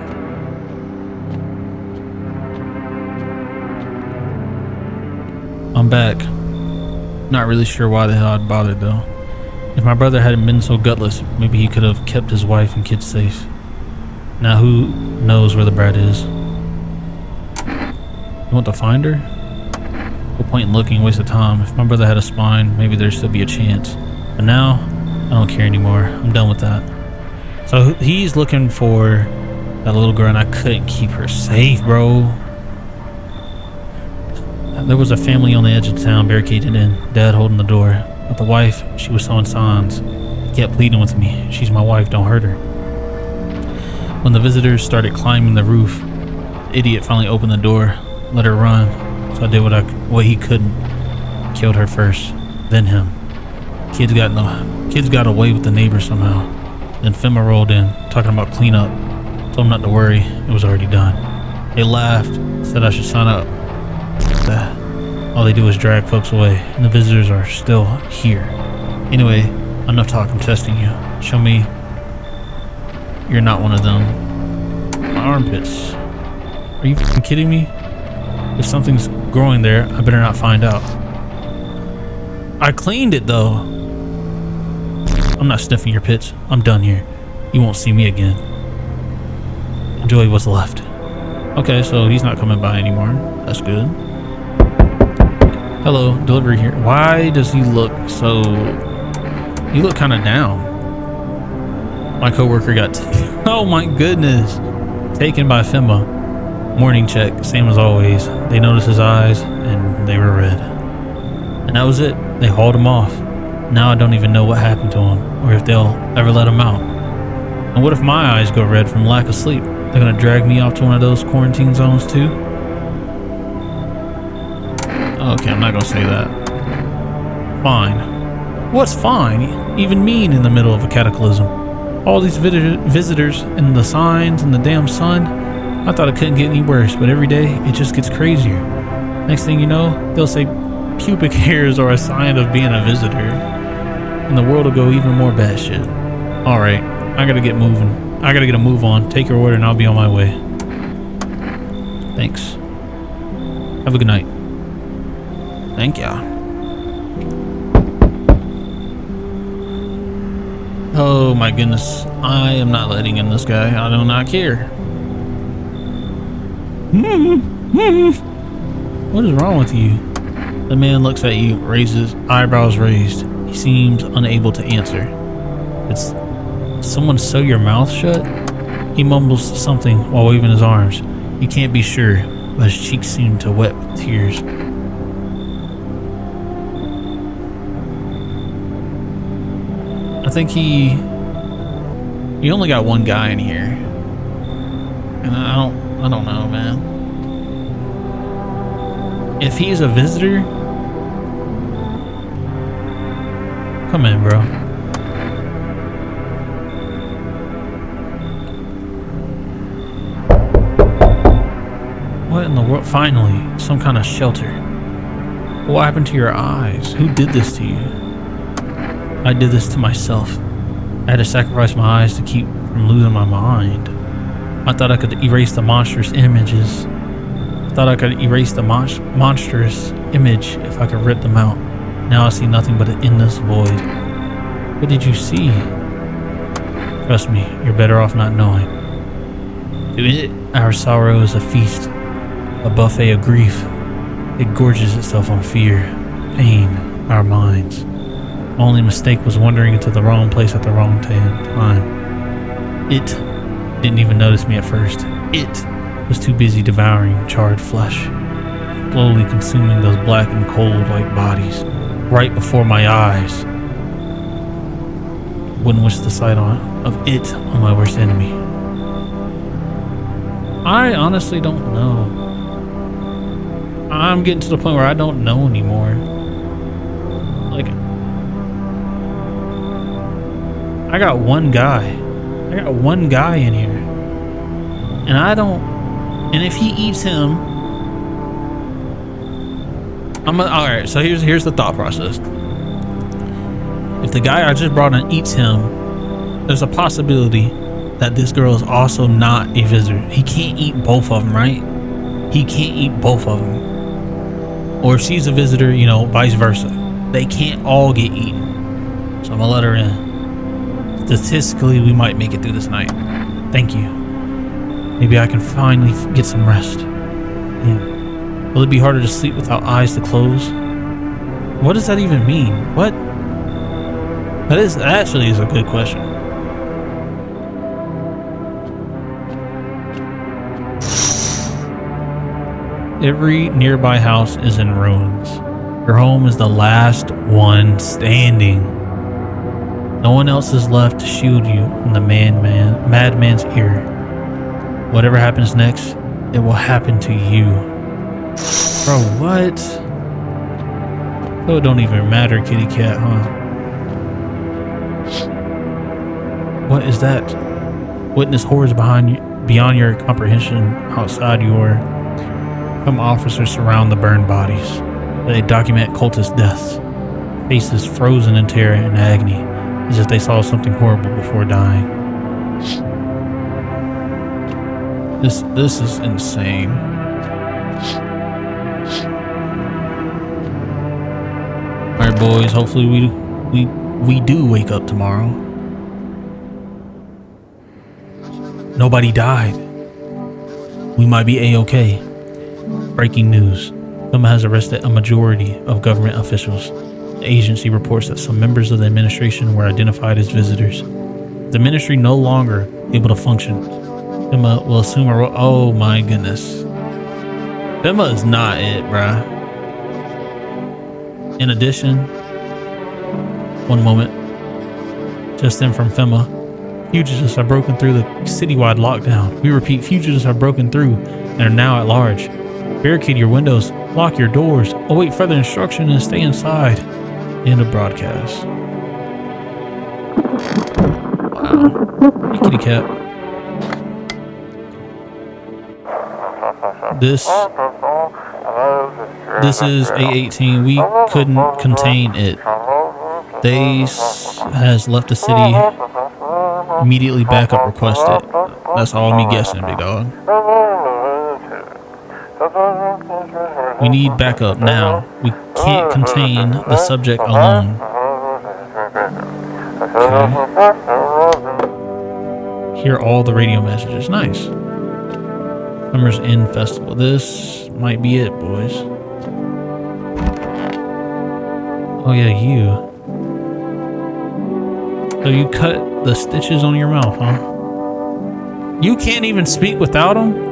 I'm back. Not really sure why the hell I'd bothered though. If my brother hadn't been so gutless, maybe he could have kept his wife and kids safe. Now who knows where the brat is? You want to find her? No point in looking, waste of time. If my brother had a spine, maybe there'd still be a chance. But now, I don't care anymore. I'm done with that. So he's looking for that little girl and I couldn't keep her safe, bro. There was a family on the edge of town barricaded in, dad holding the door. But the wife, she was showing signs. He kept pleading with me. She's my wife, don't hurt her. When the visitors started climbing the roof, the idiot finally opened the door, let her run. So I did what he couldn't. Killed her first, then him. Kids got away with the neighbors somehow. Then FEMA rolled in, talking about cleanup. Told them not to worry, it was already done. They laughed, said I should sign up. All they do is drag folks away, and the visitors are still here. Anyway, enough talk, I'm testing you. Show me you're not one of them. My armpits. Are you f***ing kidding me? If something's growing there, I better not find out. I cleaned it though. I'm not sniffing your pits. I'm done here. You won't see me again. Enjoy what's left. Okay, so he's not coming by anymore. That's good. Hello, delivery here. Why does he look so... You look kind of down. My coworker got... Oh my goodness. Taken by FEMA. Morning check, same as always. They noticed his eyes and they were red. And that was it. They hauled him off. Now I don't even know what happened to him or if they'll ever let him out. And what if my eyes go red from lack of sleep? They're gonna drag me off to one of those quarantine zones too? Okay, I'm not gonna say that. Fine. What's fine? Even mean in the middle of a cataclysm. All these visitors and the signs and the damn sun. I thought it couldn't get any worse, but every day it just gets crazier. Next thing you know, they'll say pubic hairs are a sign of being a visitor. And the world will go even more batshit. Alright, I gotta get moving. I gotta get a move on. Take your order and I'll be on my way. Thanks. Have a good night. Thank ya. Oh my goodness. I am not letting in this guy. I do not care. What is wrong with you? The man looks at you, raises eyebrows raised. He seems unable to answer. It's someone sew your mouth shut? He mumbles something while waving his arms. You can't be sure, but his cheeks seem to wet with tears. I think he only got one guy in here. And I don't know, man. If he's a visitor, come in, bro. What in the world? Finally, some kind of shelter. What happened to your eyes? Who did this to you? I did this to myself. I had to sacrifice my eyes to keep from losing my mind. I thought I could erase the monstrous images. I thought I could erase the monstrous image if I could rip them out. Now I see nothing but an endless void. What did you see? Trust me, you're better off not knowing. To it, our sorrow is a feast, a buffet of grief. It gorges itself on fear, pain, our minds. My only mistake was wandering into the wrong place at the wrong time. It didn't even notice me at first. It was too busy devouring charred flesh, slowly consuming those black and cold-like bodies right before my eyes. Wouldn't wish the sight of it on my worst enemy. I honestly don't know. I'm getting to the point where I don't know anymore. Like, I got one guy in here, and I don't. And if he eats him, all right. So here's the thought process. If the guy I just brought in eats him, there's a possibility that this girl is also not a visitor. He can't eat both of them, right? He can't eat both of them. Or if she's a visitor, you know, vice versa. They can't all get eaten. So I'm gonna let her in. Statistically, we might make it through this night. Thank you. Maybe I can finally get some rest. Yeah. Will it be harder to sleep without eyes to close? What does that even mean? What? That actually is a good question. Every nearby house is in ruins. Your home is the last one standing. No one else is left to shield you from the madman's ear. Whatever happens next, it will happen to you. Bro, what? So it don't even matter, kitty cat, huh? What is that? Witness horrors beyond your comprehension outside your. Some officers surround the burned bodies. They document cultist deaths. Faces frozen in terror and agony, as if they saw something horrible before dying. This is insane. Alright boys, hopefully we do wake up tomorrow. Nobody died. We might be A-okay. Breaking news. FEMA has arrested a majority of government officials. The agency reports that some members of the administration were identified as visitors. The ministry no longer able to function. FEMA will assume a role. Oh my goodness. FEMA is not it, bruh. In addition, one moment. Just in from FEMA. Fugitives have broken through the citywide lockdown. We repeat, fugitives have broken through and are now at large. Barricade your windows, lock your doors, await further instruction, and stay inside. End of broadcast. Wow. Hey, kitty cat. This is A18. We couldn't contain it. They has left the city. Immediately backup requested. That's all me guessing, big dog. We need backup now. We can't contain the subject alone. Okay. Hear all the radio messages. Nice. Summer's End Festival. This might be it, boys. Oh yeah, you. So you cut the stitches on your mouth, huh? You can't even speak without them?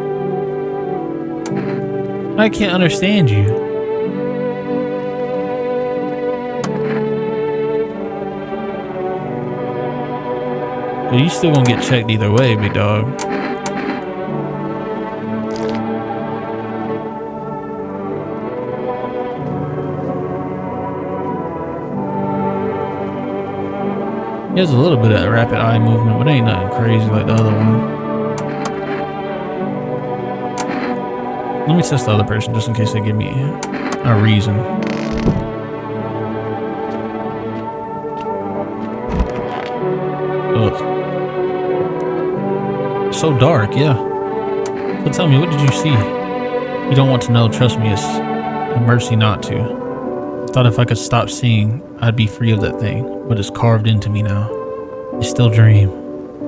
I can't understand you. But you still gonna get checked either way, big dog. He has a little bit of rapid eye movement, but ain't nothing crazy like the other one. Let me test the other person just in case they give me a reason. Ugh. So dark, yeah. So tell me, what did you see? You don't want to know, trust me, it's a mercy not to. I thought if I could stop seeing, I'd be free of that thing, but it's carved into me now. I still dream.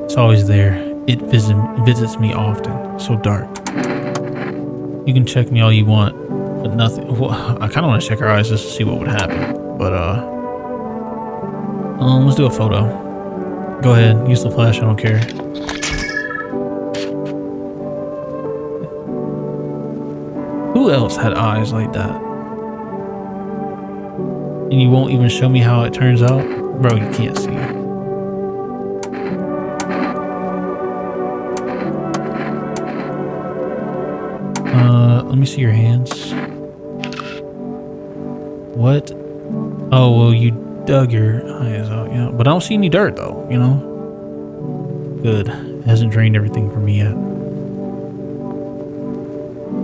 It's always there. It visits me often. So dark. You can check me all you want, but nothing. Well, I kind of want to check her eyes just to see what would happen. But let's do a photo. Go ahead, use the flash. I don't care. Who else had eyes like that? And you won't even show me how it turns out, bro. You can't see. Let me see your hands. What? Oh, well, you dug your eyes out, yeah. But I don't see any dirt, though, you know? Good. It hasn't drained everything from me yet.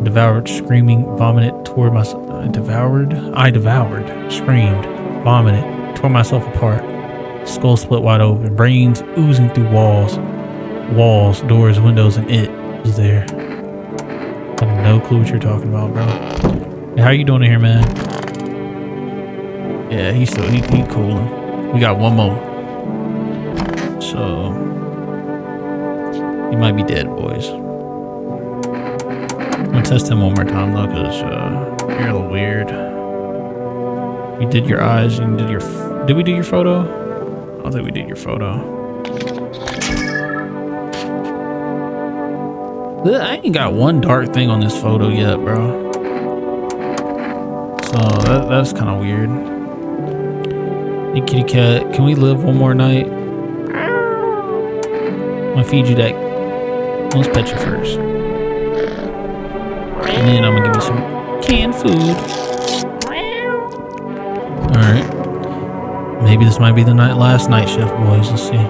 Devoured, screaming, vomited, tore myself. I devoured, screamed, vomited, tore myself apart. Skull split wide open, brains oozing through walls, doors, windows, and it was there. I have no clue what you're talking about, bro. Hey, how you doing in here, man? Yeah, he cooling. We got one more. So he might be dead, boys. I'm gonna test him one more time though, cause you're a little weird. You did your eyes and you did your. Did we do your photo? I don't think we did your photo. I ain't got one dark thing on this photo yet, bro. So that's kind of weird. Hey, kitty cat, can we live one more night? I'm gonna feed you that. Let's pet you first. And then I'm gonna give you some canned food. Alright. Maybe this might be the last night shift, boys. Let's see.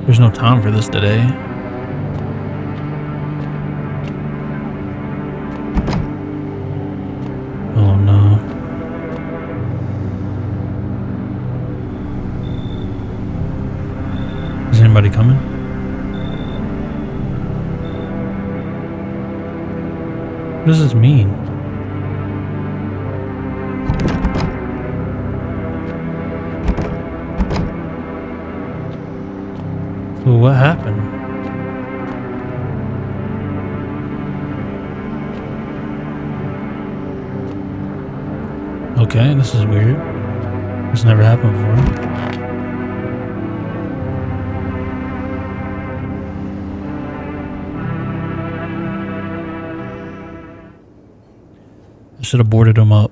There's no time for this today. Oh no. Is anybody coming? What does this mean? So what happened? Okay, this is weird. This never happened before. I should have boarded him up,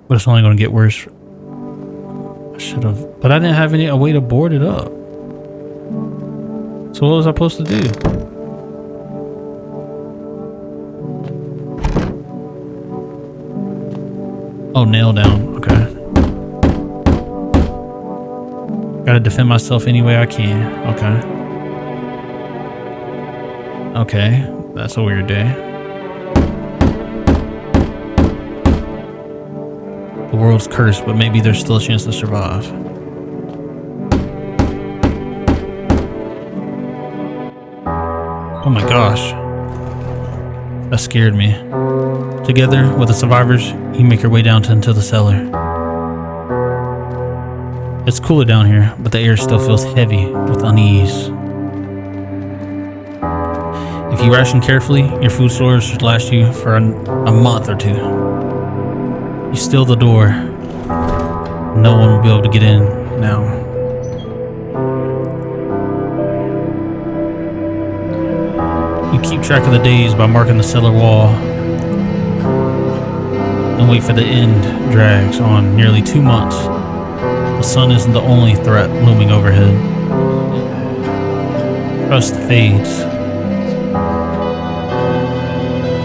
but it's only going to get worse. I should have, but I didn't have a way to board it up. So what was I supposed to do? Oh, nail down. Okay. Gotta defend myself any way I can. Okay. Okay. That's a weird day. The world's cursed, but maybe there's still a chance to survive. Oh my gosh. That scared me. Together with the survivors, you make your way down into the cellar. It's cooler down here, but the air still feels heavy with unease. If you ration carefully, your food stores should last you for a month or two. You seal the door. No one will be able to get in now. You keep track of the days by marking the cellar wall and wait for the end drags on nearly 2 months. The sun isn't the only threat looming overhead. Trust fades.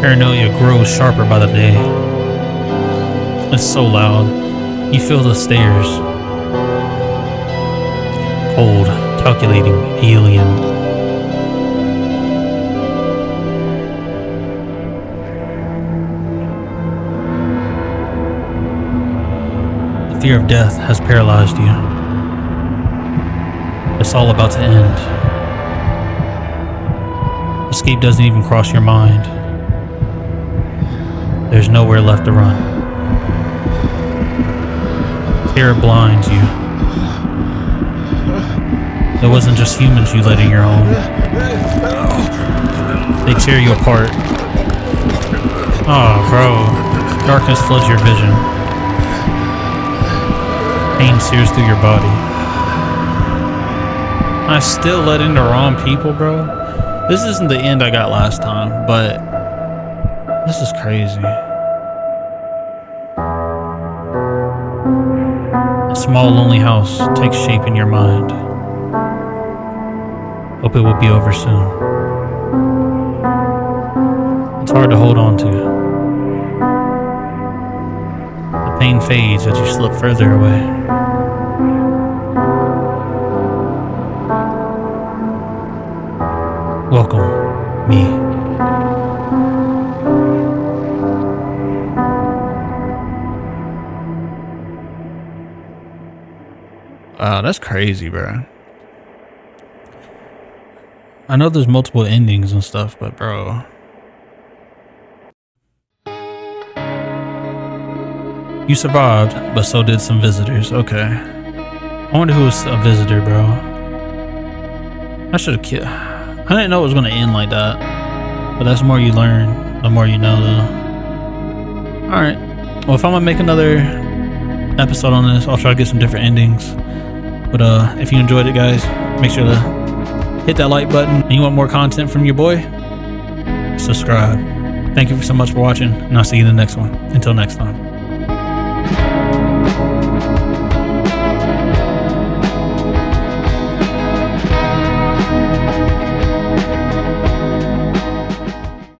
Paranoia grows sharper by the day. It's so loud. You feel the stairs, Cold, calculating alien. The fear of death has paralyzed you. It's all about to end. Escape doesn't even cross your mind. There's nowhere left to run. Terror blinds you. It wasn't just humans you let in your home. They tear you apart. Oh, bro. Darkness floods your vision. Pain sears through your body. I still let in the wrong people, bro. This isn't the end I got last time, but this is crazy. A small, lonely house takes shape in your mind. Hope it will be over soon. It's hard to hold on to. The pain fades as you slip further away. Welcome, me. Wow, that's crazy, bro. I know there's multiple endings and stuff, but bro. You survived, but so did some visitors. Okay. I wonder who was a visitor, bro. I should have killed. I didn't know it was going to end like that. But that's the more you learn, the more you know, though. Alright. Well, if I'm going to make another episode on this, I'll try to get some different endings. But if you enjoyed it, guys, make sure to hit that like button. And you want more content from your boy? Subscribe. Thank you so much for watching, and I'll see you in the next one. Until next time.